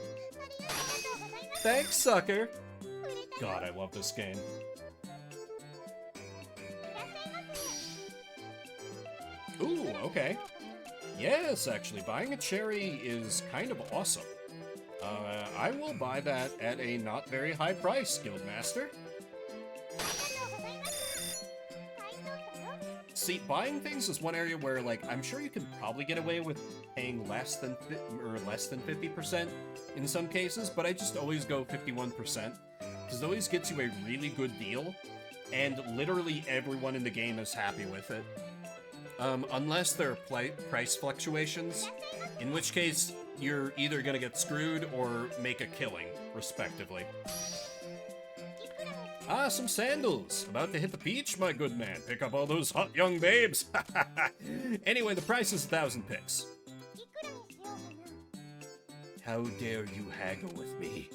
Thanks, sucker. God, I love this game. Ooh, okay. Yes, actually, buying a cherry is kind of awesome. I will buy that at a not very high price, Guildmaster. See, buying things is one area where, like, I'm sure you can probably get away with paying less than 50% in some cases, but I just always go 51%, because it always gets you a really good deal, and literally everyone in the game is happy with it. Unless there are price fluctuations, in which case you're either gonna get screwed or make a killing, respectively. Ah, some sandals! About to hit the beach, my good man. Pick up all those hot young babes! Anyway, the price is 1,000 pix. How dare you haggle with me?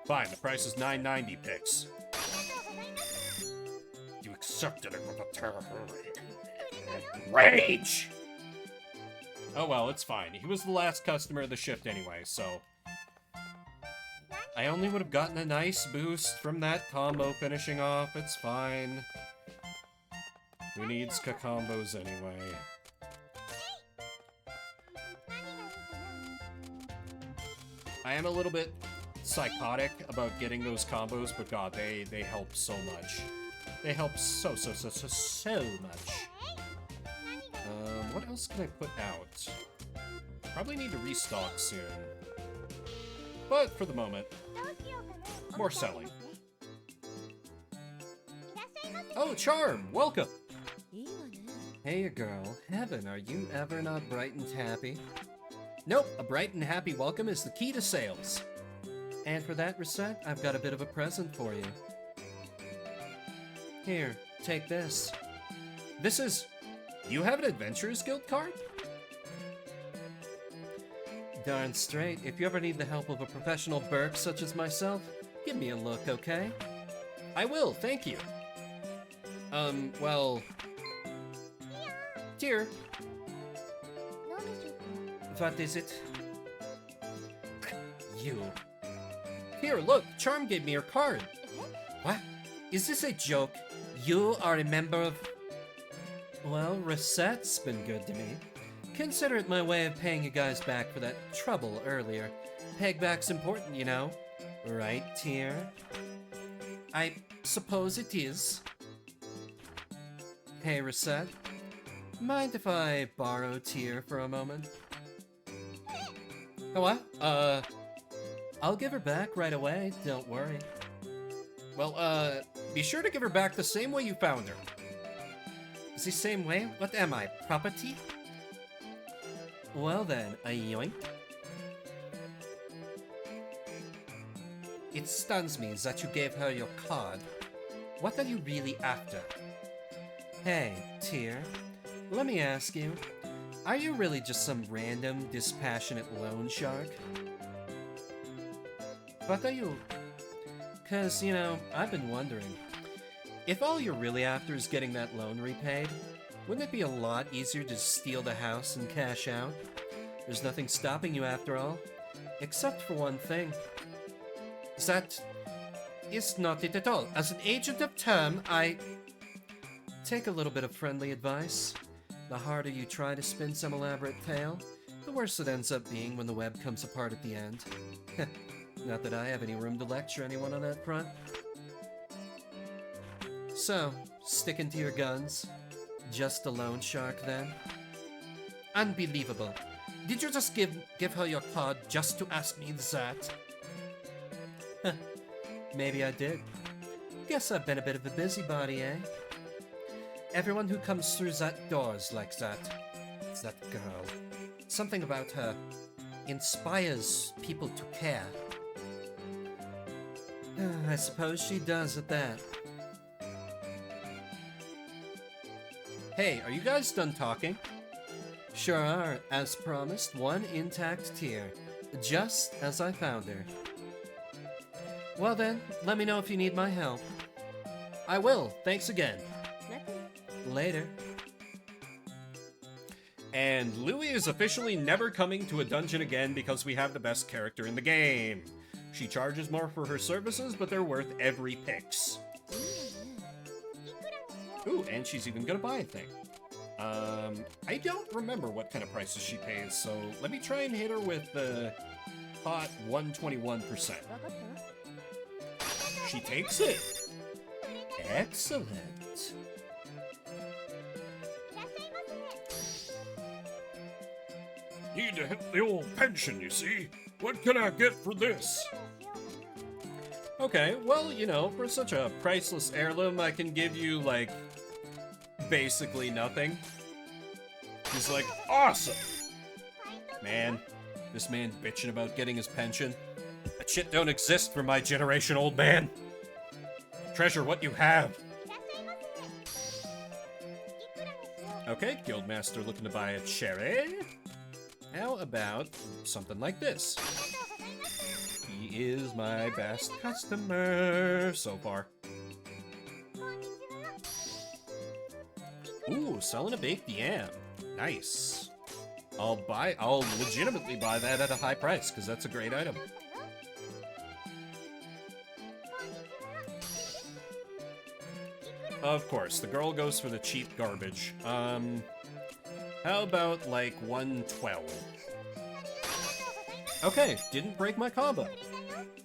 Fine, the price is 990 pix. You accepted it with a terrible rage! Oh well, it's fine. He was the last customer of the shift anyway, so... I only would have gotten a nice boost from that combo finishing off. It's fine. Who needs combos anyway? I am a little bit psychotic about getting those combos, but god, they help so much. They help so much. What else can I put out? Probably need to restock soon. But for the moment, more selling. Oh, Charm, welcome! Hey, girl. Heaven, are you ever not bright and happy? Nope, a bright and happy welcome is the key to sales. And for that, Recette, I've got a bit of a present for you. Here, take this. This is... You have an Adventurers Guild card? Darn straight. If you ever need the help of a professional burp such as myself, give me a look, okay? I will, thank you. Well... Dear. What is it? You. Here, look, Charm gave me her card. What? Is this a joke? You are a member of... Well, Recette's been good to me. Consider it my way of paying you guys back for that trouble earlier. Payback's important, you know. Right, Tear? I suppose it is. Hey, Recette. Mind if I borrow Tear for a moment? Oh, what? I'll give her back right away, don't worry. Well, be sure to give her back the same way you found her. The same way? What am I, property? Well then, a yoink. It stuns me that you gave her your card. What are you really after? Hey, Tear, let me ask you, are you really just some random, dispassionate loan shark? What are you? 'Cause, you know, I've been wondering, if all you're really after is getting that loan repaid, wouldn't it be a lot easier to steal the house and cash out? There's nothing stopping you after all, except for one thing. That is not it at all. As an agent of term, I take a little bit of friendly advice. The harder you try to spin some elaborate tale, the worse it ends up being when the web comes apart at the end. Not that I have any room to lecture anyone on that front. So, sticking to your guns? Just a loan shark, then? Unbelievable. Did you just give her your card just to ask me that? Maybe I did. Guess I've been a bit of a busybody, eh? Everyone who comes through that door's like that. It's that girl. Something about her inspires people to care. I suppose she does at that. Hey, are you guys done talking? Sure are, as promised, one intact Tear, just as I found her. Well then, let me know if you need my help. I will, thanks again. Later. And Louie is officially never coming to a dungeon again because we have the best character in the game. She charges more for her services, but they're worth every pix. Ooh, and she's even gonna buy a thing. I don't remember what kind of prices she pays, so let me try and hit her with hot 121%. She takes it. Excellent. Need to hit the old pension, you see. What can I get for this? Okay, well, you know, for such a priceless heirloom, I can give you, like, basically nothing. He's like, awesome. Man, this man bitching about getting his pension. That shit don't exist for my generation, old man. Treasure what you have. Okay, Guildmaster looking to buy a cherry. How about something like this? He is my best customer so far. Ooh, selling a baked yam. Nice. I'll legitimately buy that at a high price, because that's a great item. Of course, the girl goes for the cheap garbage. How about, like, 112? Okay, didn't break my combo.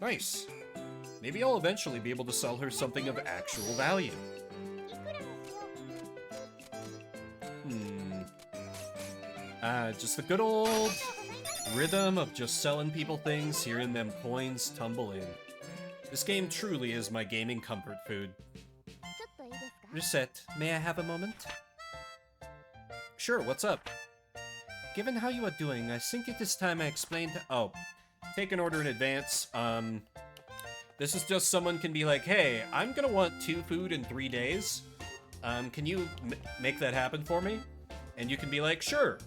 Nice. Maybe I'll eventually be able to sell her something of actual value. Just the good old rhythm of just selling people things, hearing them coins tumble in. This game truly is my gaming comfort food. Recette, may I have a moment? Sure, what's up? Given how you are doing, I think it is time I explained. Oh, take an order in advance. This is just someone can be like, hey, I'm gonna want 2 food in 3 days. Can you make that happen for me? And you can be like, sure.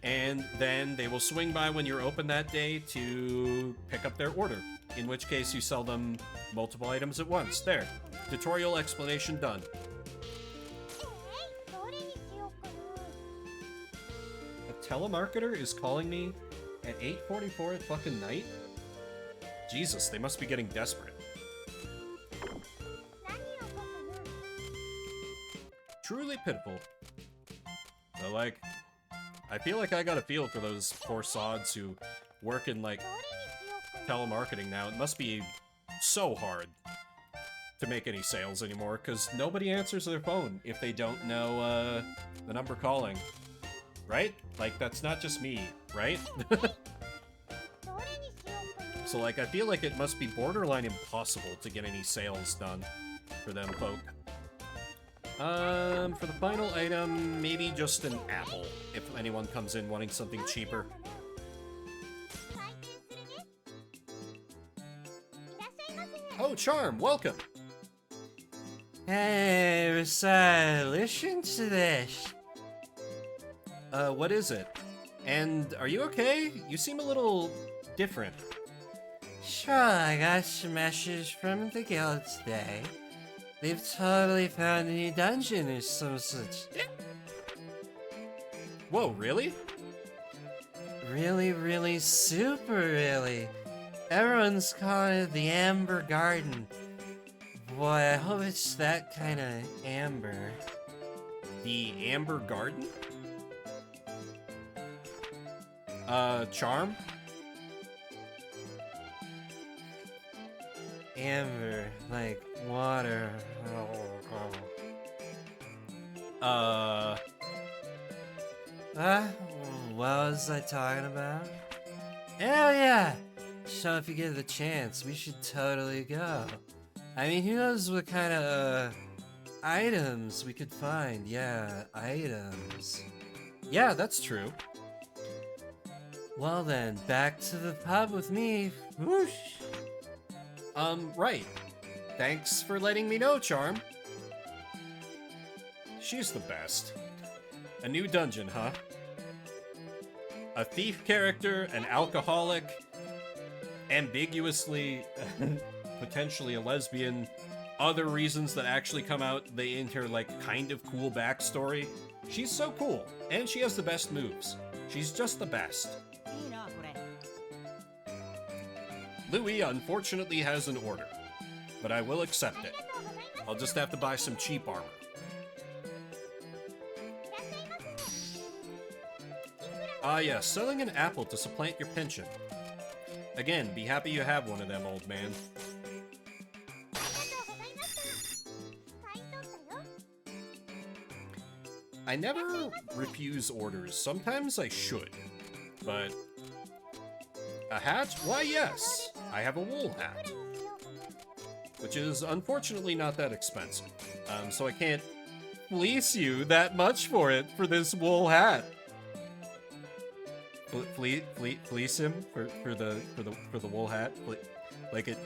And then they will swing by when you're open that day to pick up their order. In which case you sell them multiple items at once. There. Tutorial explanation done. A telemarketer is calling me at 8:44 at fucking night? Jesus, they must be getting desperate. Truly pitiful. But, like, I feel like I got a feel for those poor sods who work in, like, telemarketing now. It must be so hard to make any sales anymore, because nobody answers their phone if they don't know, the number calling. Right? Like, that's not just me, right? So, like, I feel like it must be borderline impossible to get any sales done for them folk. For the final item, maybe just an apple, if anyone comes in wanting something cheaper. Oh, Charm, welcome! Hey, Recette, listen to this. What is it? And are you okay? You seem a little different. Sure, I got some messages from the guild today. They've totally found a new dungeon or some such. Whoa, really? Really super really. Everyone's calling it the Amber Garden. Boy, I hope it's that kind of amber. The Amber Garden? Charm? Amber, like water. What was I talking about? Hell yeah! So if you get the chance, we should totally go. I mean, who knows what kind of, items we could find. Yeah, items. Yeah, that's true. Well then, back to the pub with me. Whoosh! Right. Thanks for letting me know, Charm. She's the best. A new dungeon, huh? A thief character, an alcoholic, ambiguously, potentially a lesbian, other reasons that actually come out, they enter, like, kind of cool backstory. She's so cool, and she has the best moves. She's just the best. Louis unfortunately has an order, but I will accept it. I'll just have to buy some cheap armor. Ah yes, selling an apple to supplant your pension. Again, be happy you have one of them, old man. I never refuse orders. Sometimes I should. But... a hat? Why, yes. I have a wool hat. Which is unfortunately not that expensive. So I can't fleece you that much for it, for this wool hat. Fleece him for the wool hat? Like it...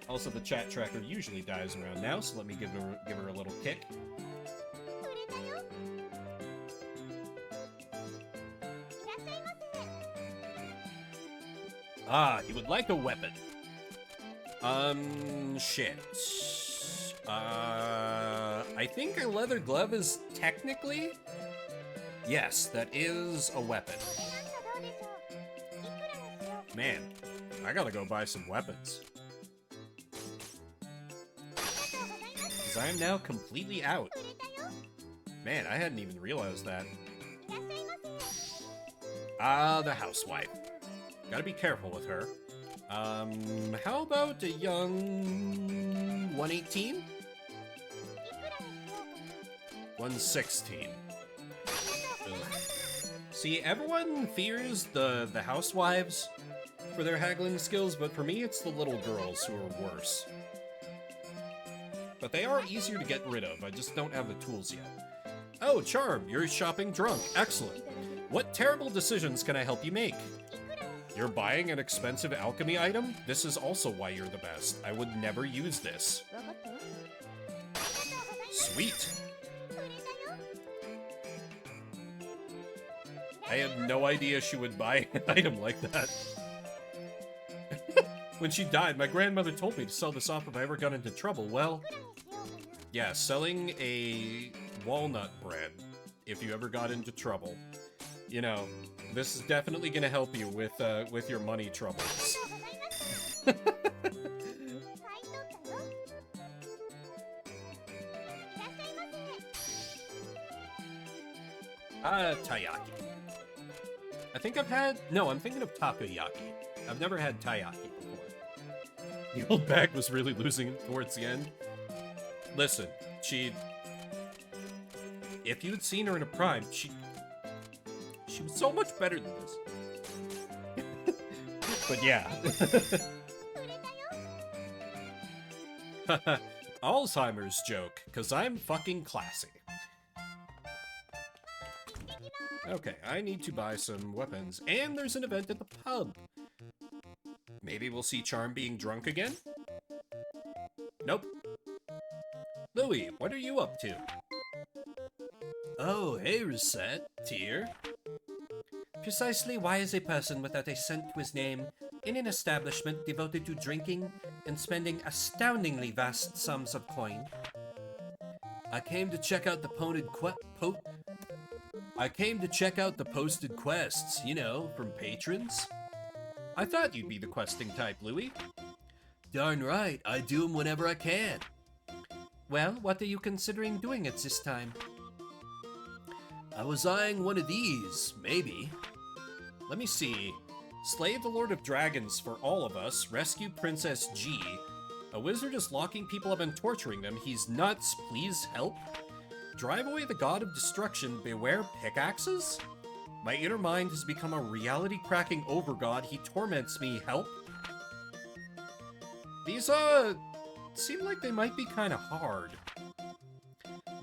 Also, the chat tracker usually dies around now, so let me give her a little kick. Ah, you would like a weapon. Shit. I think a leather glove is technically... Yes, that is a weapon. Man, I gotta go buy some weapons. Because I am now completely out. Man, I hadn't even realized that. Ah, the housewife. Gotta be careful with her. How about a young 118? 116. Ugh. See, everyone fears the housewives for their haggling skills, but for me, it's the little girls who are worse. But they are easier to get rid of. I just don't have the tools yet. Oh, Charm, you're shopping drunk. Excellent. What terrible decisions can I help you make? You're buying an expensive alchemy item? This is also why you're the best. I would never use this. Sweet. I had no idea she would buy an item like that. When she died, my grandmother told me to sell this off if I ever got into trouble. Well, yeah, selling a walnut bread if you ever got into trouble. You know, this is definitely going to help you with your money troubles. Taiyaki. I think I've had... No, I'm thinking of takoyaki. I've never had taiyaki before. The old bag was really losing it towards the end. Listen, she... If you'd seen her in a prime, she was so much better than this. But yeah. Alzheimer's joke, because I'm fucking classy. Okay, I need to buy some weapons, and there's an event at the pub. Maybe we'll see Charm being drunk again? Nope. Louis, what are you up to? Oh, hey, Recettear. Precisely why is a person without a cent to his name in an establishment devoted to drinking and spending astoundingly vast sums of coin? I came to check out the posted quests, you know, from patrons. I thought you'd be the questing type, Louis. Darn right, I do them whenever I can. Well, what are you considering doing at this time? I was eyeing one of these, maybe. Let me see. Slay the Lord of Dragons for all of us. Rescue Princess G. A wizard is locking people up and torturing them. He's nuts. Please help. Drive away the god of destruction. Beware pickaxes? My inner mind has become a reality-cracking overgod. He torments me. Help. These, seem like they might be kind of hard.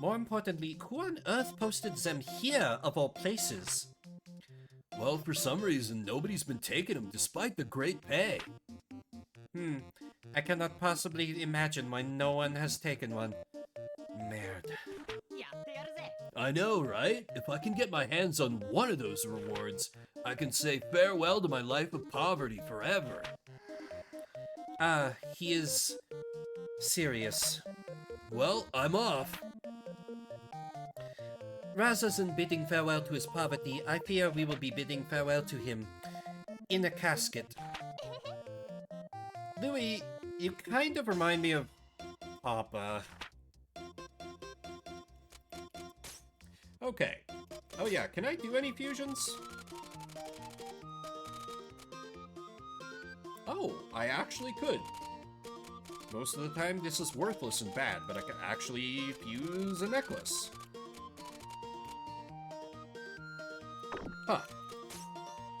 More importantly, who on earth posted them here, of all places? Well, for some reason, nobody's been taking them despite the great pay. I cannot possibly imagine why no one has taken one. Merde. I know, right? If I can get my hands on one of those rewards, I can say farewell to my life of poverty forever. He is... serious. Well, I'm off. Rather than bidding farewell to his poverty, I fear we will be bidding farewell to him in a casket. Louis, you kind of remind me of Papa. Okay. Oh yeah, can I do any fusions? Oh, I actually could. Most of the time this is worthless and bad, but I can actually fuse a necklace. Huh.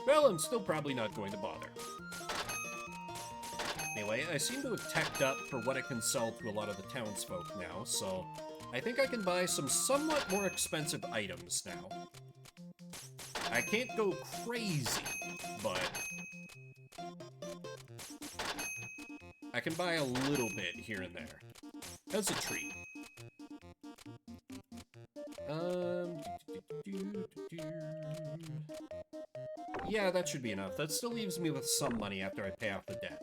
Well, I'm still probably not going to bother. Anyway, I seem to have teched up for what I can sell to a lot of the townsfolk now, so I think I can buy some somewhat more expensive items now. I can't go crazy, but I can buy a little bit here and there. As a treat. Yeah, that should be enough. That still leaves me with some money after I pay off the debt.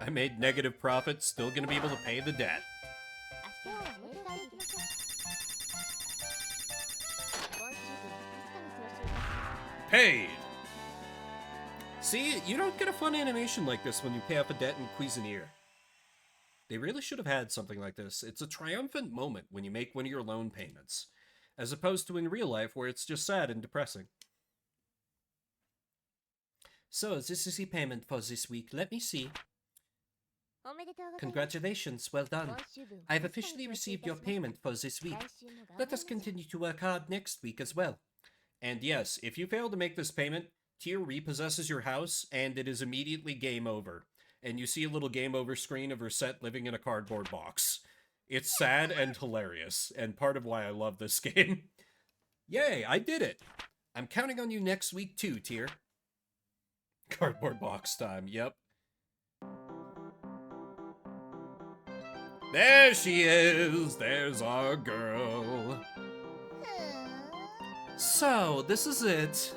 I made negative profit, still gonna be able to pay the debt. Paid! See, you don't get a fun animation like this when you pay off a debt in Cuisinier. They really should have had something like this. It's a triumphant moment when you make one of your loan payments, as opposed to in real life where it's just sad and depressing. So, this is the payment for this week. Let me see. Congratulations, well done. I have officially received your payment for this week. Let us continue to work hard next week as well. And yes, if you fail to make this payment, Tyr repossesses your house, and it is immediately game over. And you see a little game over screen of Recette living in a cardboard box. It's sad and hilarious, and part of why I love this game. Yay, I did it! I'm counting on you next week too, Tyr. Cardboard box time, yep. There she is! There's our girl. So, this is it.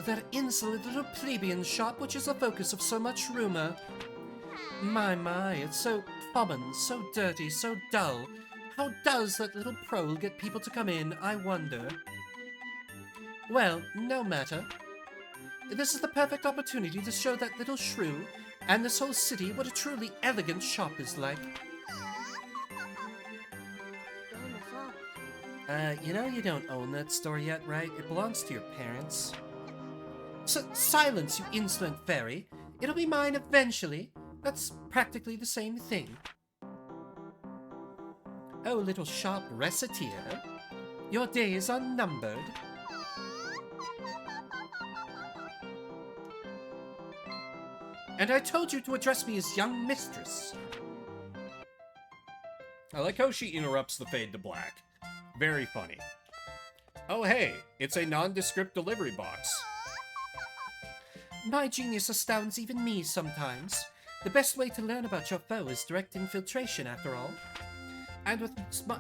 That insolent little plebeian shop which is the focus of so much rumor. My, it's so common, so dirty, so dull. How does that little prole get people to come in, I wonder? Well, no matter. This is the perfect opportunity to show that little shrew and this whole city what a truly elegant shop is like. You know you don't own that store yet, right? It belongs to your parents. Silence, you insolent fairy. It'll be mine eventually. That's practically the same thing. Oh, little sharp Recettear. Your days are numbered. And I told you to address me as young mistress. I like how she interrupts the fade to black. Very funny. Oh hey, it's a nondescript delivery box. My genius astounds even me sometimes. The best way to learn about your foe is direct infiltration, after all. And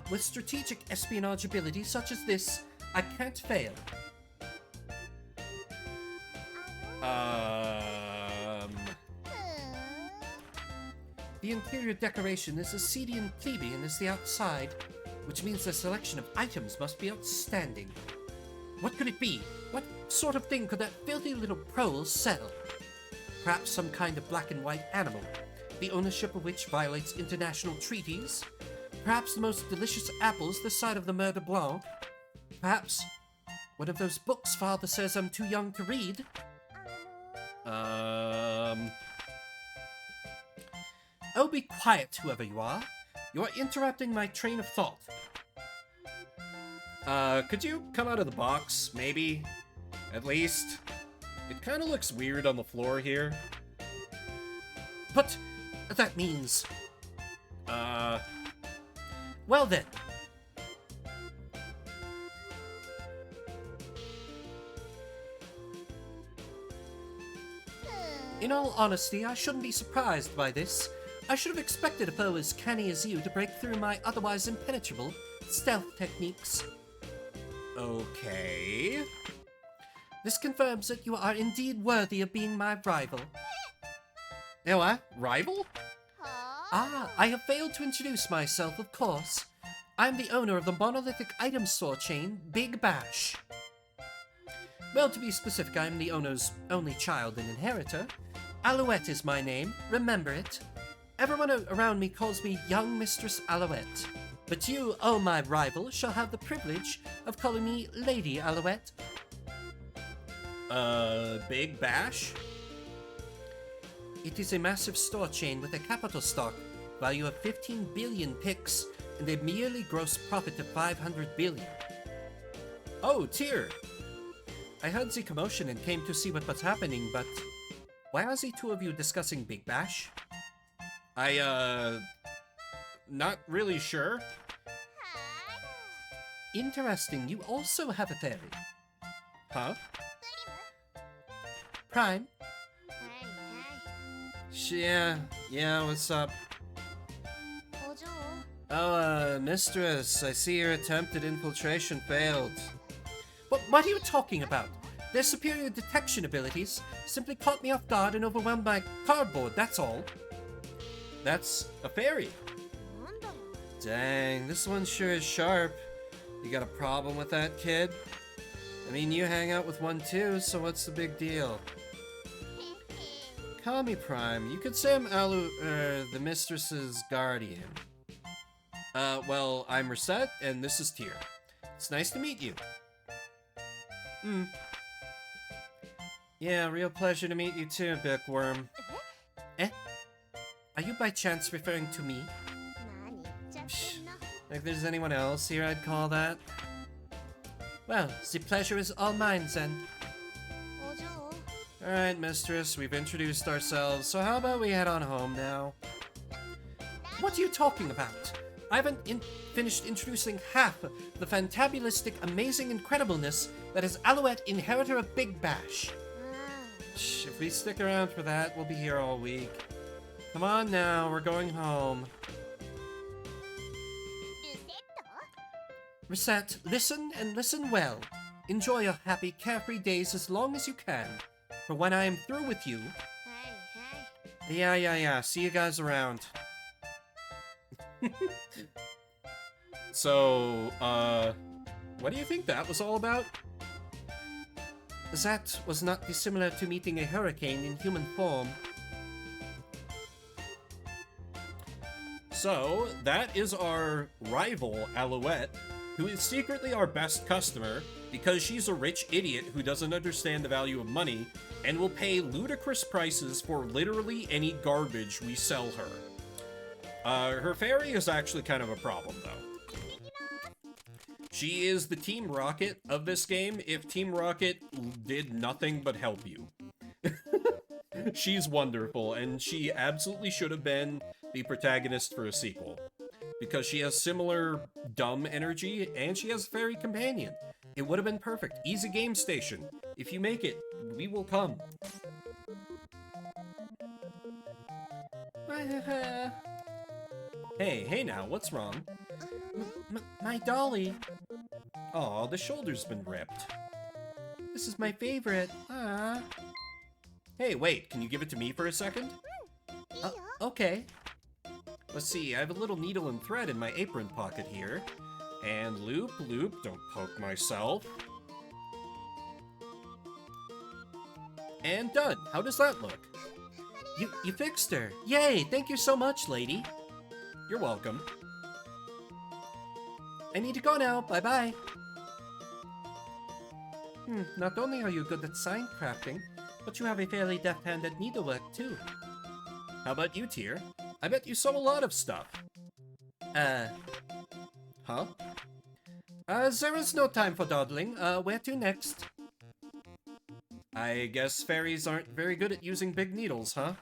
with strategic espionage abilities such as this, I can't fail. The interior decoration is as seedy and plebeian as the outside, which means the selection of items must be outstanding. What could it be? What sort of thing could that filthy little prole sell? Perhaps some kind of black and white animal, the ownership of which violates international treaties? Perhaps the most delicious apples this side of the Mer de Blanc? Perhaps one of those books Father says I'm too young to read? Oh, be quiet, whoever you are. You are interrupting my train of thought. Could you come out of the box, maybe? At least? It kind of looks weird on the floor here. But that means... Well then. In all honesty, I shouldn't be surprised by this. I should have expected a foe as canny as you to break through my otherwise impenetrable stealth techniques. Okay. This confirms that you are indeed worthy of being my rival. You know what? Rival? Ah, I have failed to introduce myself, of course. I'm the owner of the monolithic item store chain, Big Bash. Well, to be specific, I'm the owner's only child and inheritor. Alouette is my name, remember it. Everyone around me calls me Young Mistress Alouette. But you, oh my rival, shall have the privilege of calling me Lady Alouette. Big Bash? It is a massive store chain with a capital stock value of 15 billion pix and a yearly gross profit of 500 billion. Oh, Tyr! I heard the commotion and came to see what was happening, but why are the two of you discussing Big Bash? Not really sure. Interesting, you also have a fairy. Huh? Prime? Yeah, what's up? Oh, mistress, I see your attempted infiltration failed. What are you talking about? Their superior detection abilities simply caught me off guard and overwhelmed my cardboard, that's all. That's a fairy. Dang, this one sure is sharp. You got a problem with that, kid? I mean, you hang out with one too, so what's the big deal? Call me Prime. You could say I'm the mistress's guardian. Well, I'm Recette, and this is Tyr. It's nice to meet you. Yeah, real pleasure to meet you too, Bookworm. Eh? Are you by chance referring to me? Like there's anyone else here I'd call that? Well, the pleasure is all mine then. Alright, mistress, we've introduced ourselves, so how about we head on home now? What are you talking about? I haven't finished introducing half the fantabulistic, amazing incredibleness that is Alouette, inheritor of Big Bash. Shh, if we stick around for that, we'll be here all week. Come on now, we're going home. Recette, listen and listen well. Enjoy your happy, carefree days as long as you can. For when I am through with you... Yeah. See you guys around. So, what do you think that was all about? That was not dissimilar to meeting a hurricane in human form. So, that is our rival, Alouette, who is secretly our best customer because she's a rich idiot who doesn't understand the value of money and will pay ludicrous prices for literally any garbage we sell her. Her fairy is actually kind of a problem, though. She is the Team Rocket of this game if Team Rocket did nothing but help you. She's wonderful, and she absolutely should have been the protagonist for a sequel. Because she has similar dumb energy, and she has a fairy companion. It would have been perfect. Easy Game Station. If you make it, we will come. Hey now, what's wrong? My dolly. Aw, the shoulder's been ripped. This is my favorite. Ah. Hey, wait, can you give it to me for a second? Okay. Let's see, I have a little needle and thread in my apron pocket here. And loop, don't poke myself. And done. How does that look? You fixed her. Yay, thank you so much, lady. You're welcome. I need to go now. Bye-bye. Not only are you good at sign crafting, but you have a fairly deft-handed needlework, too. How about you, Tyr? I bet you sew a lot of stuff. Huh? There is no time for dawdling. Where to next? I guess fairies aren't very good at using big needles, huh?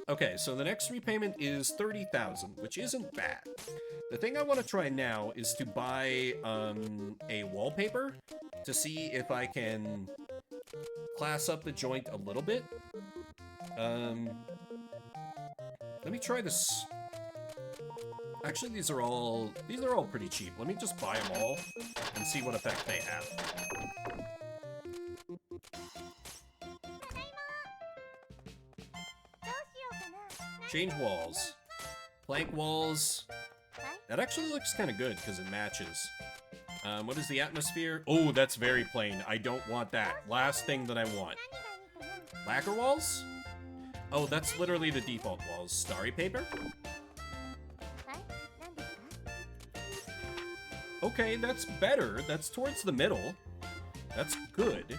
Okay, so the next repayment is 30,000, which isn't bad. The thing I want to try now is to buy, a wallpaper to see if I can class up the joint a little bit. Let me try this. Actually, these are all pretty cheap. Let me just buy them all and see what effect they have. Change walls. Plank walls. That actually looks kind of good because it matches. What is the atmosphere? Oh, that's very plain. I don't want that. Last thing that I want. Lacquer walls? Oh, that's literally the default walls. Starry paper? Okay, that's better. That's towards the middle. That's good.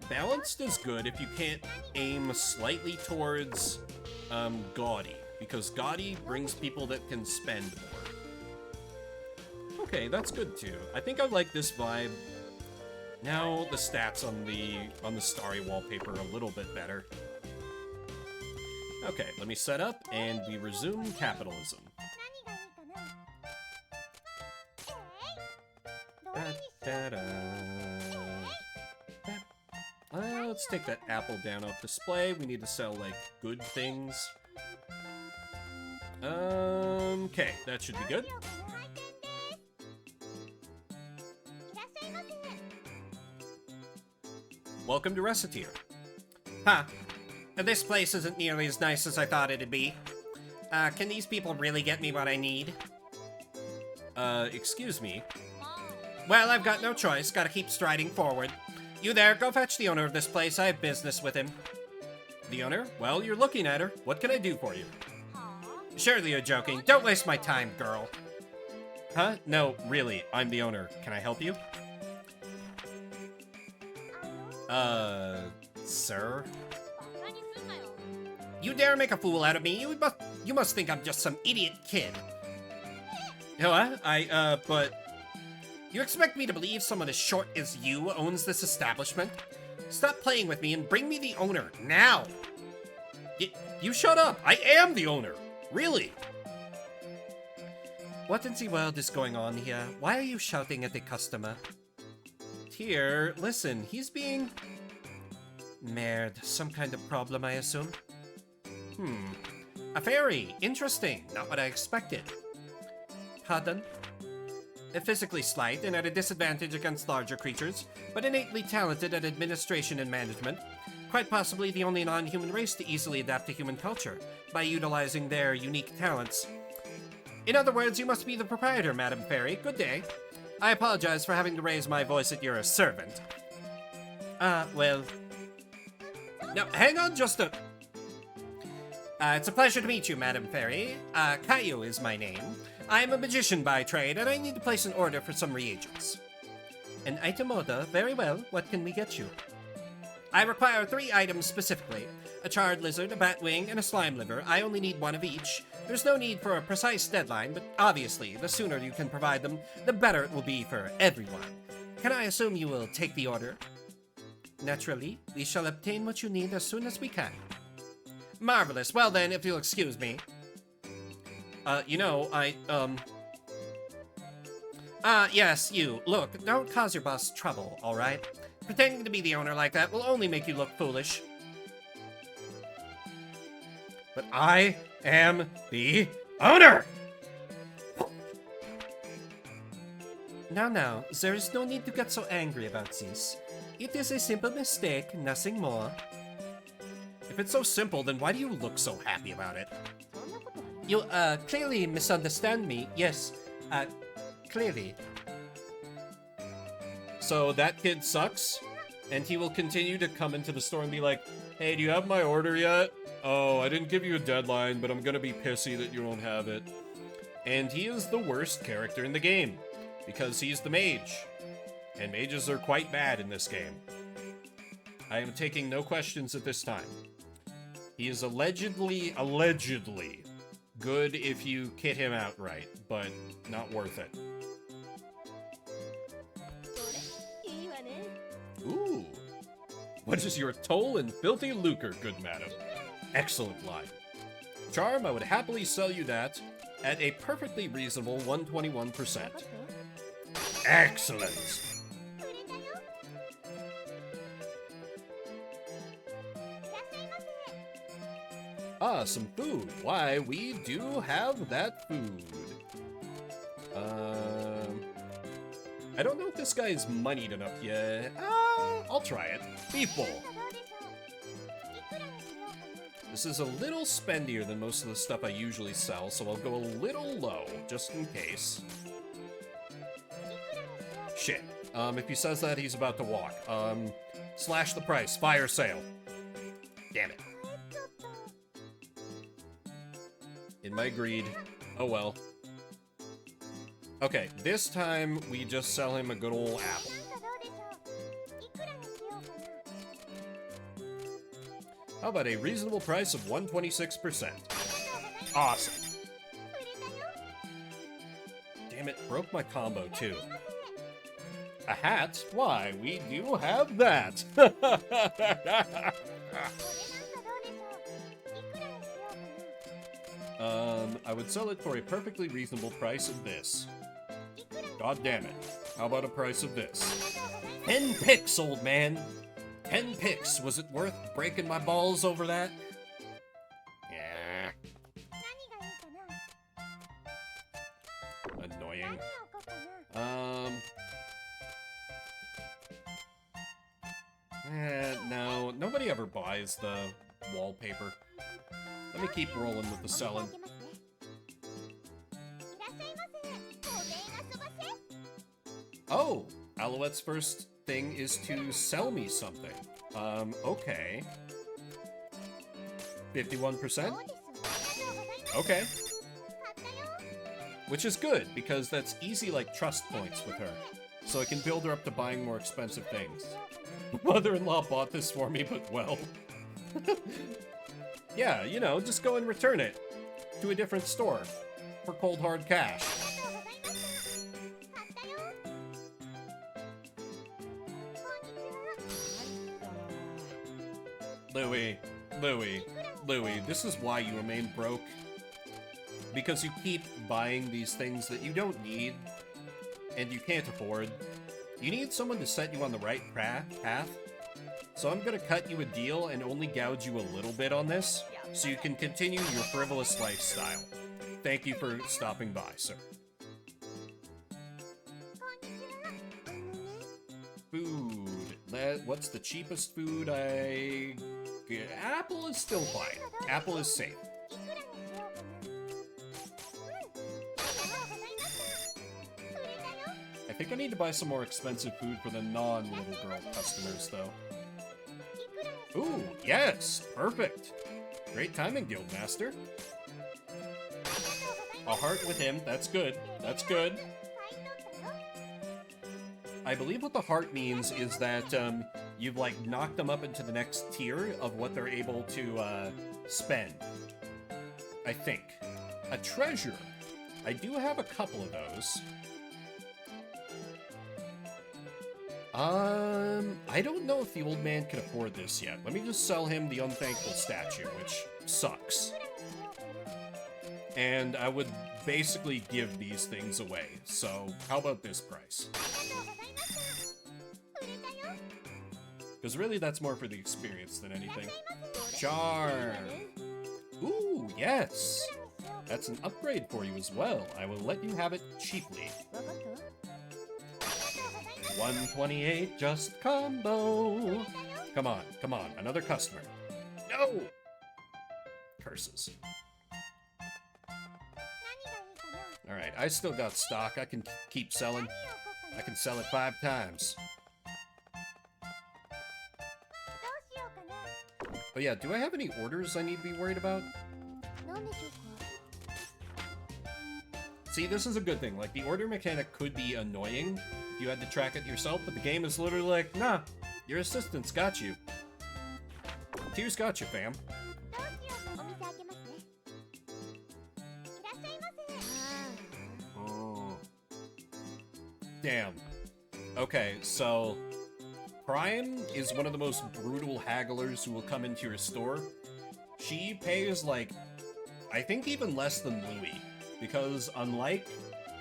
Balanced is good if you can't aim slightly towards gaudy, because gaudy brings people that can spend more. Okay, that's good too. I think I like this vibe. Now the stats on the starry wallpaper are a little bit better. Okay, let me set up and we resume capitalism. Let's take that apple down off display. We need to sell, like, good things. Okay, that should be good. Welcome to Recettear. Huh. This place isn't nearly as nice as I thought it'd be. Can these people really get me what I need? Excuse me. Well, I've got no choice. Gotta keep striding forward. You there, go fetch the owner of this place. I have business with him. The owner? Well, you're looking at her. What can I do for you? Surely you're joking. Don't waste my time, girl. Huh? No, really. I'm the owner. Can I help you? Sir? You dare make a fool out of me? You must think I'm just some idiot kid. What? But... You expect me to believe someone as short as you owns this establishment? Stop playing with me and bring me the owner, now! You shut up! I am the owner! Really? What in the world is going on here? Why are you shouting at the customer? Here, listen, he's being... Merde, some kind of problem, I assume? A fairy! Interesting, not what I expected. Pardon? Physically slight and at a disadvantage against larger creatures, but innately talented at administration and management. Quite possibly the only non-human race to easily adapt to human culture, by utilizing their unique talents. In other words, you must be the proprietor, Madam Fairy. Good day. I apologize for having to raise my voice at your servant. Well... Now, hang on just a... it's a pleasure to meet you, Madam Fairy. Caillou is my name. I am a magician by trade, and I need to place an order for some reagents. An item order? Very well. What can we get you? I require 3 items specifically. A charred lizard, a bat wing, and a slime liver. I only need 1 of each. There's no need for a precise deadline, but obviously, the sooner you can provide them, the better it will be for everyone. Can I assume you will take the order? Naturally. We shall obtain what you need as soon as we can. Marvelous. Well then, if you'll excuse me. Yes, you. Look, don't cause your boss trouble, alright? Pretending to be the owner like that will only make you look foolish. But I am the owner! Now, there is no need to get so angry about this. It is a simple mistake, nothing more. If it's so simple, then why do you look so happy about it? You, clearly misunderstand me. Yes, clearly. So that kid sucks, and he will continue to come into the store and be like, hey, do you have my order yet? Oh, I didn't give you a deadline, but I'm gonna be pissy that you don't have it. And he is the worst character in the game, because he's the mage. And mages are quite bad in this game. I am taking no questions at this time. He is allegedly, good if you kit him out right, but not worth it. Ooh. What is your toll and filthy lucre, good madam? Excellent line. Charm, I would happily sell you that at a perfectly reasonable 121%. Excellent. Some food. Why, we do have that food. I don't know if this guy's moneyed enough yet. I'll try it. Beef bowl. This is a little spendier than most of the stuff I usually sell, so I'll go a little low, just in case. Shit. If he says that, he's about to walk. Slash the price. Fire sale. Damn it. In my greed. Oh well. Okay, this time we just sell him a good old apple. How about a reasonable price of 126%? Awesome. Damn it, broke my combo too. A hat? Why, we do have that! I would sell it for a perfectly reasonable price of this. God damn it. How about a price of this? 10 picks, old man! 10 picks. Was it worth breaking my balls over that? Yeah. Annoying. No, nobody ever buys the wallpaper. Let me keep rolling with the selling. Oh, Alouette's first thing is to sell me something. Okay. 51%? Okay. Which is good, because that's easy, like, trust points with her. So I can build her up to buying more expensive things. Mother-in-law bought this for me, but well. Yeah, you know, just go and return it to a different store for cold hard cash. Louie, this is why you remain broke. Because you keep buying these things that you don't need and you can't afford. You need someone to set you on the right path. So I'm gonna cut you a deal and only gouge you a little bit on this, so you can continue your frivolous lifestyle. Thank you for stopping by, sir. Food. What's the cheapest food I get? Apple is still fine. Apple is safe. I think I need to buy some more expensive food for the non-little girl customers, though. Ooh, yes! Perfect! Great timing, Guildmaster. A heart with him, that's good. That's good. I believe what the heart means is that, you've, like, knocked them up into the next tier of what they're able to, spend. I think. A treasure. I do have a couple of those. I don't know if the old man can afford this yet. Let me just sell him the unthankful statue, which sucks. And I would basically give these things away, so how about this price? Because really that's more for the experience than anything. Charm! Ooh, yes! That's an upgrade for you as well. I will let you have it cheaply. 128 just combo. Come on, another customer. No! Curses. Alright, I still got stock. I can keep selling. I can sell it 5 times. Oh yeah, do I have any orders I need to be worried about? See, this is a good thing. Like, the order mechanic could be annoying if you had to track it yourself, but the game is literally like, nah, your assistant's got you. Tier's got you, fam. Oh. Damn. Okay, so Playin is one of the most brutal hagglers who will come into your store. She pays, like, I think even less than Louis. Because unlike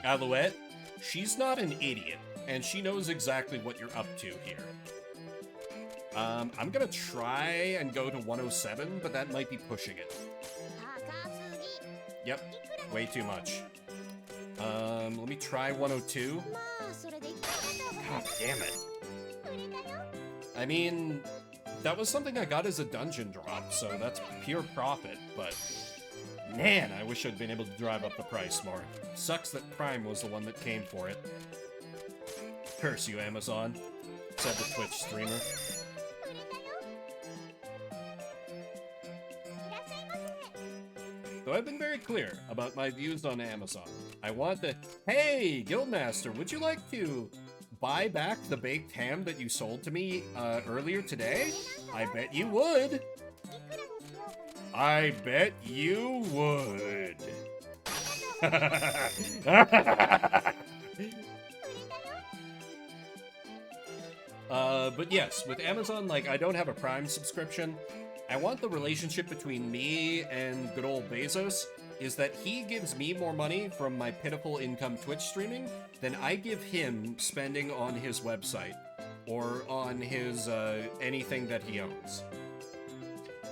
Alouette, she's not an idiot, and she knows exactly what you're up to here. I'm gonna try and go to 107, but that might be pushing it. Yep, way too much. Let me try 102. God damn it. I mean, that was something I got as a dungeon drop, so that's pure profit, but man, I wish I'd been able to drive up the price more. Sucks that Prime was the one that came for it. Curse you, Amazon, said the Twitch streamer. So I've been very clear about my views on Amazon. I want the... Hey, Guildmaster, would you like to buy back the baked ham that you sold to me earlier today? I bet you would. I bet you would. But yes, with Amazon, like, I don't have a Prime subscription. I want the relationship between me and good old Bezos is that he gives me more money from my pitiful income Twitch streaming than I give him spending on his website or on his anything that he owns.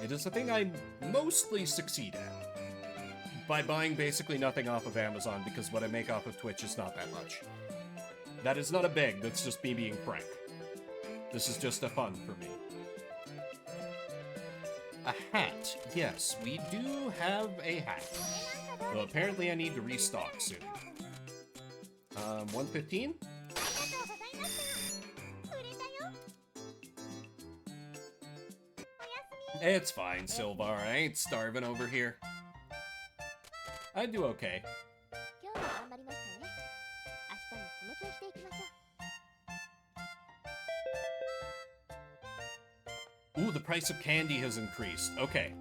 It is the thing I mostly succeed at by buying basically nothing off of Amazon because what I make off of Twitch is not that much. That is not a beg, that's just me being frank. This is just a fun for me. A hat. Yes, we do have a hat. Well, apparently I need to restock soon. 115? It's fine, Silvar. I ain't starving over here. I do okay. Ooh, the price of candy has increased. Okay.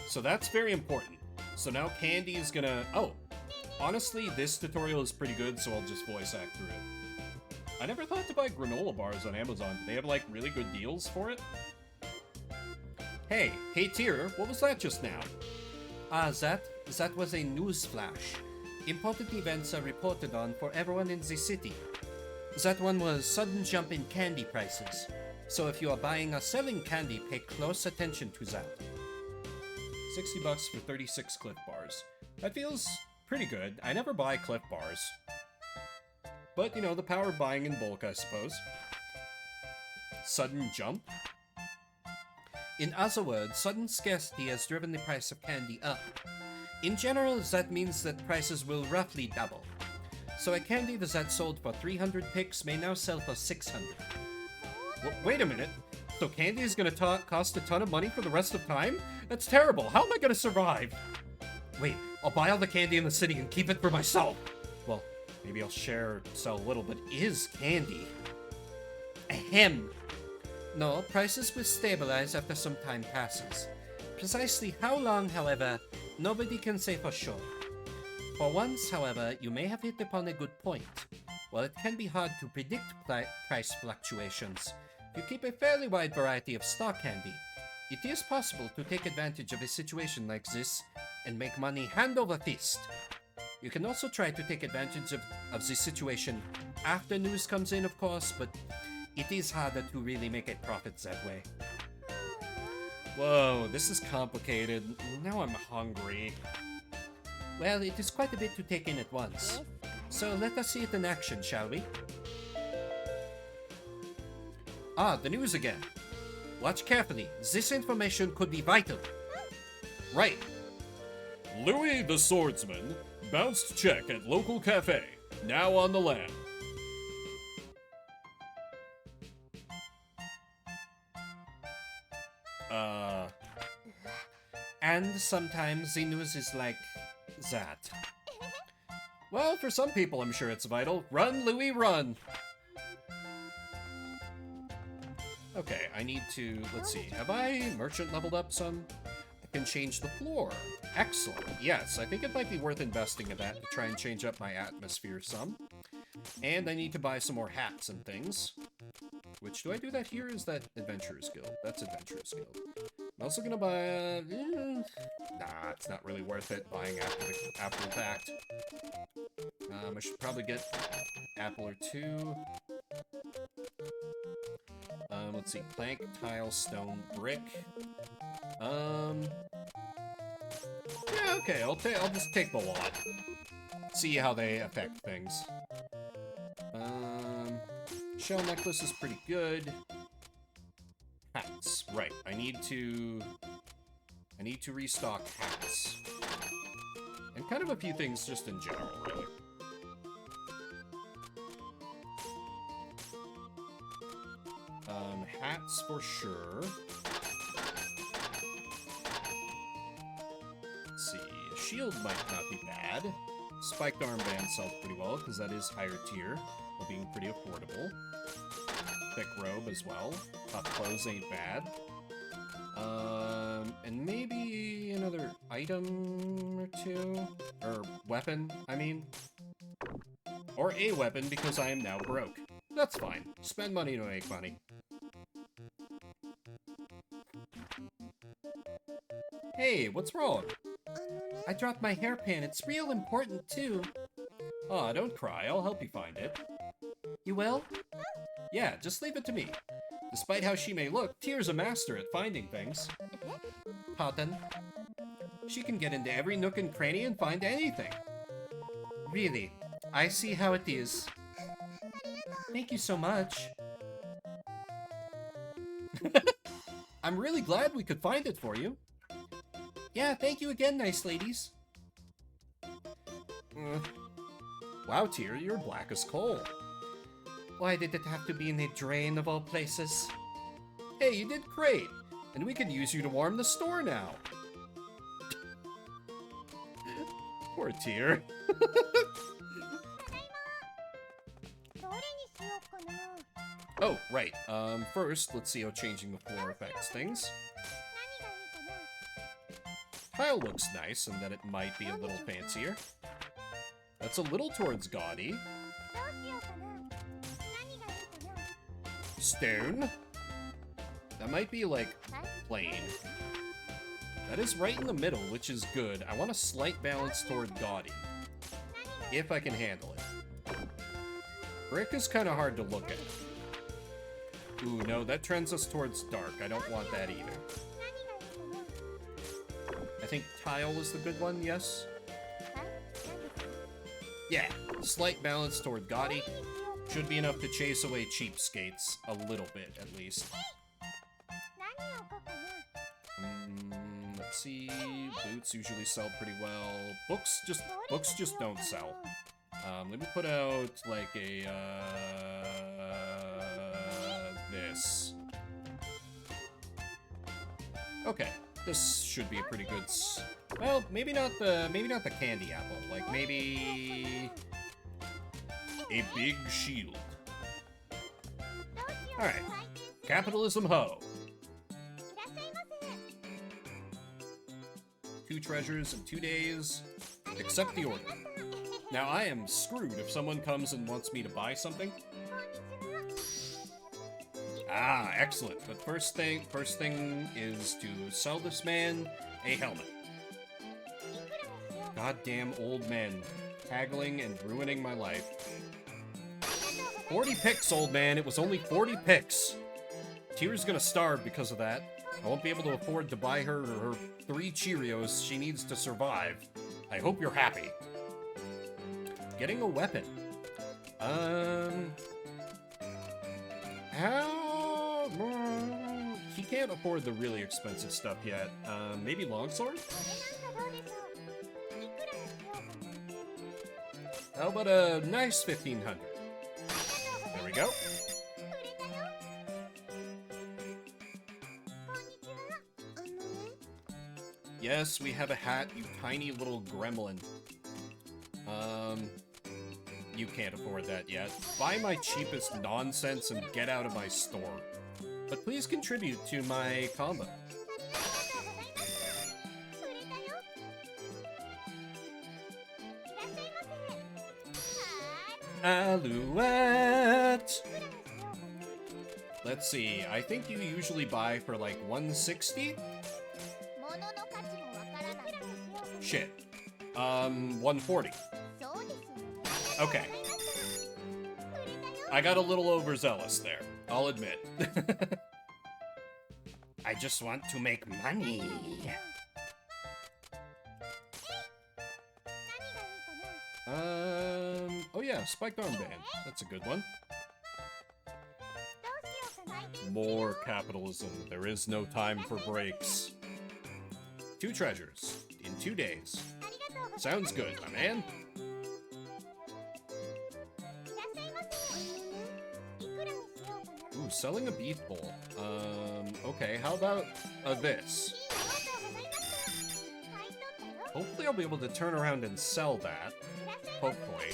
So that's very important. So now candy is gonna... Oh! Honestly, this tutorial is pretty good, so I'll just voice act through it. I never thought to buy granola bars on Amazon. Do they have, like, really good deals for it? Hey, Tier, what was that just now? That was a news flash. Important events are reported on for everyone in the city. That one was sudden jump in candy prices. So if you are buying or selling candy, pay close attention to that. $60 for 36 Cliff Bars. That feels pretty good. I never buy Cliff Bars. But, you know, the power of buying in bulk, I suppose. Sudden jump? In other words, sudden scarcity has driven the price of candy up. In general, that means that prices will roughly double. So a candy that sold for 300 picks may now sell for 600. Wait a minute. So candy is gonna cost a ton of money for the rest of time? That's terrible. How am I gonna survive? Wait, I'll buy all the candy in the city and keep it for myself. Well, maybe I'll sell a little, but is candy? Ahem. No, prices will stabilize after some time passes. Precisely how long, however, nobody can say for sure. For once, however, you may have hit upon a good point. While it can be hard to predict price fluctuations, if you keep a fairly wide variety of stock handy, it is possible to take advantage of a situation like this and make money hand over fist. You can also try to take advantage of this situation after news comes in, of course, but it is harder to really make a profit that way. Whoa, this is complicated. Now I'm hungry. Well, it is quite a bit to take in at once. So let us see it in action, shall we? Ah, the news again. Watch carefully. This information could be vital. Right. Louis the Swordsman bounced check at local cafe. Now on the lam. And sometimes the news is like that. Well, for some people, I'm sure it's vital. Run, Louis, run! Okay, I need to... Let's see. Have I merchant leveled up some? I can change the floor. Excellent. Yes, I think it might be worth investing in that to try and change up my atmosphere some. And I need to buy some more hats and things. Which, do I do that here? Is that Adventurer's Guild? That's Adventurer's Guild. I'm also gonna buy... Nah, it's not really worth it buying after the fact. I should probably get apple or two. Let's see, plank, tile, stone, brick. Yeah, okay, I'll just take the lot. See how they affect things. Shell necklace is pretty good. Hats, right. I need to restock hats. And kind of a few things just in general, really. hats for sure. Let's see, a shield might not be bad. Spiked armband sells pretty well, because that is higher tier, while being pretty affordable. Thick robe as well. Tough clothes ain't bad. And maybe another item or two? Or weapon, I mean. Or a weapon, because I am now broke. That's fine. Spend money to make money. Hey, what's wrong? I dropped my hairpin. It's real important, too. Aw, don't cry. I'll help you find it. You will? Yeah, just leave it to me. Despite how she may look, Tear's a master at finding things. Pardon? She can get into every nook and cranny and find anything. Really? I see how it is. Thank you so much. I'm really glad we could find it for you. Yeah, thank you again, nice ladies. Wow, Tear, you're black as coal. Why did it have to be in a drain of all places? Hey, you did great, and we can use you to warm the store now. Poor Tear. Oh, right. First, let's see how changing the floor affects things. Tile looks nice, and that it might be a little fancier. That's a little towards gaudy. Stone. That might be, like, plain. That is right in the middle, which is good. I want a slight balance toward gaudy. If I can handle it. Brick is kind of hard to look at. Ooh, no, that trends us towards dark. I don't want that either. I think tile is the good one, yes? Yeah, slight balance toward gaudy. Should be enough to chase away cheapskates. A little bit, at least. Let's see. Boots usually sell pretty well. Books just don't sell. Let me put out, like, a, this. Okay, this should be a pretty good well, maybe not the candy apple. Like, maybe a big shield. Alright. Capitalism ho! 2 treasures in 2 days. Accept the order. Now, I am screwed if someone comes and wants me to buy something. Ah, excellent. But first thing is to sell this man a helmet. Goddamn old men. Haggling and ruining my life. 40 picks, old man. It was only 40 picks. Tear's gonna starve because of that. I won't be able to afford to buy her 3 Cheerios she needs to survive. I hope you're happy. Getting a weapon. How... He can't afford the really expensive stuff yet. Maybe longsword? How about a nice 1500? There we go. Yes, we have a hat, you tiny little gremlin. You can't afford that yet. Buy my cheapest nonsense and get out of my store. But please contribute to my combo. Alouette! Let's see, I think you usually buy for like 160? Shit. 140. Okay. I got a little overzealous there, I'll admit. I just want to make money. Oh yeah, spiked armband. That's a good one. More capitalism. There is no time for breaks. 2 treasures in 2 days. Sounds good, my man. Ooh, Ooh, selling a beef bowl. Okay, how about this? Hopefully I'll be able to turn around and sell that. Hopefully.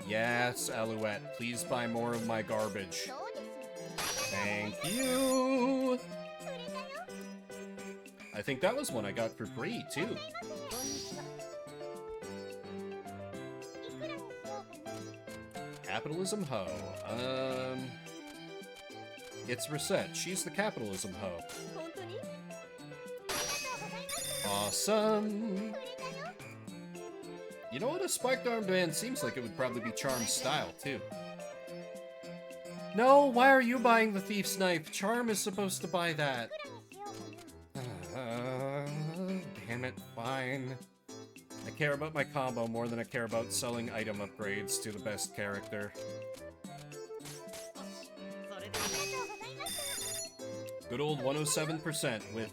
Yes, Alouette, please buy more of my garbage. Thank you! I think that was one I got for free, too. Capitalism hoe. It's Recette. She's the capitalism hoe. Awesome! You know what? A spiked armband seems like it would probably be Charm's style, too. No, why are you buying the thief's knife? Charm is supposed to buy that. Damn it, fine. I care about my combo more than I care about selling item upgrades to the best character. Good old 107% with,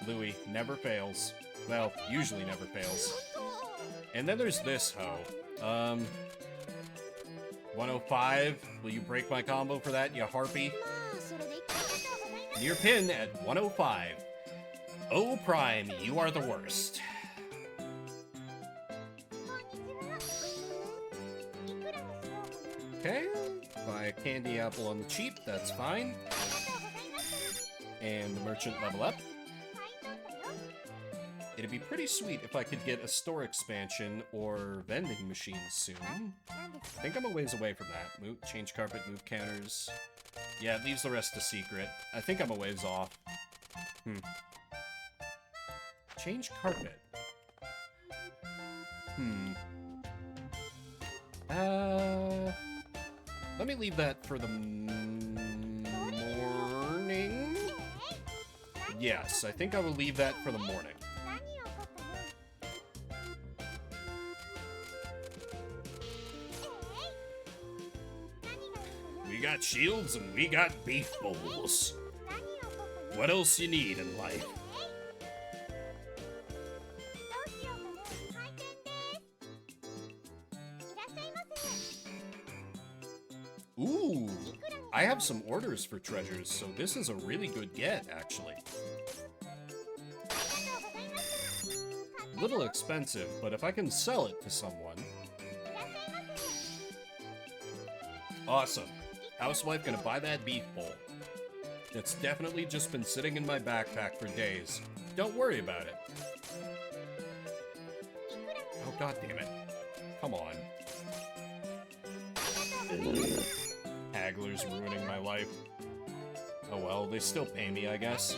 Louis. Never fails. Well, usually never fails. And then there's this hoe. 105. Will you break my combo for that, you harpy? Near pin at 105. Oh, Prime, you are the worst. Okay, buy a candy apple on the cheap, that's fine. And the merchant level up. It'd be pretty sweet if I could get a store expansion or vending machines soon. I think I'm a ways away from that. Move, change carpet, move counters. Yeah, it leaves the rest a secret. I think I'm a ways off. Change carpet. Let me leave that for the morning. Yes, I think I will leave that for the morning. We got shields and we got beef bowls. What else you need in life? Ooh, I have some orders for treasures, so this is a really good get, actually. A little expensive, but if I can sell it to someone... Awesome. Housewife gonna buy that beef bowl. It's definitely just been sitting in my backpack for days. Don't worry about it. Oh, god damn it. Come on. Haggler's ruining my life. Oh well, they still pay me, I guess.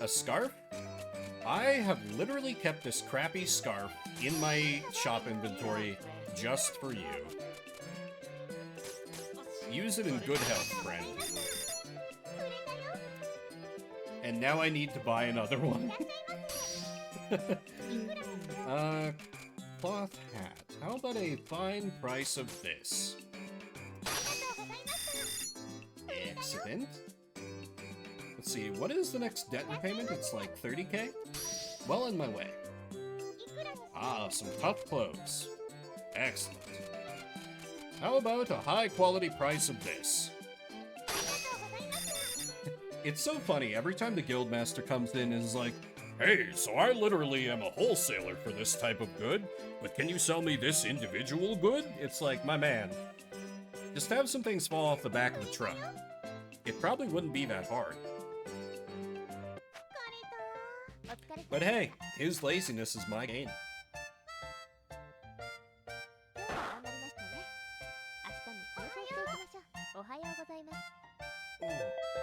A scarf? I have literally kept this crappy scarf in my shop inventory just for you. Use it in good health, friend. And now I need to buy another one. Cloth hat. How about a fine price of this? Excellent. Let's see, what is the next debt repayment? It's like 30k? Well on my way. Ah, some tough clothes. Excellent. How about a high-quality price of this? It's so funny, every time the guildmaster comes in and is like, Hey, so I literally am a wholesaler for this type of good, but can you sell me this individual good? it's like, my man, just have some things fall off the back of the truck. It probably wouldn't be that hard. But hey, his laziness is my gain.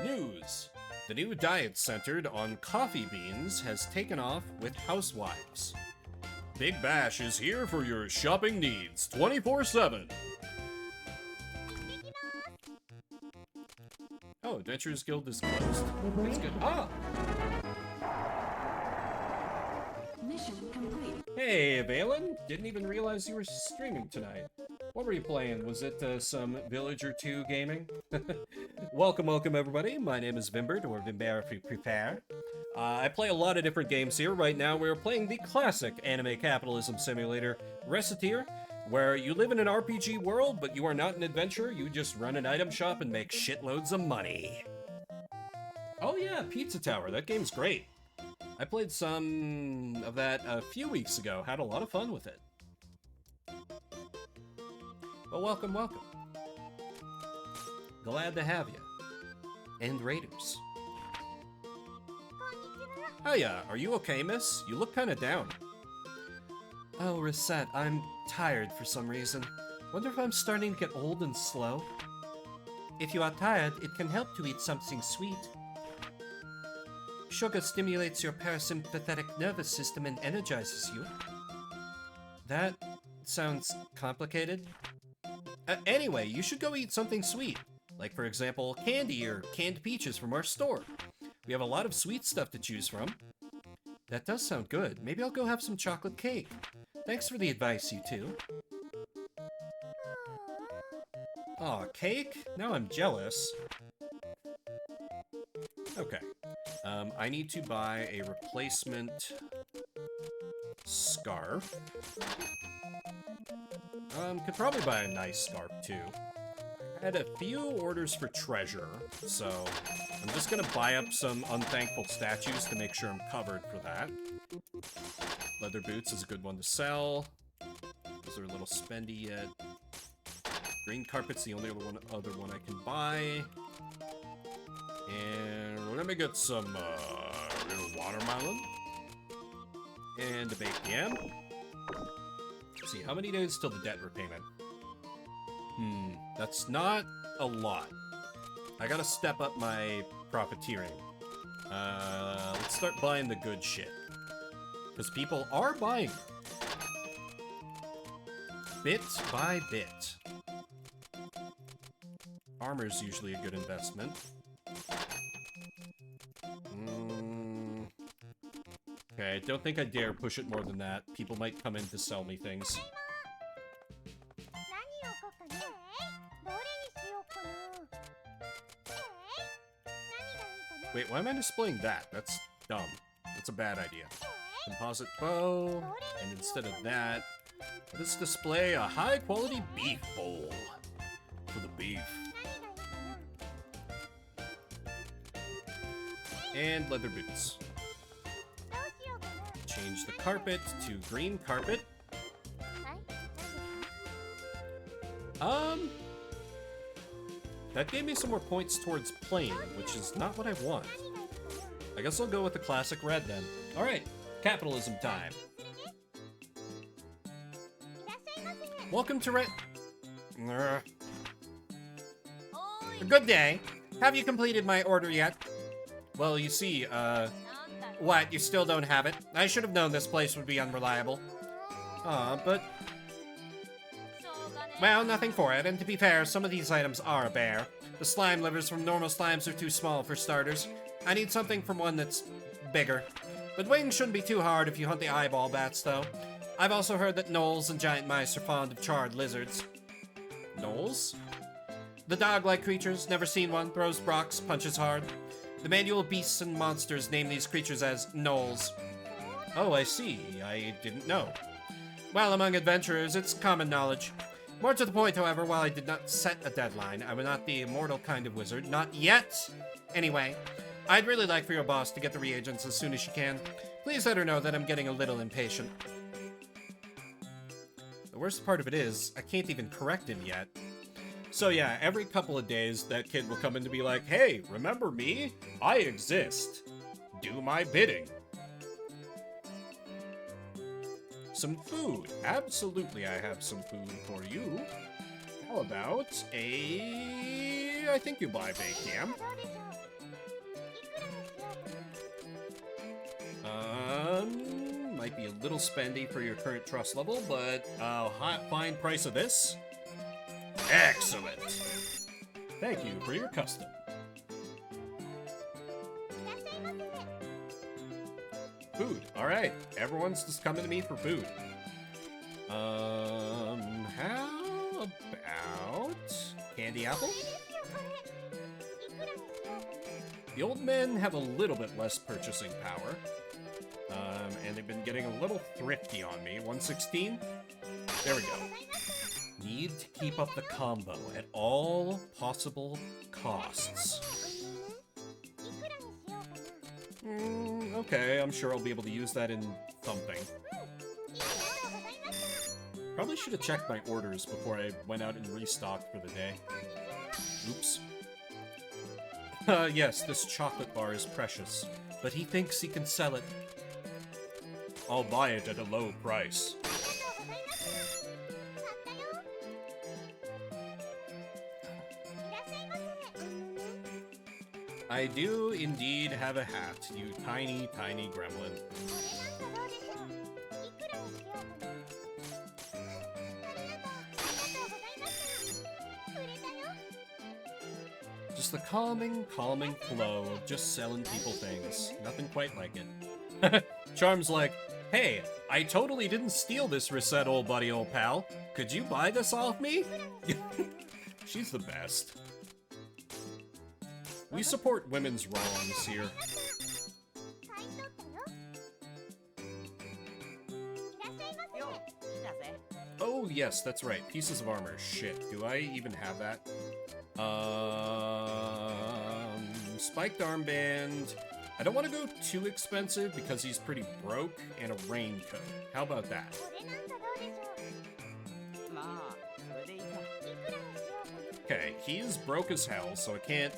News. The new diet centered on coffee beans has taken off with housewives. Big Bash is here for your shopping needs 24/7. Oh, Adventurers Guild is closed. That's good. Ah! Mission complete. Hey, Valen. Didn't even realize you were streaming tonight. What were you playing? Was it some Villager 2 gaming? Welcome, everybody. My name is Vimbert, or Vimber if you prefer. I play a lot of different games here. Right now, we're playing the classic anime capitalism simulator, Recettear. where you live in an RPG world, but you are not an adventurer. You just run an item shop and make shitloads of money. Oh yeah, Pizza Tower. That game's great. I played some of that a few weeks ago. Had a lot of fun with it. Well, welcome, welcome. Glad to have you. And Raiders. Oh yeah, are you okay, miss? You look kinda down. Oh, Recette, I'm tired for some reason. Wonder if I'm starting to get old and slow? If you are tired, it can help to eat something sweet. Sugar stimulates your parasympathetic nervous system and energizes you. That sounds complicated. Anyway, you should go eat something sweet. Like, for example, candy or canned peaches from our store. We have a lot of sweet stuff to choose from. That does sound good. Maybe I'll go have some chocolate cake. Thanks for the advice, you two. Aw, cake? Now I'm jealous. Okay. I need to buy a replacement scarf. Could probably buy a nice scarf, too. I had a few orders for treasure, so I'm just gonna buy up some unthankful statues to make sure I'm covered for that. Leather boots is a good one to sell. Those are a little spendy yet. Green carpet's the only other one I can buy. And let me get some little watermelon. And a baked yam. Let's see, how many days till the debt repayment? That's not a lot. I gotta step up my profiteering. Let's start buying the good shit. Because people are buying bit by bit. Armor's usually a good investment. Okay, I don't think I dare push it more than that. People might come in to sell me things. Wait, why am I displaying that? That's dumb. That's a bad idea. Composite bow, and instead of that, let's display a high-quality beef bowl for the beef. And leather boots. Change the carpet to green carpet. That gave me some more points towards Playin, which is not what I want. I guess I'll go with the classic red then. Alright, capitalism time. Welcome to Good day. Have you completed my order yet? Well, you see, what, you still don't have it? I should have known this place would be unreliable. But... Well, nothing for it, and to be fair, some of these items are bare. The slime livers from normal slimes are too small for starters. I need something from one that's bigger. But wings shouldn't be too hard if you hunt the eyeball bats, though. I've also heard that gnolls and giant mice are fond of charred lizards. Gnolls? The dog-like creatures, never seen one, throws rocks, punches hard. The manual of beasts and monsters name these creatures as gnolls. Oh, I see. I didn't know. Well, among adventurers, it's common knowledge. More to the point, however, while I did not set a deadline, I am not the immortal kind of wizard. Not yet! Anyway, I'd really like for your boss to get the reagents as soon as she can. Please let her know that I'm getting a little impatient. The worst part of it is, I can't even correct him yet. So yeah, every couple of days, that kid will come in to be like, hey, remember me? I exist. Do my bidding. Some food. Absolutely, I have some food for you. How about I think you buy baked yam. Might be a little spendy for your current trust level, but fine price of this. Excellent. Thank you for your custom. Food. All right. Everyone's just coming to me for food. How about candy apple? The old men have a little bit less purchasing power. And they've been getting a little thrifty on me. 116? There we go. Need to keep up the combo at all possible costs. Okay, I'm sure I'll be able to use that in something. Probably should have checked my orders before I went out and restocked for the day. Oops. Yes, this chocolate bar is precious, but he thinks he can sell it. I'll buy it at a low price. I do indeed have a hat, you tiny, tiny gremlin. Just the calming, calming flow of just selling people things. Nothing quite like it. Charm's like, hey, I totally didn't steal this Recette, old buddy, old pal. Could you buy this off me? She's the best. We support women's wrongs here. Oh, yes, that's right. Pieces of armor. Shit, do I even have that? Spiked armband. I don't want to go too expensive because he's pretty broke, and a raincoat. How about that? Okay, he's broke as hell, so I can't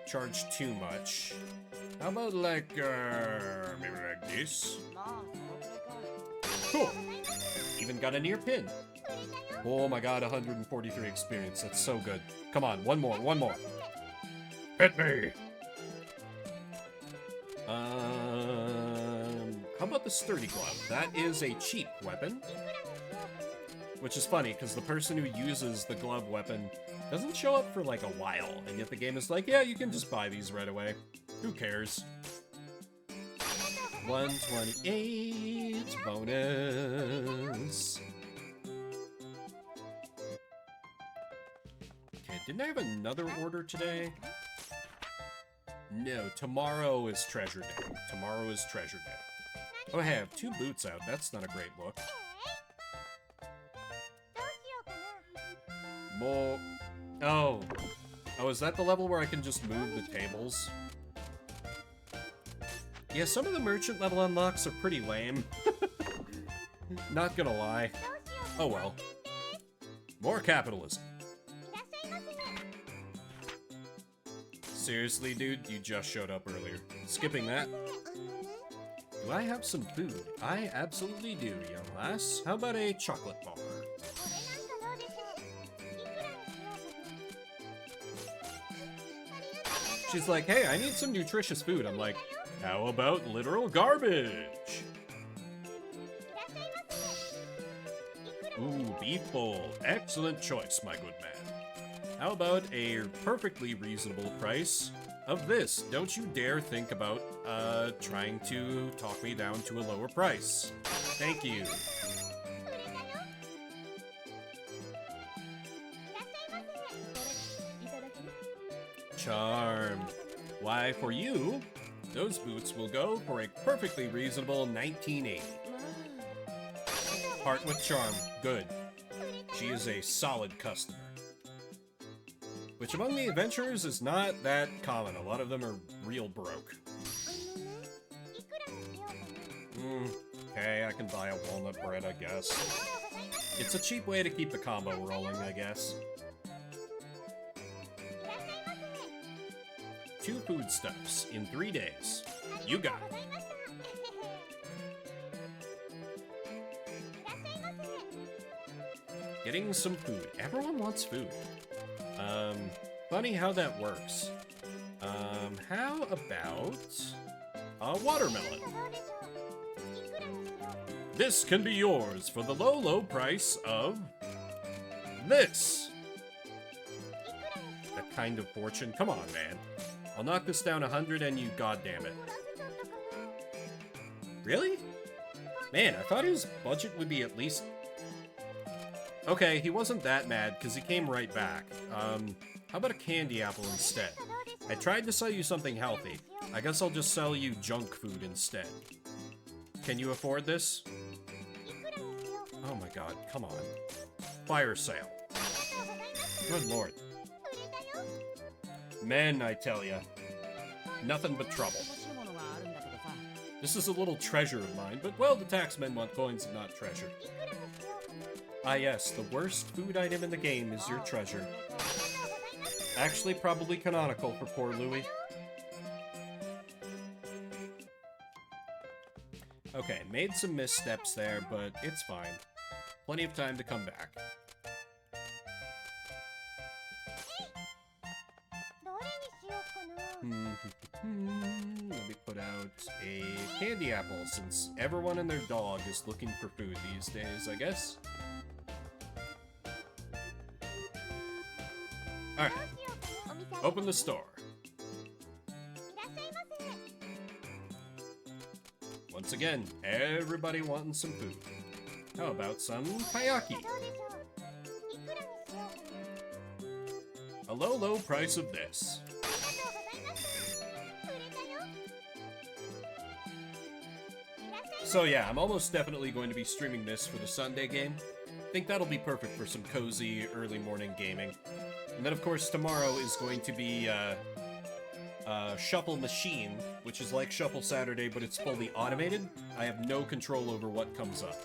charge too much. How about like, maybe like this? Cool. Even got a near pin. Oh my god, 143 experience. That's so good. Come on, one more, one more. Hit me! How about the sturdy glove? That is a cheap weapon. Which is funny, because the person who uses the glove weapon doesn't show up for like a while, and yet the game is like, yeah, you can just buy these right away. Who cares? 128 bonus. Okay, didn't I have another order today? No, tomorrow is treasure day. Tomorrow is treasure day. Oh, I have 2 boots out. That's not a great look. More. Oh. Oh, is that the level where I can just move the tables? Yeah, some of the merchant level unlocks are pretty lame. Not gonna lie. Oh well. More capitalism. Seriously, dude? You just showed up earlier. Skipping that. Do I have some food? I absolutely do, young lass. How about a chocolate bar? She's like, hey, I need some nutritious food. I'm like, how about literal garbage? Ooh, beef bowl. Excellent choice, my good man. How about a perfectly reasonable price of this? Don't you dare think about, trying to talk me down to a lower price. Thank you. Charm. Why, for you, those boots will go for a perfectly reasonable 1980. Part with charm. Good. She is a solid customer. Which among the adventurers is not that common. A lot of them are real broke. Okay, I can buy a walnut bread, I guess. It's a cheap way to keep the combo rolling, I guess. 2 foodstuffs in 3 days. You got it. Getting some food. Everyone wants food. Funny how that works. How about a watermelon? This can be yours for the low, low price of this. That kind of fortune. Come on, man. I'll knock this down 100 and you goddamn it. Really? Man, I thought his budget would be at least... Okay, he wasn't that mad, because he came right back. How about a candy apple instead? I tried to sell you something healthy. I guess I'll just sell you junk food instead. Can you afford this? Oh my god, come on. Fire sale. Good lord. Men, I tell ya. Nothing but trouble. This is a little treasure of mine, but well, the taxmen want coins and not treasure. Ah yes, the worst food item in the game is your treasure. Actually, probably canonical for poor Louis. Okay, made some missteps there, but it's fine. Plenty of time to come back. Let me put out a candy apple, since everyone and their dog is looking for food these days, I guess. Alright. Open the store. Once again, everybody wanting some food. How about some taiyaki? A low, low price of this. So yeah, I'm almost definitely going to be streaming this for the Sunday game. I think that'll be perfect for some cozy early morning gaming. And then of course tomorrow is going to be Shuffle Machine, which is like Shuffle Saturday, but it's fully automated. I have no control over what comes up.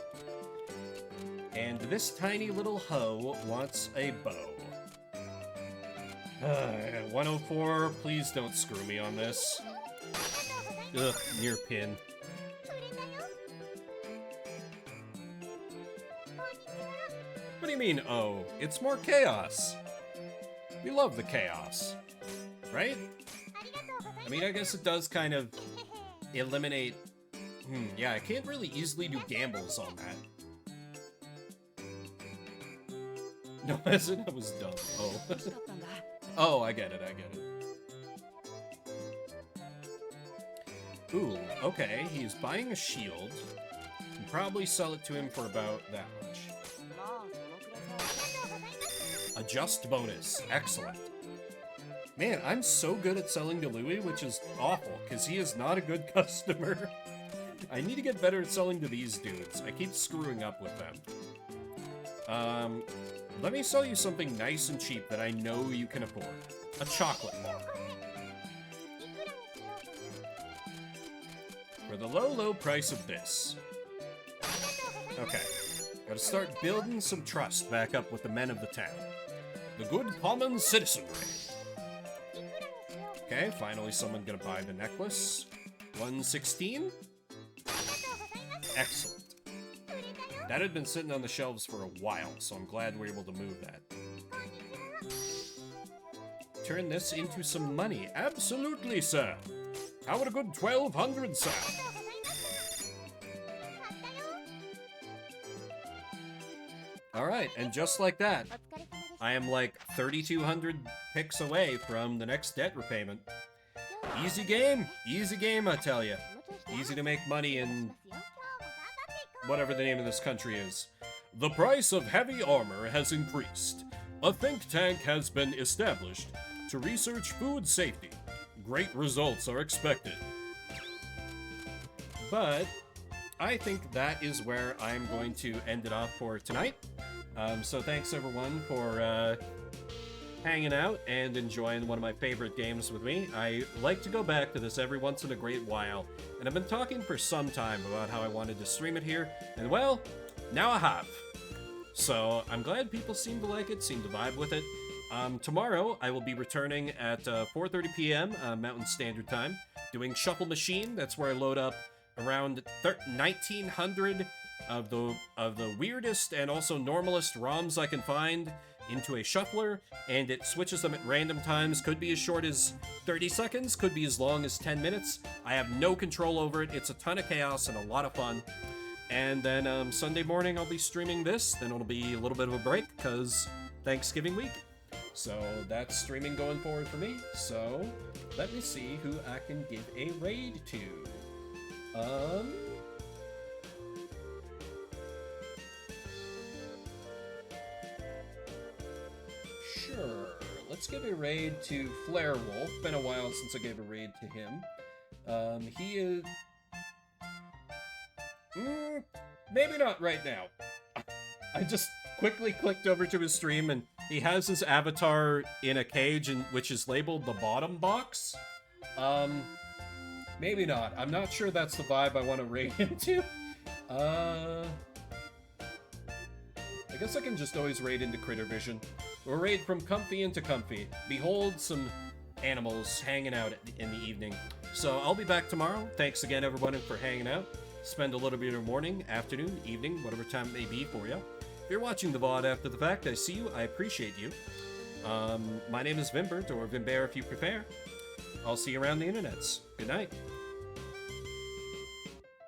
And this tiny little hoe wants a bow. 104, please don't screw me on this. Ugh, near pin. What do you mean, oh? It's more chaos. We love the chaos. Right? I mean, I guess it does kind of eliminate... yeah, I can't really easily do gambles on that. No, as in I was dumb. Oh. Oh, I get it, I get it. Ooh, okay, he is buying a shield. Can probably sell it to him for about that much. Adjust bonus. Excellent. Man, I'm so good at selling to Louis, which is awful, because he is not a good customer. I need to get better at selling to these dudes. I keep screwing up with them. Let me sell you something nice and cheap that I know you can afford. A chocolate bar. For the low, low price of this. Okay. Gotta start building some trust back up with the men of the town. The good common citizenry. Okay, finally someone gonna buy the necklace. 116? Excellent. That had been sitting on the shelves for a while, so I'm glad we're able to move that. Turn this into some money. Absolutely, sir. How would a good 1,200 sound? Alright, and just like that, I am like 3,200 picks away from the next debt repayment. Easy game, I tell you. Easy to make money in whatever the name of this country is. The price of heavy armor has increased. A think tank has been established to research food safety. Great results are expected. But I think that is where I'm going to end it off for tonight. So thanks everyone for hanging out and enjoying one of my favorite games with me. I like to go back to this every once in a great while, and I've been talking for some time about how I wanted to stream it here, and well, now I have. So I'm glad people seem to like it, seem to vibe with it. Tomorrow I will be returning at 4:30 p.m. Mountain Standard Time, doing Shuffle Machine. That's where I load up around 1,900 of the weirdest and also normalest ROMs I can find into a shuffler, and it switches them at random times. Could be as short as 30 seconds, could be as long as 10 minutes. I have no control over it. It's a ton of chaos and a lot of fun. And then Sunday morning I'll be streaming this, then it'll be a little bit of a break because Thanksgiving week. So that's streaming going forward for me. So let me see who I can give a raid to. Sure. Let's give a raid to Flare Wolf. Been a while since I gave a raid to him. He is... maybe not right now. I just quickly clicked over to his stream, and he has his avatar in a cage, which is labeled the bottom box. Maybe not. I'm not sure that's the vibe I want to raid into. I guess I can just always raid into Critter Vision. Or raid from comfy into comfy. Behold some animals hanging out in the evening. So I'll be back tomorrow. Thanks again, everyone, for hanging out. Spend a little bit of morning, afternoon, evening, whatever time it may be for you. If you're watching the VOD after the fact, I see you. I appreciate you. My name is Vimbert, or Vimbear if you prefer. I'll see you around the internets. Good night.